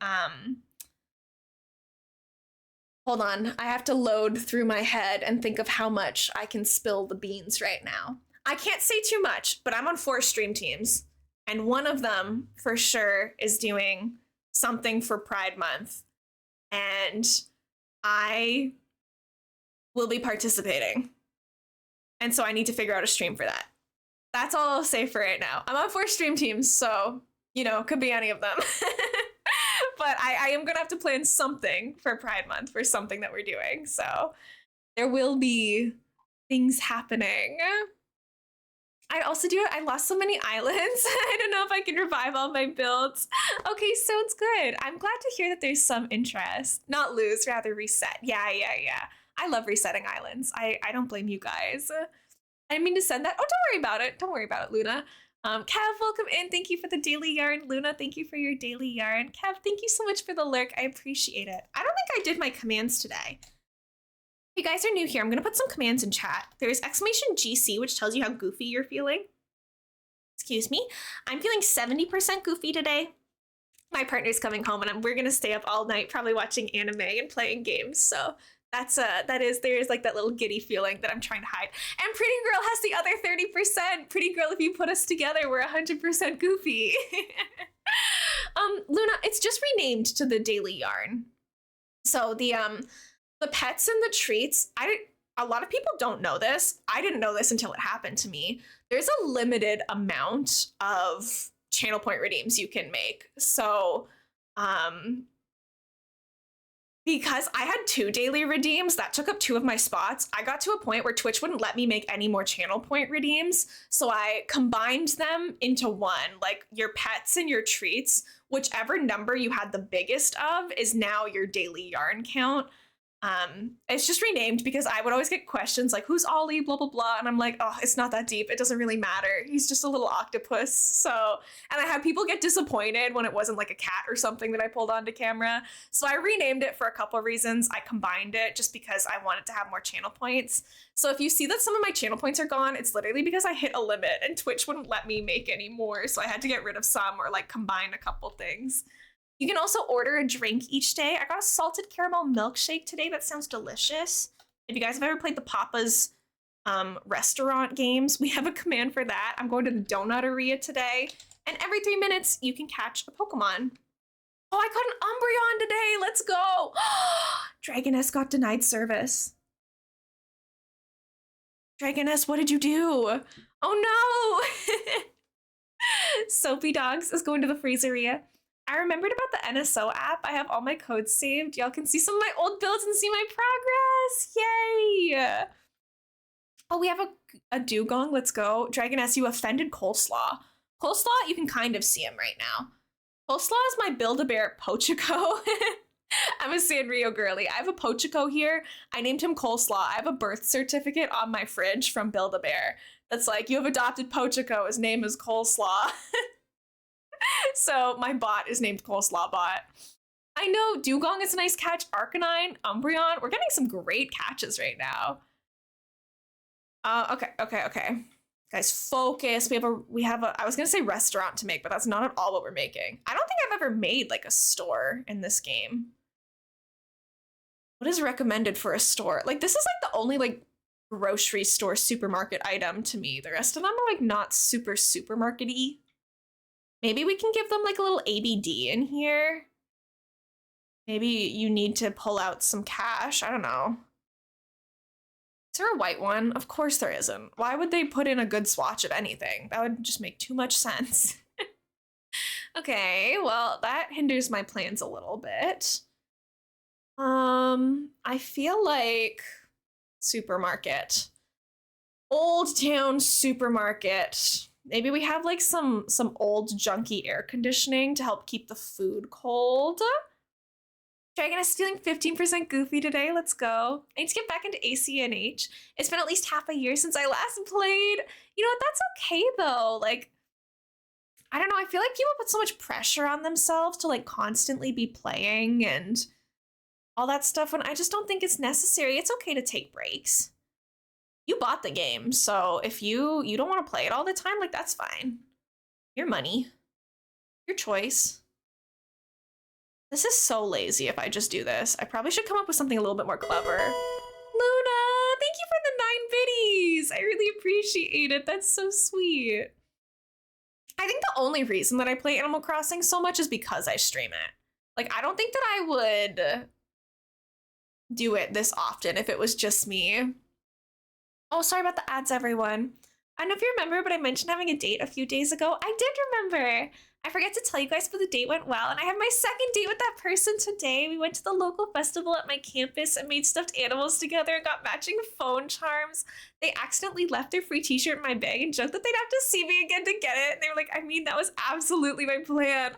hold on, I have to load through my head and think of how much I can spill the beans right now. I can't say too much, but I'm on 4 stream teams and one of them for sure is doing something for Pride Month. and I will be participating. And so I need to figure out a stream for that. That's all I'll say for right now. I'm on 4 stream teams, so, you know, could be any of them. But I am gonna have to plan something for Pride Month, for something that we're doing. So there will be things happening. I also do it. I lost so many islands. I don't know if I can revive all my builds. Okay, so it's good. I'm glad to hear that there's some interest. Not lose, rather reset. Yeah. I love resetting islands. I don't blame you guys. I didn't mean to send that. Oh, don't worry about it. Don't worry about it, Luna. Kev, welcome in. Thank you for the daily yarn. Luna, thank you for your daily yarn. Kev, thank you so much for the lurk. I appreciate it. I don't think I did my commands today. If you guys are new here, I'm going to put some commands in chat. There's exclamation GC, which tells you how goofy you're feeling. Excuse me. I'm feeling 70% goofy today. My partner's coming home and we're going to stay up all night probably watching anime and playing games. So there's like that little giddy feeling that I'm trying to hide. And Pretty Girl has the other 30%. Pretty Girl, if you put us together, we're 100% goofy. Luna, it's just renamed to the Daily Yarn. So the pets and the treats, a lot of people don't know this. I didn't know this until it happened to me. There's a limited amount of channel point redeems you can make. So, because I had 2 daily redeems that took up 2 of my spots, I got to a point where Twitch wouldn't let me make any more channel point redeems. So I combined them into one, like your pets and your treats, whichever number you had the biggest of is now your daily yarn count. It's just renamed because I would always get questions like, who's Ollie, blah, blah, blah. And I'm like, oh, it's not that deep. It doesn't really matter. He's just a little octopus. So, and I had people get disappointed when it wasn't like a cat or something that I pulled onto camera. So I renamed it for a couple of reasons. I combined it just because I wanted to have more channel points. So if you see that some of my channel points are gone, it's literally because I hit a limit and Twitch wouldn't let me make any more. So I had to get rid of some or like combine a couple things. You can also order a drink each day. I got a salted caramel milkshake today. That sounds delicious. If you guys have ever played the Papa's restaurant games, we have a command for that. I'm going to the Donuteria today. And every 3 minutes, you can catch a Pokemon. Oh, I caught an Umbreon today. Let's go. Dragoness got denied service. Dragoness, what did you do? Oh, no. Soapy Dogs is going to the Freezeria. I remembered about the NSO app. I have all my codes saved. Y'all can see some of my old builds and see my progress. Yay! Oh, we have a dugong. Let's go. Dragoness, you offended Coleslaw. Coleslaw, you can kind of see him right now. Coleslaw is my Build-A-Bear Pochico. I'm a Sanrio girly. I have a Pochico here. I named him Coleslaw. I have a birth certificate on my fridge from Build-A-Bear. That's like, you have adopted Pochico. His name is Coleslaw. So my bot is named Coleslaw Bot. I know, Dugong is a nice catch. Arcanine, Umbreon. We're getting some great catches right now. Okay. Guys, focus. We have a, I was gonna say restaurant to make, but that's not at all what we're making. I don't think I've ever made like a store in this game. What is recommended for a store? Like, this is like the only like grocery store supermarket item to me. The rest of them are like not super supermarket-y. Maybe we can give them like a little ABD in here. Maybe you need to pull out some cash. I don't know. Is there a white one? Of course there isn't. Why would they put in a good swatch of anything? That would just make too much sense. Okay, well, that hinders my plans a little bit. I feel like supermarket. Old Town Supermarket. Maybe we have like some old junky air conditioning to help keep the food cold. Dragon is feeling 15% goofy today. Let's go. I need to get back into ACNH. It's been at least half a year since I last played. You know what? That's okay though. Like, I don't know. I feel like people put so much pressure on themselves to like constantly be playing and all that stuff, and I just don't think it's necessary. It's okay to take breaks. You bought the game, so if you don't want to play it all the time, like, that's fine. Your money. Your choice. This is so lazy if I just do this. I probably should come up with something a little bit more clever. Luna, thank you for the 9 biddies. I really appreciate it. That's so sweet. I think the only reason that I play Animal Crossing so much is because I stream it. Like, I don't think that I would do it this often if it was just me. Oh, sorry about the ads, everyone. I don't know if you remember, but I mentioned having a date a few days ago. I did remember. I forget to tell you guys, but the date went well, and I have my second date with that person today. We went to the local festival at my campus and made stuffed animals together and got matching phone charms. They accidentally left their free t-shirt in my bag and joked that they'd have to see me again to get it. And they were like, I mean, that was absolutely my plan.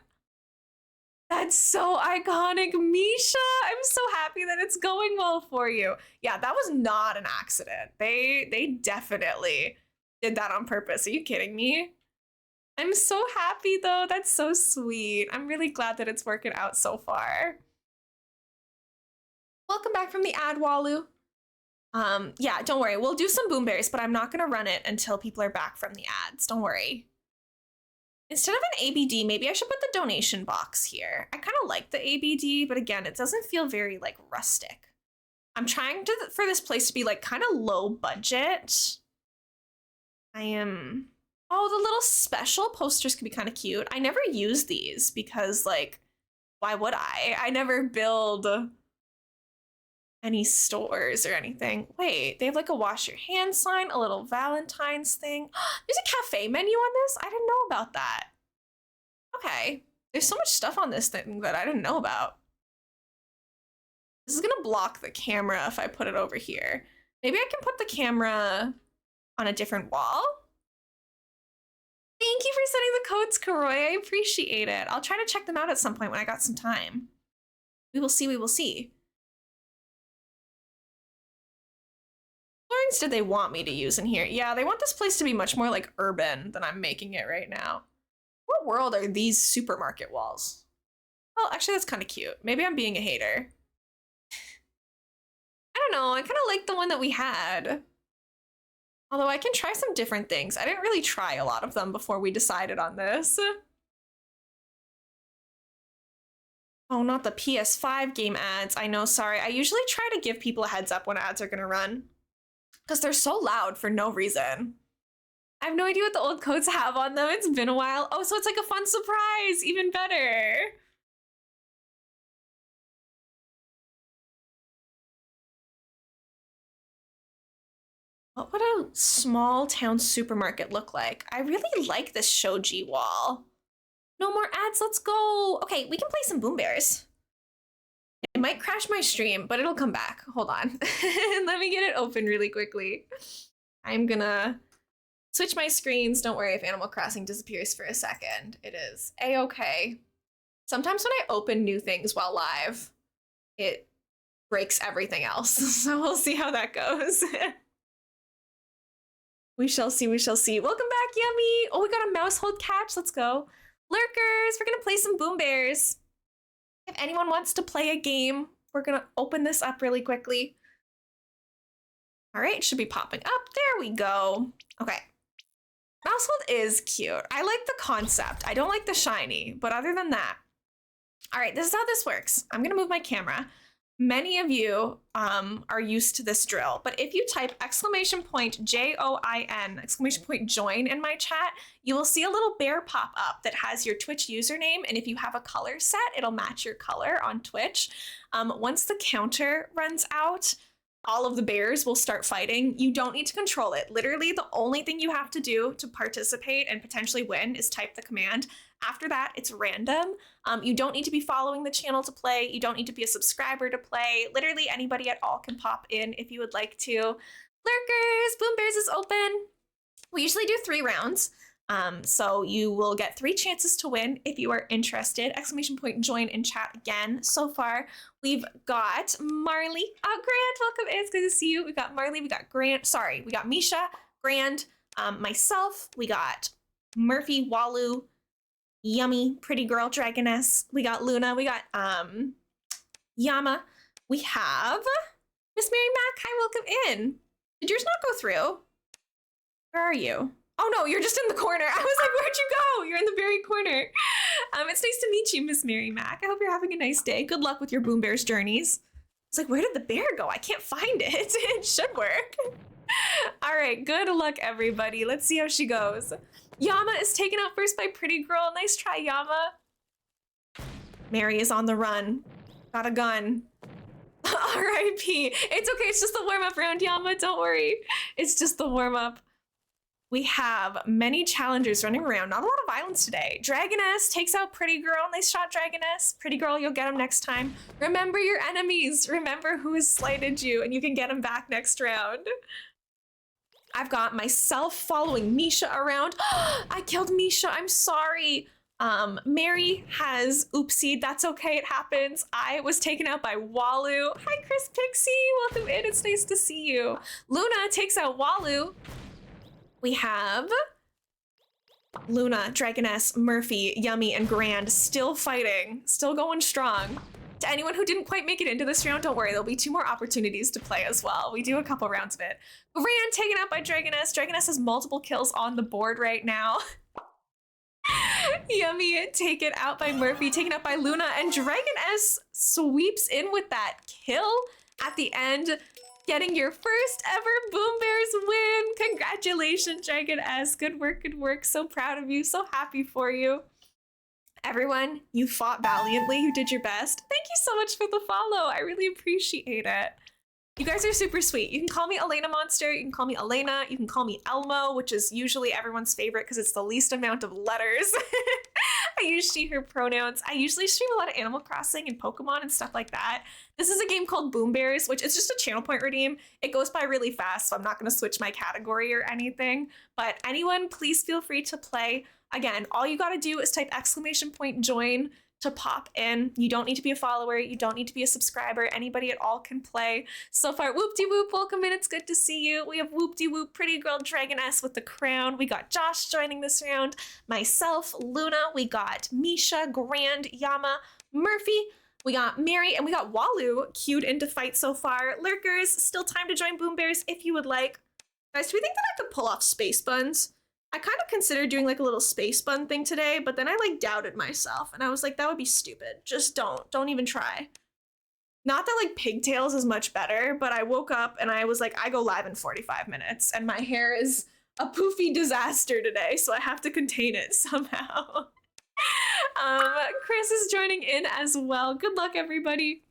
That's so iconic, Misha. I'm so happy that it's going well for you. Yeah, that was not an accident. They definitely did that on purpose. Are you kidding me? I'm so happy though. That's so sweet. I'm really glad that it's working out so far. Welcome back from the ad, Walu. Yeah, don't worry. We'll do some boom bears, but I'm not gonna run it until people are back from the ads. Don't worry. Instead of an ABD, maybe I should put the donation box here. I kind of like the ABD, but again, it doesn't feel very like rustic. I'm trying for this place to be like kind of low budget. Oh, the little special posters could be kind of cute. I never use these because like, why would I? I never build any stores or anything. Wait, they have like a wash your hands sign, a little Valentine's thing. There's a cafe menu on this? I didn't know about that. Okay, there's so much stuff on this thing that I didn't know about. This is gonna block the camera if I put it over here. Maybe I can put the camera on a different wall? Thank you for sending the codes, Karoy. I appreciate it. I'll try to check them out at some point when I got some time. We will see, we will see. What florins did they want me to use in here? Yeah, they want this place to be much more like urban than I'm making it right now. What world are these supermarket walls? Well, actually, that's kind of cute. Maybe I'm being a hater. I don't know. I kind of like the one that we had. Although I can try some different things. I didn't really try a lot of them before we decided on this. Oh, not the PS5 game ads. I know, sorry. I usually try to give people a heads up when ads are gonna run, because they're so loud for no reason. I have no idea what the old codes have on them. It's been a while. Oh, so it's like a fun surprise. Even better. What would a small town supermarket look like? I really like this shoji wall. No more ads, let's go. Okay, we can play some Boom Bears. It might crash my stream, but it'll come back. Hold on. Let me get it open really quickly. I'm gonna switch my screens. Don't worry if Animal Crossing disappears for a second. It is a-okay. Sometimes when I open new things while live, it breaks everything else. So we'll see how that goes. We shall see, we shall see. Welcome back, Yummy. Oh, we got a mouse hold catch. Let's go. Lurkers, we're gonna play some Boom Bears. If anyone wants to play a game, we're gonna open this up really quickly. All right, it should be popping up. There we go. Okay. Mouse hold is cute. I like the concept. I don't like the shiny, but other than that. All right, this is how this works. I'm gonna move my camera. Many of you are used to this drill, but if you type !JOIN, !join in my chat, you will see a little bear pop up that has your Twitch username, and if you have a color set, it'll match your color on Twitch. Once the counter runs out, all of the bears will start fighting. You don't need to control it. Literally, the only thing you have to do to participate and potentially win is type the command. After that, it's random. You don't need to be following the channel to play. You don't need to be a subscriber to play. Literally anybody at all can pop in if you would like to. Lurkers, Boom Bears is open. We usually do 3 rounds. So you will get 3 chances to win if you are interested. !join in chat again. So far, we've got Marley. Grant, welcome in. It's good to see you. We got Marley, we got Grant. Sorry, we got Misha, Grand, myself. We got Murphy, Walu, Yummy, Pretty Girl, Dragoness. We got Luna. We got Yama. We have Miss Mary Mac. Hi, welcome in. Did yours not go through? Where are you? Oh no, you're just in the corner. I was like, where'd you go? You're in the very corner. It's nice to meet you, Miss Mary Mac. I hope you're having a nice day. Good luck with your Boom Bears journeys. It's like, where did the bear go? I can't find it. It should work. All right, good luck, everybody. Let's see how she goes. Yama is taken out first by Pretty Girl. Nice try, Yama. Mary is on the run. Got a gun. R.I.P. It's okay. It's just the warm-up round, Yama. Don't worry. It's just the warm-up. We have many challengers running around. Not a lot of violence today. Dragoness takes out Pretty Girl. Nice shot, Dragoness. Pretty Girl, you'll get them next time. Remember your enemies. Remember who has slighted you, and you can get them back next round. I've got myself following Misha around. I killed Misha. I'm sorry. Mary has oopsied. That's okay. It happens. I was taken out by Walu. Hi, Chris Pixie. Welcome in. It's nice to see you. Luna takes out Walu. We have Luna, Dragoness, Murphy, Yummy, and Grand still fighting, still going strong. To anyone who didn't quite make it into this round, don't worry, there'll be 2 more opportunities to play as well. We do a couple rounds of it. Grand taken out by Dragoness. Dragoness has multiple kills on the board right now. Yummy taken out by Murphy, taken out by Luna, and Dragoness sweeps in with that kill at the end, getting your first ever Boom Bears win. Congratulations, Dragoness. Good work, good work. So proud of you, so happy for you. Everyone, you fought valiantly, you did your best. Thank you so much for the follow. I really appreciate it. You guys are super sweet. You can call me elainamonster, you can call me Elena, you can call me Elmo, which is usually everyone's favorite because it's the least amount of letters. I use she, her pronouns. I usually stream a lot of Animal Crossing and Pokemon and stuff like that. This is a game called Boom Bears, which is just a channel point redeem. It goes by really fast, so I'm not going to switch my category or anything. But anyone, please feel free to play. Again, all you got to do is type !join to pop in. You don't need to be a follower. You don't need to be a subscriber. Anybody at all can play. So far, whoop-de-whoop, welcome in. It's good to see you. We have whoop-de-whoop, Pretty Girl, Dragoness with the crown. We got Josh joining this round. Myself, Luna. We got Misha, Grand, Yama, Murphy. We got Mary, and we got Walu queued into fight so far. Lurkers, still time to join Boom Bears if you would like. Guys, do we think that I could pull off space buns? I kind of considered doing like a little space bun thing today, but then I like doubted myself and I was like, that would be stupid. Just don't even try. Not that like pigtails is much better, but I woke up and I was like, I go live in 45 minutes and my hair is a poofy disaster today, so I have to contain it somehow. Chris is joining in as well. Good luck, everybody.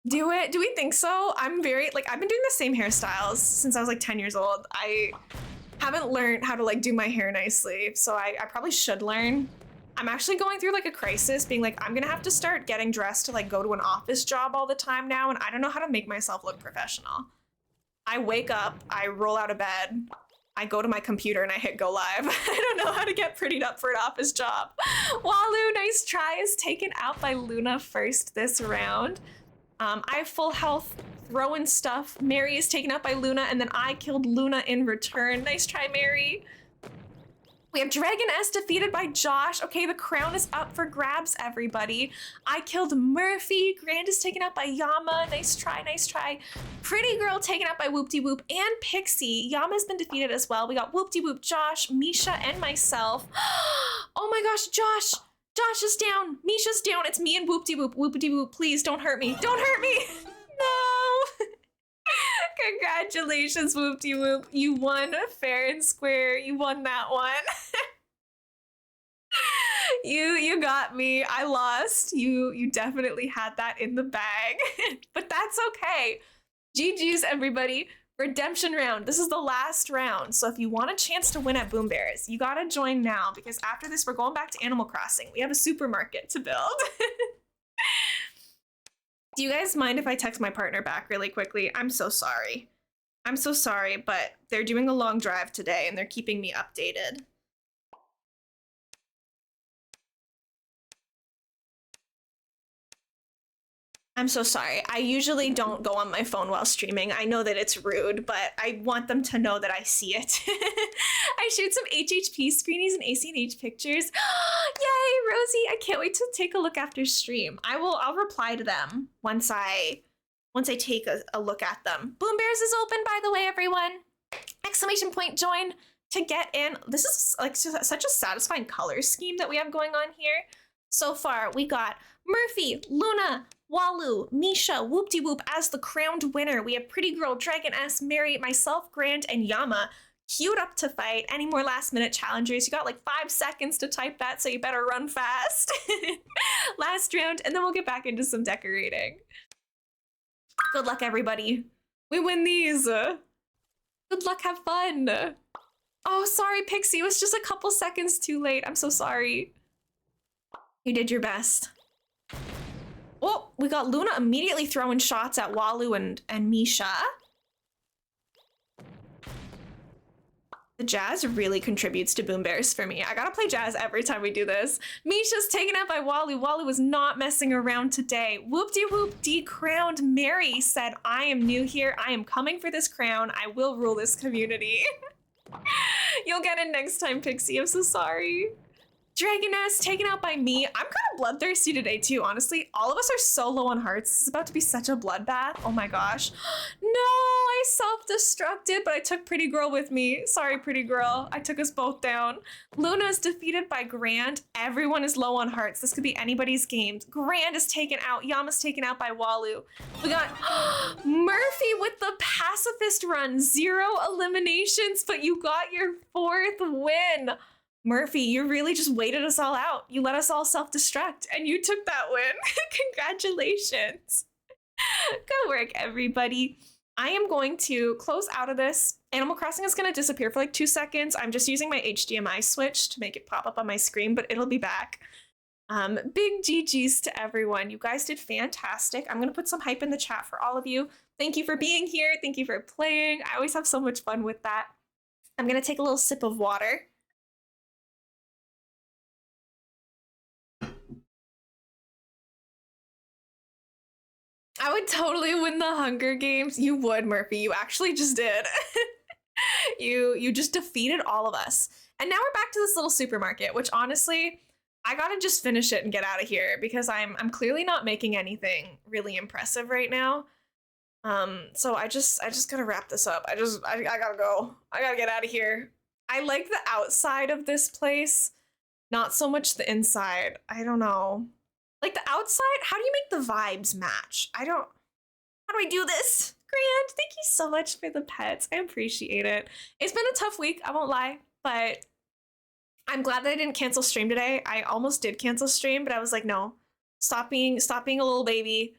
Do it? Do we think so? I'm very, like, I've been doing the same hairstyles since I was like 10 years old. I haven't learned how to like do my hair nicely, so I probably should learn. I'm actually going through like a crisis, being like, I'm gonna have to start getting dressed to like go to an office job all the time now, and I don't know how to make myself look professional. I wake up, I roll out of bed, I go to my computer and I hit go live. I don't know how to get prettied up for an office job. Walu, nice try, is taken out by Luna first this round. I have full health, throwing stuff. Mary is taken out by Luna, and then I killed Luna in return. Nice try, Mary. We have Dragoness defeated by Josh. Okay, the crown is up for grabs, everybody. I killed Murphy. Grand is taken out by Yama. Nice try, nice try. Pretty Girl taken out by Whoop-de-Whoop and Pixie. Yama's been defeated as well. We got Whoop-de-Whoop, Josh, Misha, and myself. Oh my gosh, Josh! Josh is down. Misha's down. It's me and Whoop-de-Whoop. Whoop-de-Whoop, please don't hurt me. Don't hurt me! No! Congratulations, Whoop-de-Whoop. You won fair and square. You won that one. You got me. I lost. You definitely had that in the bag. But that's okay. GG's, everybody. Redemption round. This is the last round. So if you want a chance to win at Boom Bears, you gotta join now, because after this, we're going back to Animal Crossing. We have a supermarket to build. Do you guys mind if I text my partner back really quickly? I'm so sorry. I'm so sorry, but they're doing a long drive today and they're keeping me updated. I'm so sorry. I usually don't go on my phone while streaming. I know that it's rude, but I want them to know that I see it. I shoot some HHP screenies and ACNH pictures. Yay, Rosie! I can't wait to take a look after stream. I'll reply to them once I take a look at them. Boom Bears is open, by the way, everyone. !join to get in. This is like such a satisfying color scheme that we have going on here. So far, we got Murphy, Luna, Walu, Misha, Whoop-de-Whoop as the crowned winner. We have Pretty Girl, Dragoness, Mary, myself, Grand, and Yama queued up to fight. Any more last-minute challengers? You got like 5 seconds to type that, so you better run fast. Last round, and then we'll get back into some decorating. Good luck, everybody. We win these. Good luck, have fun. Oh, sorry, Pixie. It was just a couple seconds too late. I'm so sorry. You did your best. Oh, we got Luna immediately throwing shots at Walu and Misha. The Jazz really contributes to Boom Bears for me. I gotta play Jazz every time we do this. Misha's taken out by Walu. Walu was not messing around today. Whoop-de-whoop, decrowned Mary said, I am new here. I am coming for this crown. I will rule this community. You'll get it next time, Pixie. I'm so sorry. Dragoness taken out by me. I'm kind of bloodthirsty today too, honestly. All of us are so low on hearts. This is about to be such a bloodbath. Oh my gosh. No, I self-destructed, but I took Pretty Girl with me. Sorry, Pretty Girl. I took us both down. Luna is defeated by Grand. Everyone is low on hearts. This could be anybody's game. Grand is taken out. Yama's taken out by Walu. We got Murphy with the pacifist run. 0 eliminations, but you got your 4th win. Murphy, you really just waited us all out. You let us all self-destruct, and you took that win. Congratulations. Good work, everybody. I am going to close out of this. Animal Crossing is going to disappear for like 2 seconds. I'm just using my HDMI switch to make it pop up on my screen, but it'll be back. Big GGs to everyone. You guys did fantastic. I'm going to put some hype in the chat for all of you. Thank you for being here. Thank you for playing. I always have so much fun with that. I'm going to take a little sip of water. I would totally win the Hunger Games. You would, Murphy. You actually just did. You just defeated all of us. And now we're back to this little supermarket, which honestly, I gotta just finish it and get out of here because I'm clearly not making anything really impressive right now. So I just gotta wrap this up. I gotta go. I gotta get out of here. I like the outside of this place, not so much the inside. I don't know. Like the outside, how do you make the vibes match? How do I do this? Grand, thank you so much for the pets. I appreciate it. It's been a tough week, I won't lie, but I'm glad that I didn't cancel stream today. I almost did cancel stream, but I was like, no, stop being a little baby.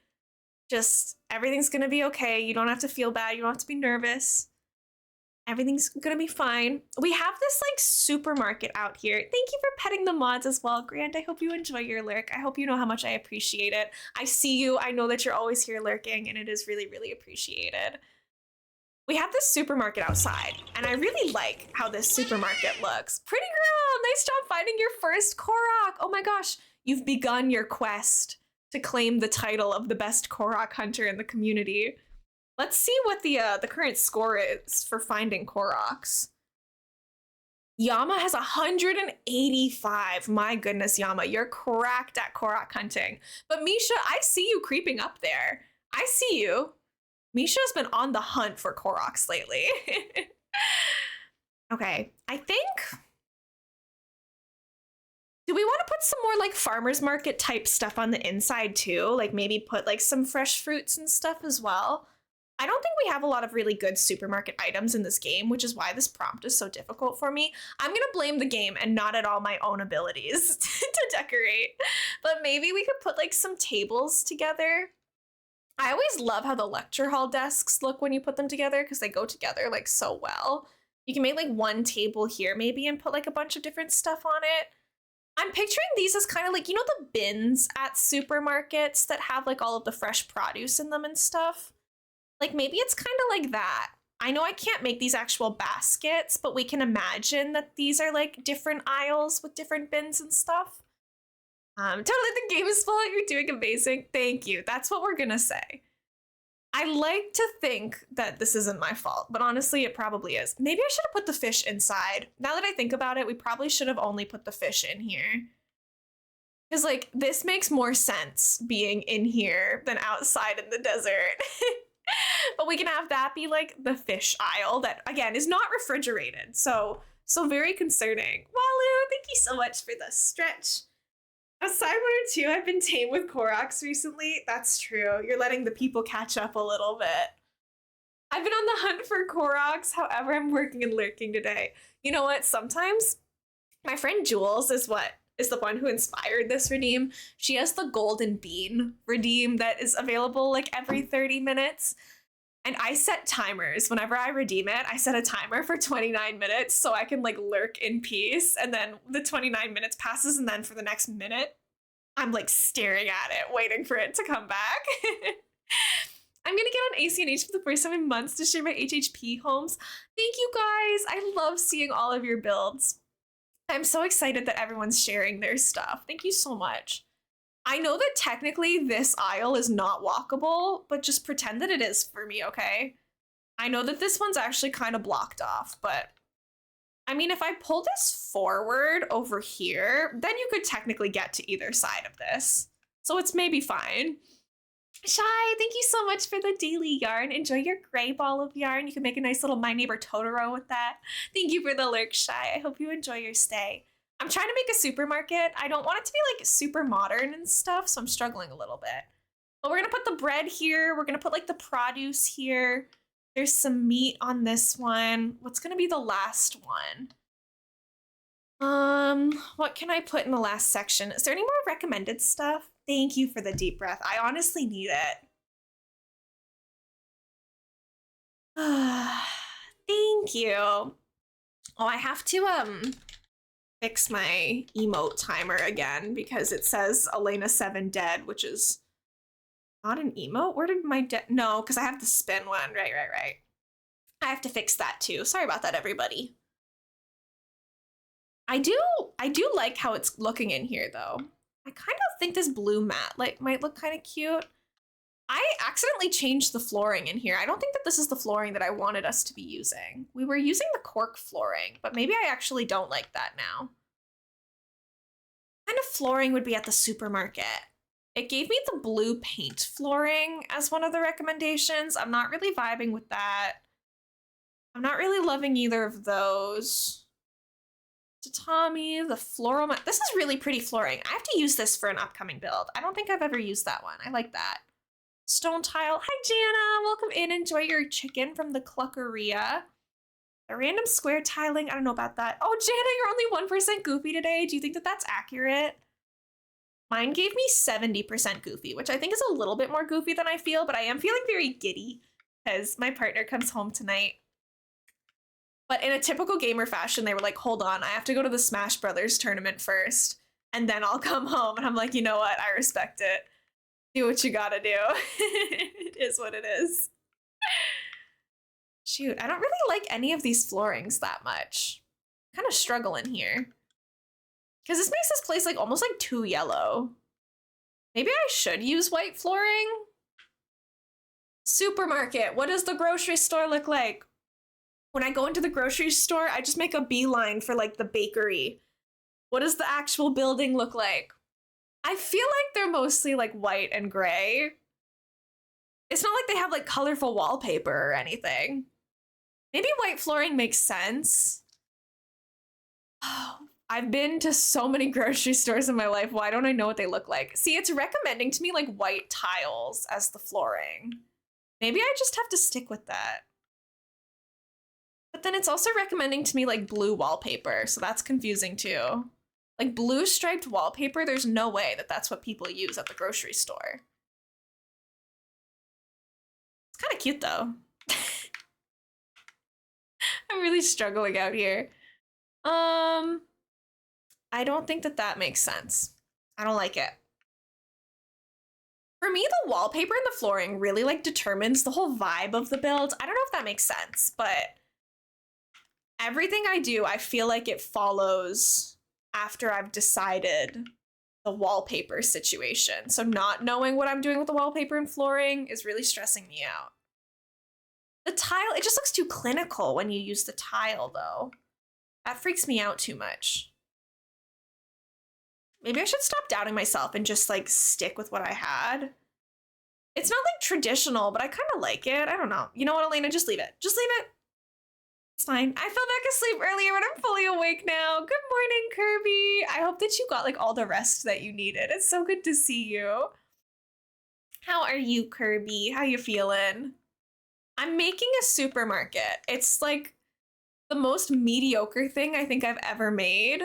Just, everything's gonna be okay. You don't have to feel bad. You don't have to be nervous. Everything's gonna be fine. We have this like supermarket out here. Thank you for petting the mods as well, Grant. I hope you enjoy your lurk. I hope you know how much I appreciate it. I see you. I know that you're always here lurking, and it is really, really appreciated. We have this supermarket outside, and I really like how this supermarket looks. Pretty Girl, nice job finding your first Korok. Oh my gosh, you've begun your quest to claim the title of the best Korok hunter in the community. Let's see what the current score is for finding Koroks. Yama has 185. My goodness, Yama, you're cracked at Korok hunting. But Misha, I see you creeping up there. I see you. Misha's been on the hunt for Koroks lately. Okay, I think... Do we want to put some more like farmer's market type stuff on the inside too? Like maybe put like some fresh fruits and stuff as well? I don't think we have a lot of really good supermarket items in this game, which is why this prompt is so difficult for me. I'm gonna blame the game and not at all my own abilities to decorate. But maybe we could put like some tables together. I always love how the lecture hall desks look when you put them together because they go together like so well. You can make like one table here maybe and put like a bunch of different stuff on it. I'm picturing these as kind of like, you know, the bins at supermarkets that have like all of the fresh produce in them and stuff. Like maybe it's kind of like that. I know I can't make these actual baskets, but we can imagine that these are like different aisles with different bins and stuff. Totally, the game is full. You're doing amazing. Thank you. That's what we're gonna say. I like to think that this isn't my fault, but honestly, it probably is. Maybe I should have put the fish inside. Now that I think about it, we probably should have only put the fish in here. Because like, this makes more sense being in here than outside in the desert. But we can have that be like the fish aisle that, again, is not refrigerated. So very concerning. Walu, thank you so much for the stretch. Aside one or two, I've been tame with Koroks recently. That's true. You're letting the people catch up a little bit. I've been on the hunt for Koroks. However, I'm working and lurking today. You know what? Sometimes my friend Jules is is the one who inspired this redeem. She has the golden bean redeem that is available like every 30 minutes. And I set timers. Whenever I redeem it, I set a timer for 29 minutes so I can like lurk in peace. And then the 29 minutes passes, and then for the next minute, I'm like staring at it, waiting for it to come back. I'm gonna get on ACNH for the first time in months to share my HHP homes. Thank you guys. I love seeing all of your builds. I'm so excited that everyone's sharing their stuff. Thank you so much. I know that technically this aisle is not walkable, but just pretend that it is for me, okay? I know that this one's actually kind of blocked off, but I mean, if I pull this forward over here, then you could technically get to either side of this. So it's maybe fine. Shy, thank you so much for the daily yarn. Enjoy your gray ball of yarn. You can make a nice little My Neighbor Totoro with that. Thank you for the lurk, Shy. I hope you enjoy your stay. I'm trying to make a supermarket. I don't want it to be like super modern and stuff, so I'm struggling a little bit. But we're gonna put the bread here. We're gonna put like the produce here. There's some meat on this one. What's gonna be the last one? What can I put in the last section? Is there any more recommended stuff? Thank you for the deep breath. I honestly need it. Thank you. Oh, I have to fix my emote timer again because it says Elaina7 dead, which is not an emote. Where did my no, because I have the spin one. Right. I have to fix that too. Sorry about that, everybody. I do like how it's looking in here though. I kind of think this blue mat like might look kind of cute. I accidentally changed the flooring in here. I don't think that this is the flooring that I wanted us to be using. We were using the cork flooring, but maybe I actually don't like that now. What kind of flooring would be at the supermarket? It gave me the blue paint flooring as one of the recommendations. I'm not really vibing with that. I'm not really loving either of those. Tatami, the floral mat. This is really pretty flooring. I have to use this for an upcoming build. I don't think I've ever used that one. I like that. Stone tile. Hi, Jana. Welcome in. Enjoy your chicken from the Cluckeria. A random square tiling. I don't know about that. Oh, Jana, you're only 1% goofy today. Do you think that that's accurate? Mine gave me 70% goofy, which I think is a little bit more goofy than I feel, but I am feeling very giddy because my partner comes home tonight. But in a typical gamer fashion, they were like, hold on, I have to go to the Smash Brothers tournament first, and then I'll come home. And I'm like, you know what? I respect it. Do what you gotta do. It is what it is. Shoot, I don't really like any of these floorings that much. Kind of struggling here. Because this makes this place like almost like too yellow. Maybe I should use white flooring? Supermarket. What does the grocery store look like? When I go into the grocery store, I just make a beeline for like the bakery. What does the actual building look like? I feel like they're mostly like white and gray. It's not like they have like colorful wallpaper or anything. Maybe white flooring makes sense. Oh, I've been to so many grocery stores in my life. Why don't I know what they look like? See, it's recommending to me like white tiles as the flooring. Maybe I just have to stick with that. But then it's also recommending to me like blue wallpaper, so that's confusing too. Like blue striped wallpaper, there's no way that that's what people use at the grocery store. It's kind of cute though. I'm really struggling out here. I don't think that that makes sense. I don't like it. For me, the wallpaper and the flooring really like determines the whole vibe of the build. I don't know if that makes sense, but everything I do, I feel like it follows after I've decided the wallpaper situation. So not knowing what I'm doing with the wallpaper and flooring is really stressing me out. The tile, it just looks too clinical when you use the tile though. That freaks me out too much. Maybe I should stop doubting myself and just like stick with what I had. It's not like traditional, but I kind of like it. I don't know. You know what, Elaina? Just leave it. Just leave it. It's fine. I fell back asleep earlier, but I'm fully awake now. Good morning, Kirby. I hope that you got like all the rest that you needed. It's so good to see you. How are you, Kirby? How you feeling? I'm making a supermarket. It's like the most mediocre thing I think I've ever made.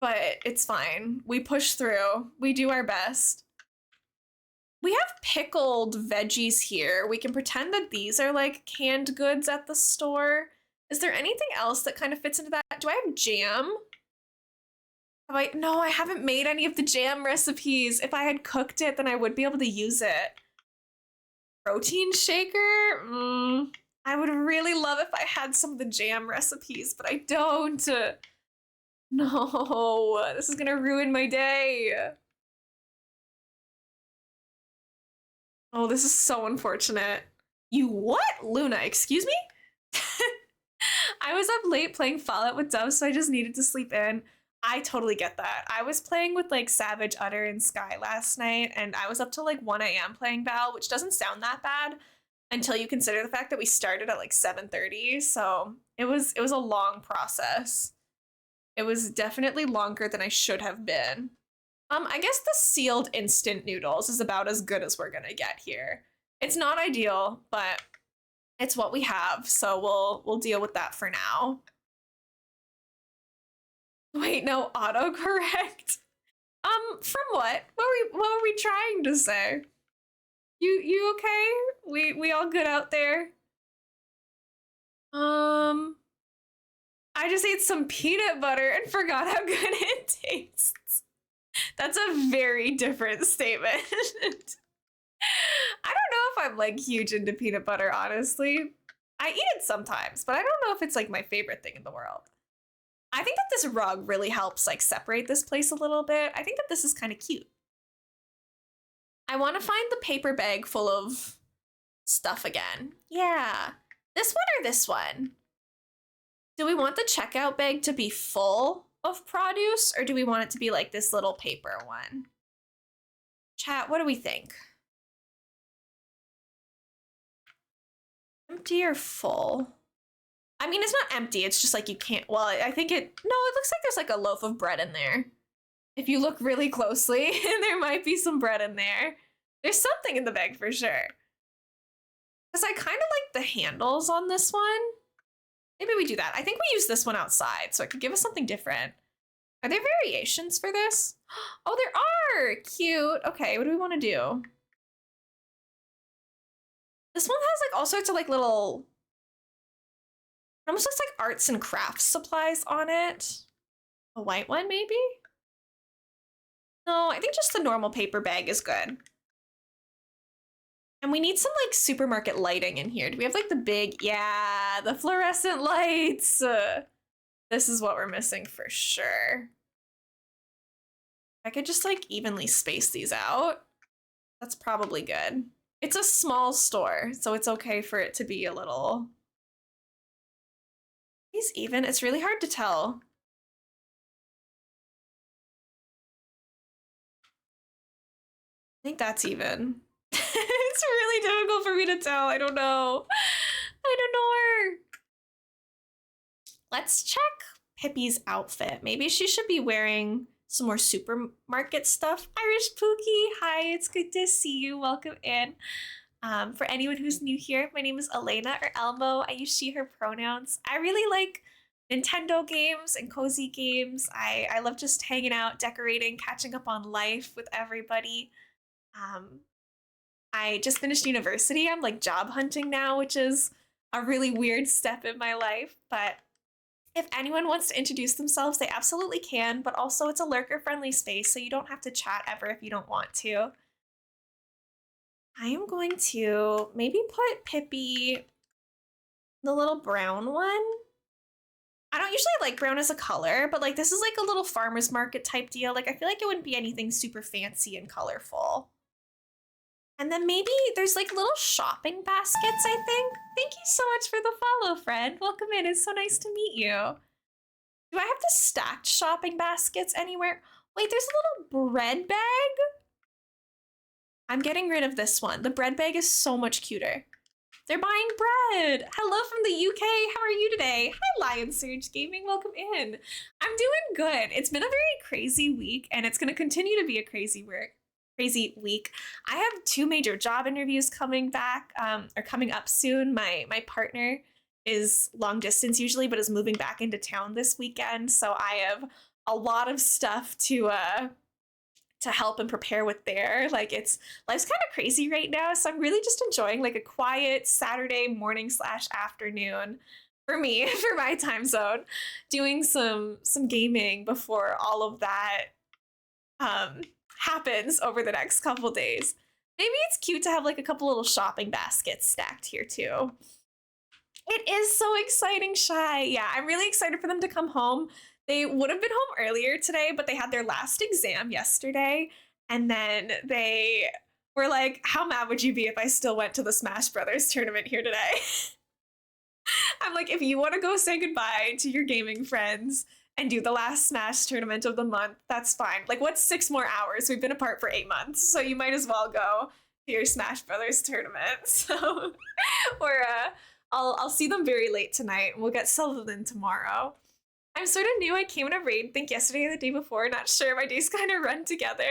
but it's fine. We push through. We do our best. We have pickled veggies here. We can pretend that these are like canned goods at the store. Is there anything else that kind of fits into that? Do I have jam? No, I haven't made any of the jam recipes. If I had cooked it, then I would be able to use it. Protein shaker? I would really love if I had some of the jam recipes, but I don't. No, this is gonna ruin my day. Oh, this is so unfortunate. You what? Luna, excuse me? I was up late playing Fallout with Dove, so I just needed to sleep in. I totally get that. I was playing with like Savage, Utter, and Sky last night, and I was up till like 1 a.m. playing Val, which doesn't sound that bad until you consider the fact that we started at like 7:30. So it was a long process. It was definitely longer than I should have been. I guess the sealed instant noodles is about as good as we're gonna get here. It's not ideal, but it's what we have, so we'll deal with that for now. Wait, no, autocorrect? From what? What were we trying to say? You okay? We all good out there? I just ate some peanut butter and forgot how good it tastes. That's a very different statement. I don't know if I'm like huge into peanut butter, honestly. I eat it sometimes, but I don't know if it's like my favorite thing in the world. I think that this rug really helps like separate this place a little bit. I think that this is kind of cute. I want to find the paper bag full of stuff again. Yeah. This one or this one? Do we want the checkout bag to be full of produce, or do we want it to be like this little paper one? Chat, what do we think? Empty or full? I mean, it's not empty. It's just like you can't, well, I think no, it looks like there's like a loaf of bread in there. If you look really closely, there might be some bread in there. There's something in the bag for sure. Because I kind of like the handles on this one. Maybe we do that. I think we use this one outside, so it could give us something different. Are there variations for this? Oh, there are! Cute. Okay, what do we want to do? This one has like all sorts of like little... It almost looks like arts and crafts supplies on it. A white one, maybe? No, I think just the normal paper bag is good. And we need some like supermarket lighting in here. Do we have like the big, yeah, the fluorescent lights. This is what we're missing for sure. I could just like evenly space these out. That's probably good. It's a small store, so it's okay for it to be a little... These even? It's really hard to tell. I think that's even. It's really difficult for me to tell. I don't know. I don't know her. Let's check Pippi's outfit. Maybe she should be wearing some more supermarket stuff. Irish Pookie, hi, it's good to see you. Welcome in. For anyone who's new here, my name is Elena or Elmo. I use she, her pronouns. I really like Nintendo games and cozy games. I love just hanging out, decorating, catching up on life with everybody. I just finished university. I'm like job hunting now, which is a really weird step in my life. But if anyone wants to introduce themselves, they absolutely can. But also it's a lurker-friendly space, so you don't have to chat ever if you don't want to. I am going to maybe put Pippi, the little brown one. I don't usually like brown as a color, but like this is like a little farmer's market type deal. Like I feel like it wouldn't be anything super fancy and colorful. And then maybe there's like little shopping baskets, I think. Thank you so much for the follow, friend. Welcome in. It's so nice to meet you. Do I have the stacked shopping baskets anywhere? Wait, there's a little bread bag? I'm getting rid of this one. The bread bag is so much cuter. They're buying bread. Hello from the UK. How are you today? Hi, Lion Surge Gaming. Welcome in. I'm doing good. It's been a very crazy week, and it's going to continue to be a crazy week. I have 2 major job interviews coming back, or coming up soon. My partner is long distance usually, but is moving back into town this weekend. So I have a lot of stuff to help and prepare with there. Like life's kind of crazy right now, so I'm really just enjoying like a quiet Saturday morning slash afternoon for me for my time zone, doing some gaming before all of that happens over the next couple days. Maybe it's cute to have like a couple little shopping baskets stacked here too. It is so exciting, Shy. Yeah, I'm really excited for them to come home. They would have been home earlier today, but they had their last exam yesterday. And then they were like, how mad would you be if I still went to the Smash Brothers tournament here today? I'm like, if you want to go say goodbye to your gaming friends and do the last Smash tournament of the month, that's fine. Like, what's 6 more hours? We've been apart for 8 months, so you might as well go to your Smash Brothers tournament. So, or I'll see them very late tonight. We'll get settled in tomorrow. I'm sort of new. I came in a raid, I think yesterday or the day before. Not sure. My days kind of run together.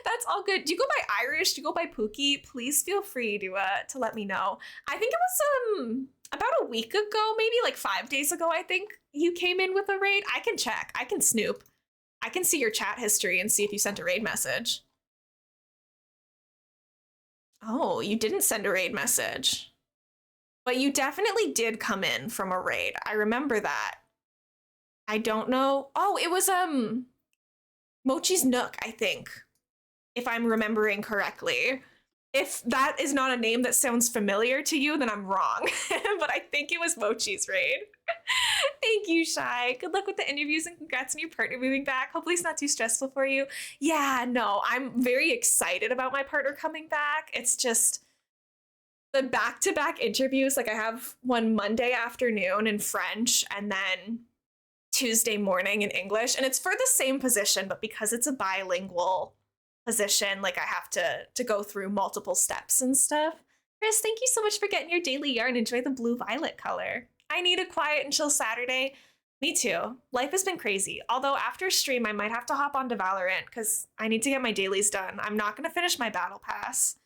That's all good. Do you go by Irish? Do you go by Pookie? Please feel free to let me know. I think it was about a week ago, maybe like 5 days ago, I think you came in with a raid. I can check. I can snoop. I can see your chat history and see if you sent a raid message. Oh, you didn't send a raid message. But you definitely did come in from a raid. I remember that. I don't know. Oh, it was Mochi's Nook, I think, if I'm remembering correctly. If that is not a name that sounds familiar to you, then I'm wrong. But I think it was Mochi's raid. Thank you, Shy. Good luck with the interviews and congrats on your partner moving back. Hopefully it's not too stressful for you. Yeah, no, I'm very excited about my partner coming back. It's just the back-to-back interviews. Like I have one Monday afternoon in French and then Tuesday morning in English. And it's for the same position, but because it's a bilingual position, like I have to go through multiple steps and stuff. Chris, thank you so much for getting your daily yarn. Enjoy the blue violet color. I need a quiet and chill Saturday. Me too. Life has been crazy. Although after stream, I might have to hop onto Valorant because I need to get my dailies done. I'm not going to finish my battle pass.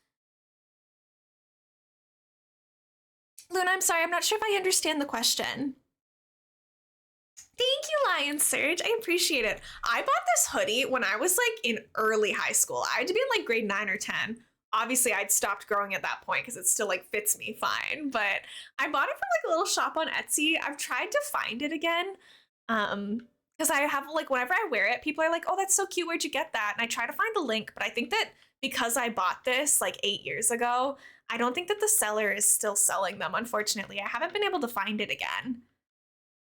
Luna, I'm sorry. I'm not sure if I understand the question. Thank you, Lion Surge. I appreciate it. I bought this hoodie when I was like in early high school. I had to be in like grade 9 or 10. Obviously, I'd stopped growing at that point because it still like fits me fine. But I bought it from like a little shop on Etsy. I've tried to find it again. Because I have like whenever I wear it, people are like, oh, that's so cute. Where'd you get that? And I try to find the link, but I think that because I bought this like 8 years ago, I don't think that the seller is still selling them, unfortunately. I haven't been able to find it again.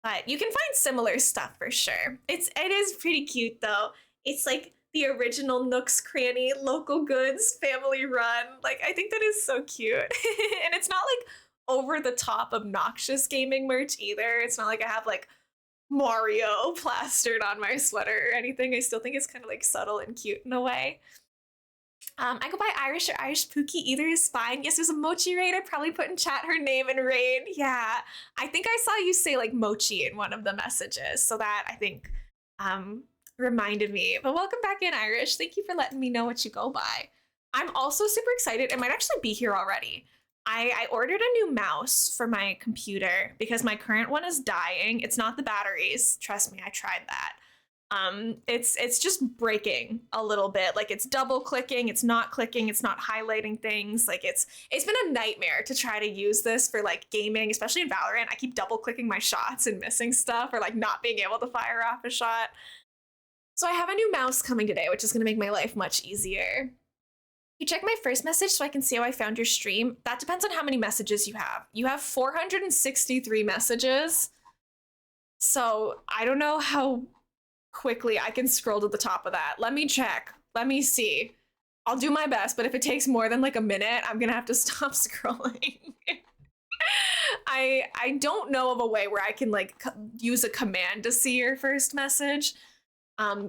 But you can find similar stuff for sure. It is pretty cute though. It's like the original Nook's Cranny, local goods, family run. Like I think that is so cute. And it's not like over the top obnoxious gaming merch either. It's not like I have like Mario plastered on my sweater or anything. I still think it's kind of like subtle and cute in a way. I go by Irish or Irish Pookie. Either is fine. Yes, there's a Mochi raid. I probably put in chat her name and raid. Yeah, I think I saw you say like Mochi in one of the messages. So that I think reminded me. But welcome back in, Irish. Thank you for letting me know what you go by. I'm also super excited. It might actually be here already. I ordered a new mouse for my computer because my current one is dying. It's not the batteries. Trust me, I tried that. It's just breaking a little bit. Like it's double clicking, it's not clicking, it's not highlighting things. Like it's been a nightmare to try to use this for like gaming, especially in Valorant. I keep double clicking my shots and missing stuff or like not being able to fire off a shot. So I have a new mouse coming today, which is going to make my life much easier. You check my first message so I can see how I found your stream. That depends on how many messages you have. You have 463 messages. So I don't know how quickly I can scroll to the top of that. Let me check. Let me see. I'll do my best, but if it takes more than like a minute, I'm gonna have to stop scrolling. I don't know of a way where I can like use a command to see your first message.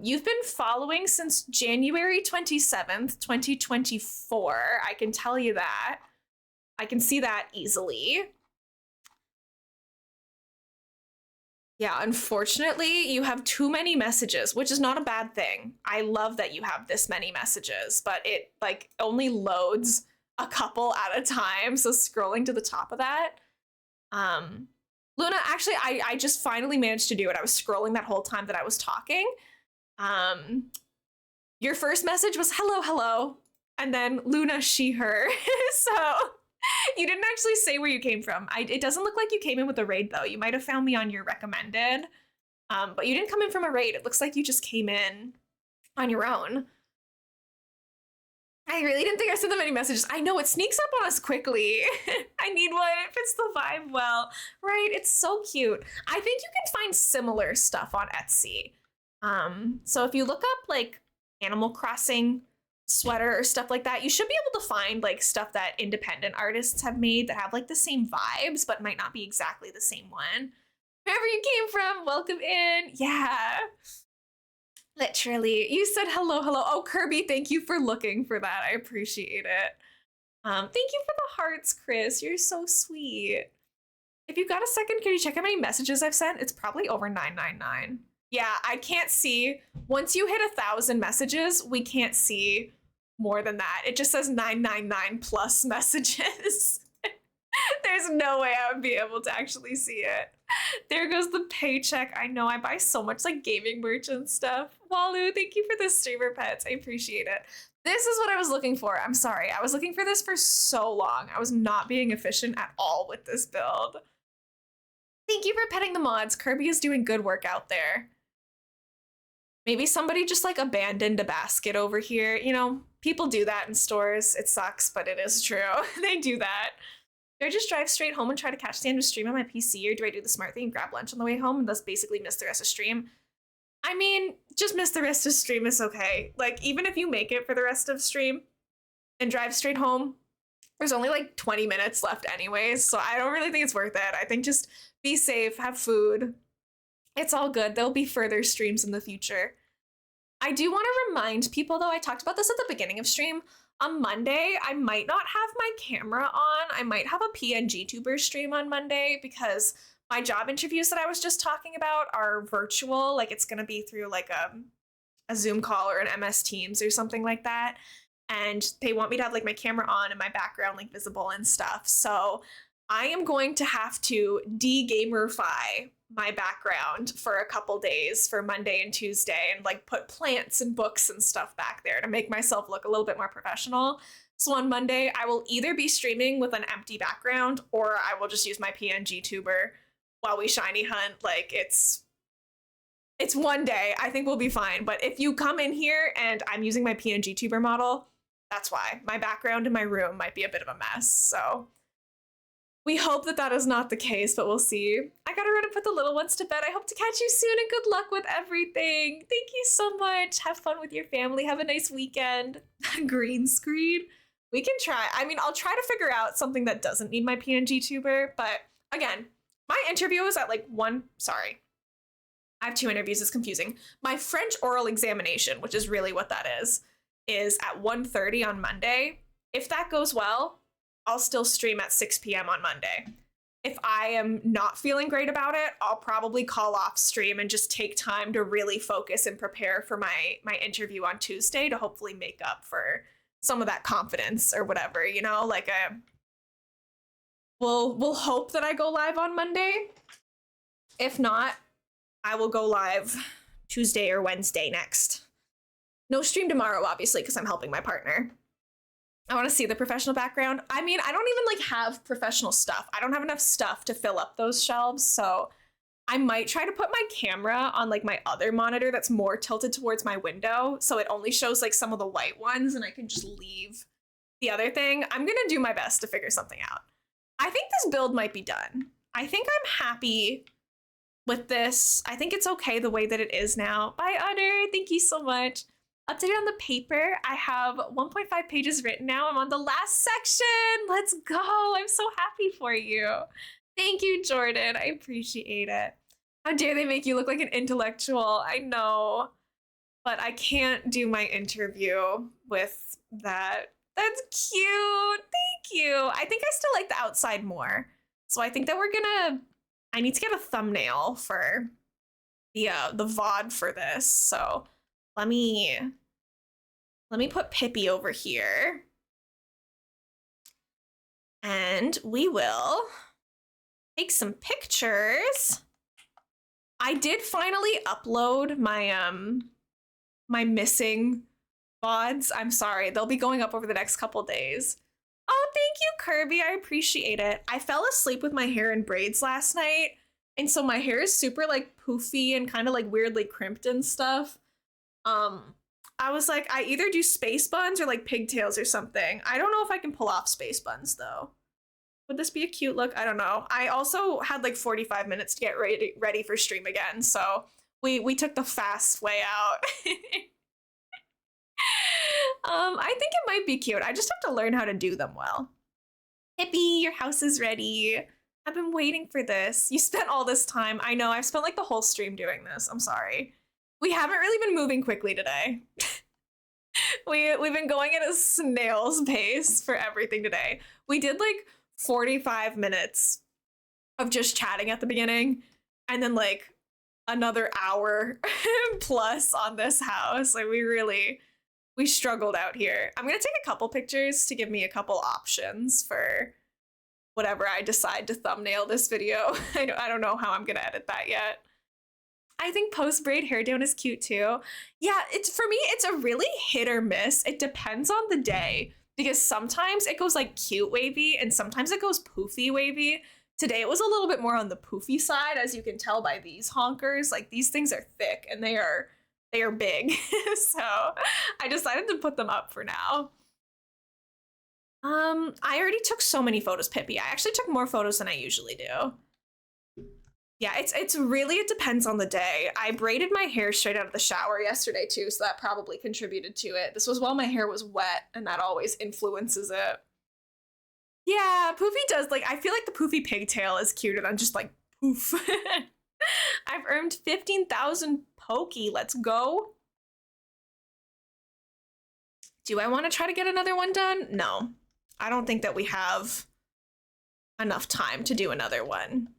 You've been following since January 27th, 2024. I can tell you that. I can see that easily. Yeah, unfortunately, you have too many messages, which is not a bad thing. I love that you have this many messages, but it like only loads a couple at a time. So scrolling to the top of that. Luna, actually, I just finally managed to do it. I was scrolling that whole time that I was talking. Your first message was hello, hello, and then Luna, she, her. So you didn't actually say where you came from. It doesn't look like you came in with a raid though. You might have found me on your recommended, but you didn't come in from a raid. It looks like you just came in on your own. I really didn't think I sent them any messages. I know it sneaks up on us quickly. I need one. It fits the vibe well, right? It's so cute. I think you can find similar stuff on Etsy. So if you look up like Animal Crossing sweater or stuff like that, you should be able to find like stuff that independent artists have made that have like the same vibes, but might not be exactly the same one. Wherever you came from, welcome in. Yeah. Literally. You said hello, hello. Oh, Kirby, thank you for looking for that. I appreciate it. Thank you for the hearts, Chris. You're so sweet. If you got a second, can you check how many messages I've sent? It's probably over 999. Yeah, I can't see. Once you hit 1,000 messages, we can't see more than that. It just says 999 plus messages. There's no way I would be able to actually see it. There goes the paycheck. I know I buy so much like gaming merch and stuff. Walu, thank you for the streamer pets. I appreciate it. This is what I was looking for. I'm sorry. I was looking for this for so long. I was not being efficient at all with this build. Thank you for petting the mods. Kirby is doing good work out there. Maybe somebody just like abandoned a basket over here. You know, people do that in stores. It sucks, but it is true. They do that. Do I just drive straight home and try to catch the end of stream on my PC, or do I do the smart thing and grab lunch on the way home and thus basically miss the rest of stream? I mean, just miss the rest of stream is okay. Like, even if you make it for the rest of stream and drive straight home, there's only like 20 minutes left anyways, so I don't really think it's worth it. I think just be safe, have food. It's all good. There'll be further streams in the future. I do want to remind people, though, I talked about this at the beginning of stream. On Monday, I might not have my camera on. I might have a PNG tuber stream on Monday because my job interviews that I was just talking about are virtual. Like, it's going to be through like a Zoom call or an MS Teams or something like that. And they want me to have like my camera on and my background like visible and stuff. So I am going to have to de-gamerify my background for a couple days for Monday and Tuesday and like put plants and books and stuff back there to make myself look a little bit more professional. So on Monday, I will either be streaming with an empty background or I will just use my PNG tuber while we shiny hunt. Like it's one day. I think we'll be fine. But if you come in here and I'm using my PNG tuber model, that's why. My background in my room might be a bit of a mess. So we hope that that is not the case, but we'll see. I gotta run and put the little ones to bed. I hope to catch you soon and good luck with everything. Thank you so much. Have fun with your family. Have a nice weekend. Green screen. We can try. I mean, I'll try to figure out something that doesn't need my PNG tuber, but again, my interview is at like sorry. I have 2 interviews, it's confusing. My French oral examination, which is really what that is at 1:30 on Monday. If that goes well, I'll still stream at 6 p.m. on Monday. If I am not feeling great about it, I'll probably call off stream and just take time to really focus and prepare for my interview on Tuesday to hopefully make up for some of that confidence or whatever, you know, like we'll hope that I go live on Monday. If not, I will go live Tuesday or Wednesday next. No stream tomorrow, obviously, because I'm helping my partner. I want to see the professional background. I mean, I don't even like have professional stuff. I don't have enough stuff to fill up those shelves. So I might try to put my camera on like my other monitor that's more tilted towards my window. So it only shows like some of the white ones and I can just leave the other thing. I'm going to do my best to figure something out. I think this build might be done. I think I'm happy with this. I think it's okay the way that it is now. Bye, Utter. Thank you so much. Updated on the paper. I have 1.5 pages written now. I'm on the last section. Let's go. I'm so happy for you. Thank you, Jordan. I appreciate it. How dare they make you look like an intellectual? I know, but I can't do my interview with that. That's cute. Thank you. I think I still like the outside more. So I think that I need to get a thumbnail for the VOD for this. So let me put Pippi over here. And we will take some pictures. I did finally upload my my missing VODs. I'm sorry. They'll be going up over the next couple days. Oh, thank you, Kirby. I appreciate it. I fell asleep with my hair in braids last night, and so my hair is super like poofy and kind of like weirdly crimped and stuff. I was like, I either do space buns or like pigtails or something. I don't know if I can pull off space buns though. Would this be a cute look? I don't know. I also had like 45 minutes to get ready for stream again, so we took the fast way out. I think it might be cute. I just have to learn how to do them well. Hippie, your house is ready. I've been waiting for this. You spent all this time. I know, I've spent like the whole stream doing this. I'm sorry. We haven't really been moving quickly today. We've been going at a snail's pace for everything today. We did like 45 minutes of just chatting at the beginning, and then like another hour plus on this house. Like we struggled out here. I'm gonna take a couple pictures to give me a couple options for whatever I decide to thumbnail this video. I don't know how I'm gonna edit that yet. I think post braid hair down is cute too. Yeah, for me, it's a really hit or miss. It depends on the day, because sometimes it goes like cute wavy and sometimes it goes poofy wavy. Today it was a little bit more on the poofy side, as you can tell by these honkers. Like, these things are thick and they are big. So I decided to put them up for now. I already took so many photos, Pippi. I actually took more photos than I usually do. Yeah, it's really, it depends on the day. I braided my hair straight out of the shower yesterday too, so that probably contributed to it. This was while my hair was wet, and that always influences it. Yeah, poofy does, like, I feel like the poofy pigtail is cuter than just like poof. I've earned 15,000 pokey. Let's go. Do I want to try to get another one done? No, I don't think that we have enough time to do another one,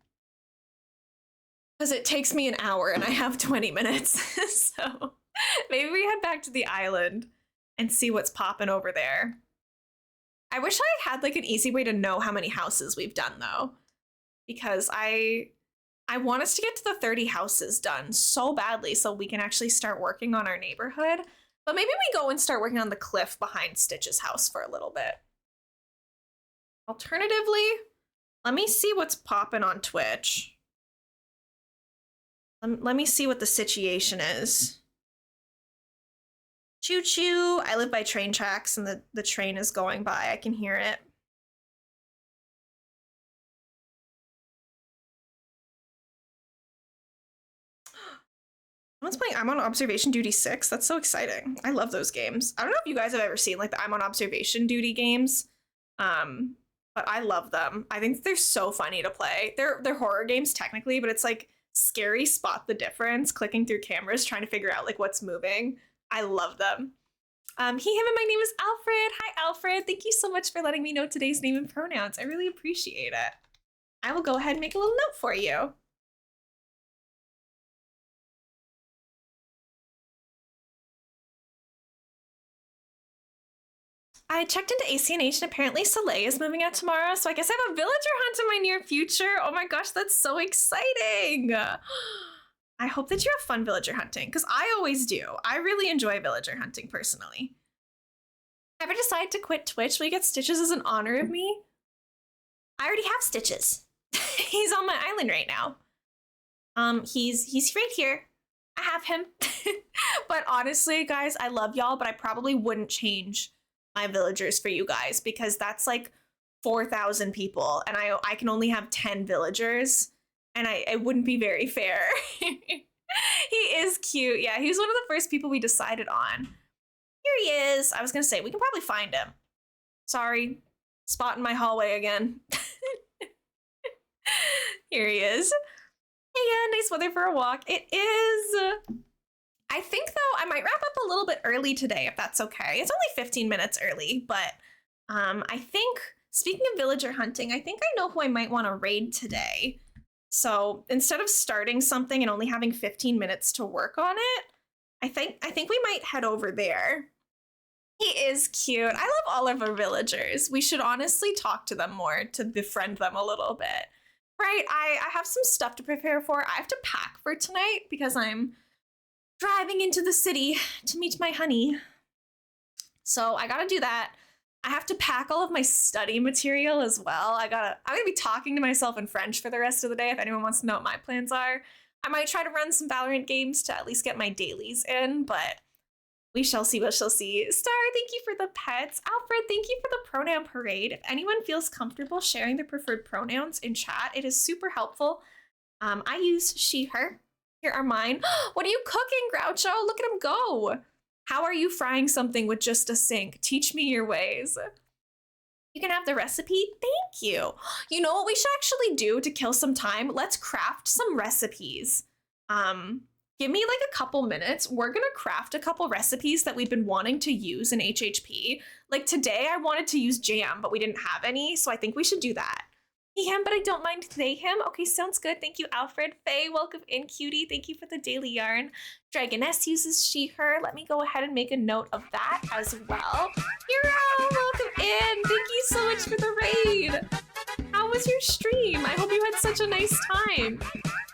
because it takes me an hour and I have 20 minutes. So maybe we head back to the island and see what's popping over there. I wish I had like an easy way to know how many houses we've done though, because I want us to get to the 30 houses done so badly so we can actually start working on our neighborhood. But maybe we go and start working on the cliff behind Stitch's house for a little bit. Alternatively, let me see what's popping on Twitch. Let me see what the situation is. Choo choo. I live by train tracks and the train is going by. I can hear it. Someone's playing I'm on Observation Duty 6. That's so exciting. I love those games. I don't know if you guys have ever seen like the I'm on Observation Duty games, but I love them. I think they're so funny to play. They're horror games technically, but it's like scary spot the difference, clicking through cameras, trying to figure out like what's moving. I love them. He, him, and my name is Alfred. Hi, Alfred. Thank you so much for letting me know today's name and pronouns. I really appreciate it. I will go ahead and make a little note for you. I checked into ACNH and apparently Soleil is moving out tomorrow, so I guess I have a villager hunt in my near future. Oh my gosh, that's so exciting. I hope that you have fun villager hunting, because I always do. I really enjoy villager hunting personally. Ever decide to quit Twitch? Will you get Stitches as an honor of me? I already have Stitches. He's on my island right now. He's right here. I have him. But honestly, guys, I love y'all, but I probably wouldn't change my villagers for you guys, because that's like 4,000 people and I can only have 10 villagers, and it wouldn't be very fair. He is cute. Yeah, he was one of the first people we decided on. Here he is. I was gonna say, we can probably find him. Sorry, spot in my hallway again. Here he is. Hey, yeah, nice weather for a walk. It is. I think, though, I might wrap up a little bit early today, if that's okay. It's only 15 minutes early, but I think, speaking of villager hunting, I think I know who I might want to raid today. So instead of starting something and only having 15 minutes to work on it, I think we might head over there. He is cute. I love all of our villagers. We should honestly talk to them more to befriend them a little bit. Right, I have some stuff to prepare for. I have to pack for tonight because I'm driving into the city to meet my honey. So I gotta do that. I have to pack all of my study material as well. I'm gonna be talking to myself in French for the rest of the day if anyone wants to know what my plans are. I might try to run some Valorant games to at least get my dailies in, but we shall see, we shall see. Star, thank you for the pets. Alfred, thank you for the pronoun parade. If anyone feels comfortable sharing their preferred pronouns in chat, it is super helpful. I use she, her. Here are mine. What are you cooking, Groucho? Look at him go. How are you frying something with just a sink? Teach me your ways. You can have the recipe. Thank you. You know what we should actually do to kill some time? Let's craft some recipes. Give me like a couple minutes. We're gonna craft a couple recipes that we've been wanting to use in HHP. Like today I wanted to use jam, but we didn't have any, so I think we should do that. He, him, but I don't mind they, him. Okay, sounds good. Thank you, Alfred. Faye, welcome in, cutie. Thank you for the daily yarn. Dragoness uses she, her. Let me go ahead and make a note of that as well. Hero, welcome in. Thank you so much for the raid. How was your stream? I hope you had such a nice time.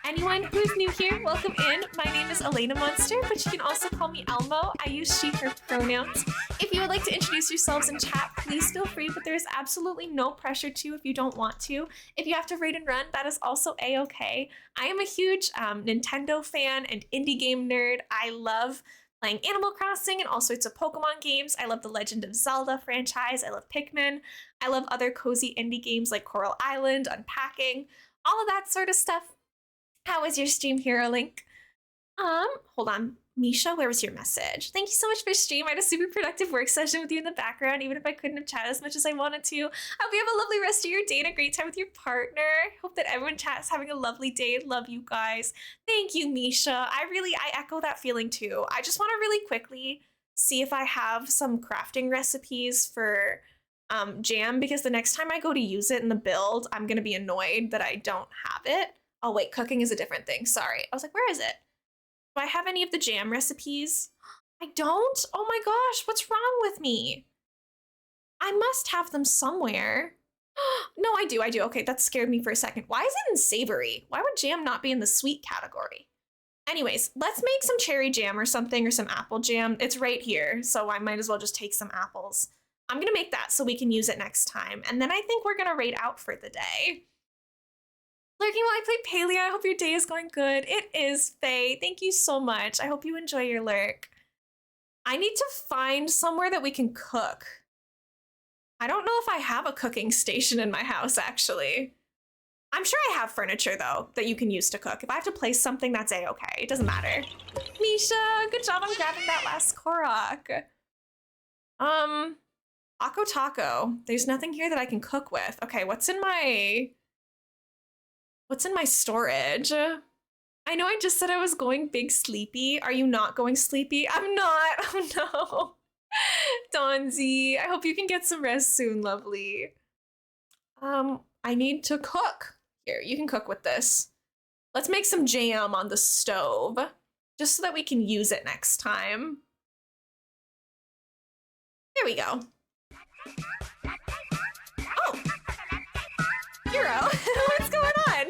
Anyone who is new here, welcome in. My name is elainamonster, but you can also call me Elmo. I use she, her pronouns. If you would like to introduce yourselves in chat, please feel free, but there is absolutely no pressure to if you don't want to. If you have to raid and run, that is also a-okay. I am a huge Nintendo fan and indie game nerd. I love playing Animal Crossing and all sorts of Pokemon games. I love the Legend of Zelda franchise. I love Pikmin. I love other cozy indie games like Coral Island, Unpacking, all of that sort of stuff. How was your stream, Hero Link? Hold on. Misha, where was your message? Thank you so much for stream. I had a super productive work session with you in the background, even if I couldn't have chatted as much as I wanted to. I hope you have a lovely rest of your day and a great time with your partner. Hope that everyone chat's having a lovely day. Love you guys. Thank you, Misha. I echo that feeling too. I just want to really quickly see if I have some crafting recipes for jam, because the next time I go to use it in the build, I'm going to be annoyed that I don't have it. Oh wait, cooking is a different thing. Sorry. I was like, where is it? Do I have any of the jam recipes? I don't? Oh my gosh, what's wrong with me? I must have them somewhere. No, I do. Okay, that scared me for a second. Why is it in savory? Why would jam not be in the sweet category? Anyways, let's make some cherry jam or something, or some apple jam. It's right here, so I might as well just take some apples. I'm gonna make that so we can use it next time. And then I think we're gonna raid out for the day. Lurking while I play Palea, I hope your day is going good. It is, Faye. Thank you so much. I hope you enjoy your lurk. I need to find somewhere that we can cook. I don't know if I have a cooking station in my house, actually. I'm sure I have furniture, though, that you can use to cook. If I have to place something, that's a-okay. It doesn't matter. Misha, good job on grabbing that last Korok. Ako Taco. There's nothing here that I can cook with. Okay, what's in my storage? I know I just said I was going big sleepy. Are you not going sleepy? I'm not. Oh no. Donzi, I hope you can get some rest soon, lovely. I need to cook. Here, you can cook with this. Let's make some jam on the stove, just so that we can use it next time. There we go. Oh! Hero, what's going on?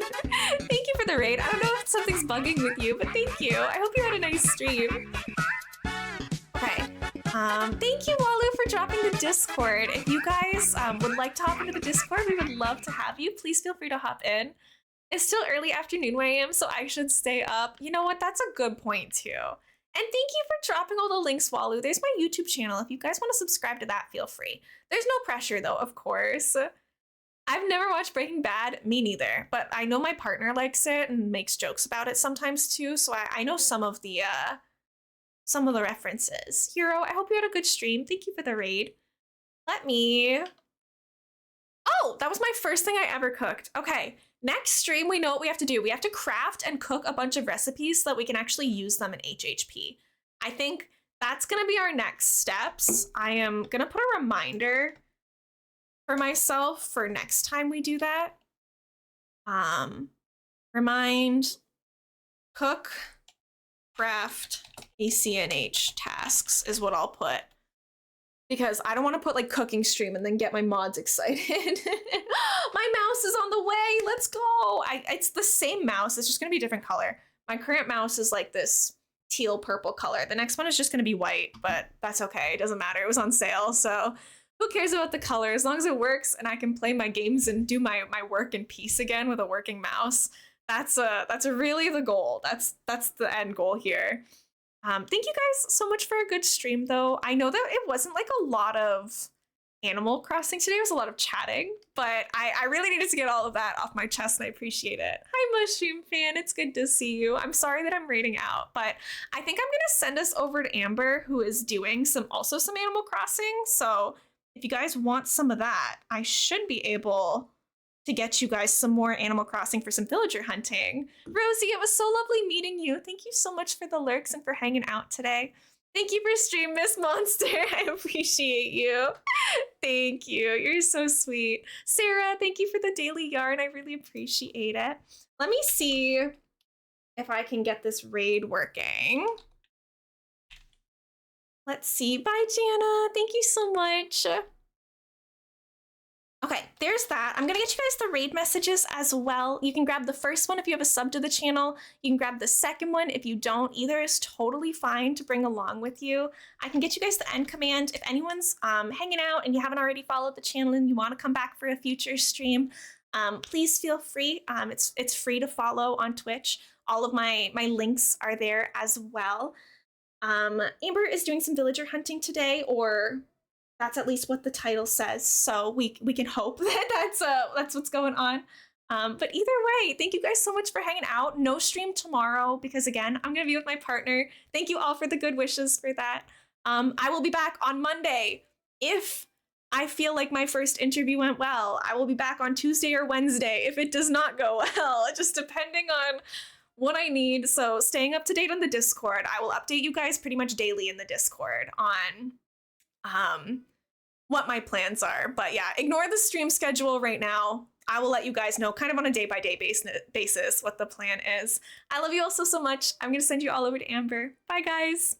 Thank you for the raid. I don't know if something's bugging with you, but thank you. I hope you had a nice stream. Okay. Thank you, Walu, for dropping the Discord. If you guys would like to hop into the Discord, we would love to have you. Please feel free to hop in. It's still early afternoon where I am, so I should stay up. You know what? That's a good point, too. And thank you for dropping all the links, Walu. There's my YouTube channel. If you guys want to subscribe to that, feel free. There's no pressure, though, of course. I've never watched Breaking Bad, me neither, but I know my partner likes it and makes jokes about it sometimes too, so I know some of the references. Hero, I hope you had a good stream. Thank you for the raid. Oh, that was my first thing I ever cooked. Okay, next stream we know what we have to do. We have to craft and cook a bunch of recipes so that we can actually use them in HHP. I think that's gonna be our next steps. I am gonna put a reminder for myself for next time we do that. Remind, cook, craft, ACNH tasks is what I'll put. Because I don't want to put like cooking stream and then get my mods excited. My mouse is on the way, let's go. It's the same mouse, it's just gonna be a different color. My current mouse is like this teal purple color. The next one is just going to be white, but that's okay. It doesn't matter. It was on sale, so who cares about the color? As long as it works and I can play my games and do my work in peace again with a working mouse, that's really the goal. That's the end goal here. Thank you guys so much for a good stream, though. I know that it wasn't like a lot of Animal Crossing today. It was a lot of chatting, but I really needed to get all of that off my chest, and I appreciate it. Hi, Mushroom Fan. It's good to see you. I'm sorry that I'm raiding out, but I think I'm going to send us over to Amber, who is doing some Animal Crossing. So if you guys want some of that, I should be able to get you guys some more Animal Crossing for some villager hunting. Rosie, it was so lovely meeting you. Thank you so much for the lurks and for hanging out today. Thank you for stream, Miss Monster. I appreciate you. Thank you. You're so sweet. Sarah, thank you for the daily yarn. I really appreciate it. Let me see if I can get this raid working. Let's see. Bye, Jana. Thank you so much. Okay, there's that. I'm gonna get you guys the raid messages as well. You can grab the first one if you have a sub to the channel. You can grab the second one if you don't. Either is totally fine to bring along with you. I can get you guys the end command. If anyone's hanging out and you haven't already followed the channel and you want to come back for a future stream, please feel free. It's free to follow on Twitch. All of my links are there as well. Amber is doing some villager hunting today, or that's at least what the title says, so we can hope that that's what's going on. But either way, thank you guys so much for hanging out. No stream tomorrow because, again, I'm going to be with my partner. Thank you all for the good wishes for that. I will be back on Monday. If I feel like my first interview went well, I will be back on Tuesday or Wednesday if it does not go well, just depending on what I need. So staying up to date on the Discord. I will update you guys pretty much daily in the Discord on what my plans are. But yeah, ignore the stream schedule right now. I will let you guys know kind of on a day-by-day basis what the plan is. I love you all so much. I'm going to send you all over to Amber. Bye, guys.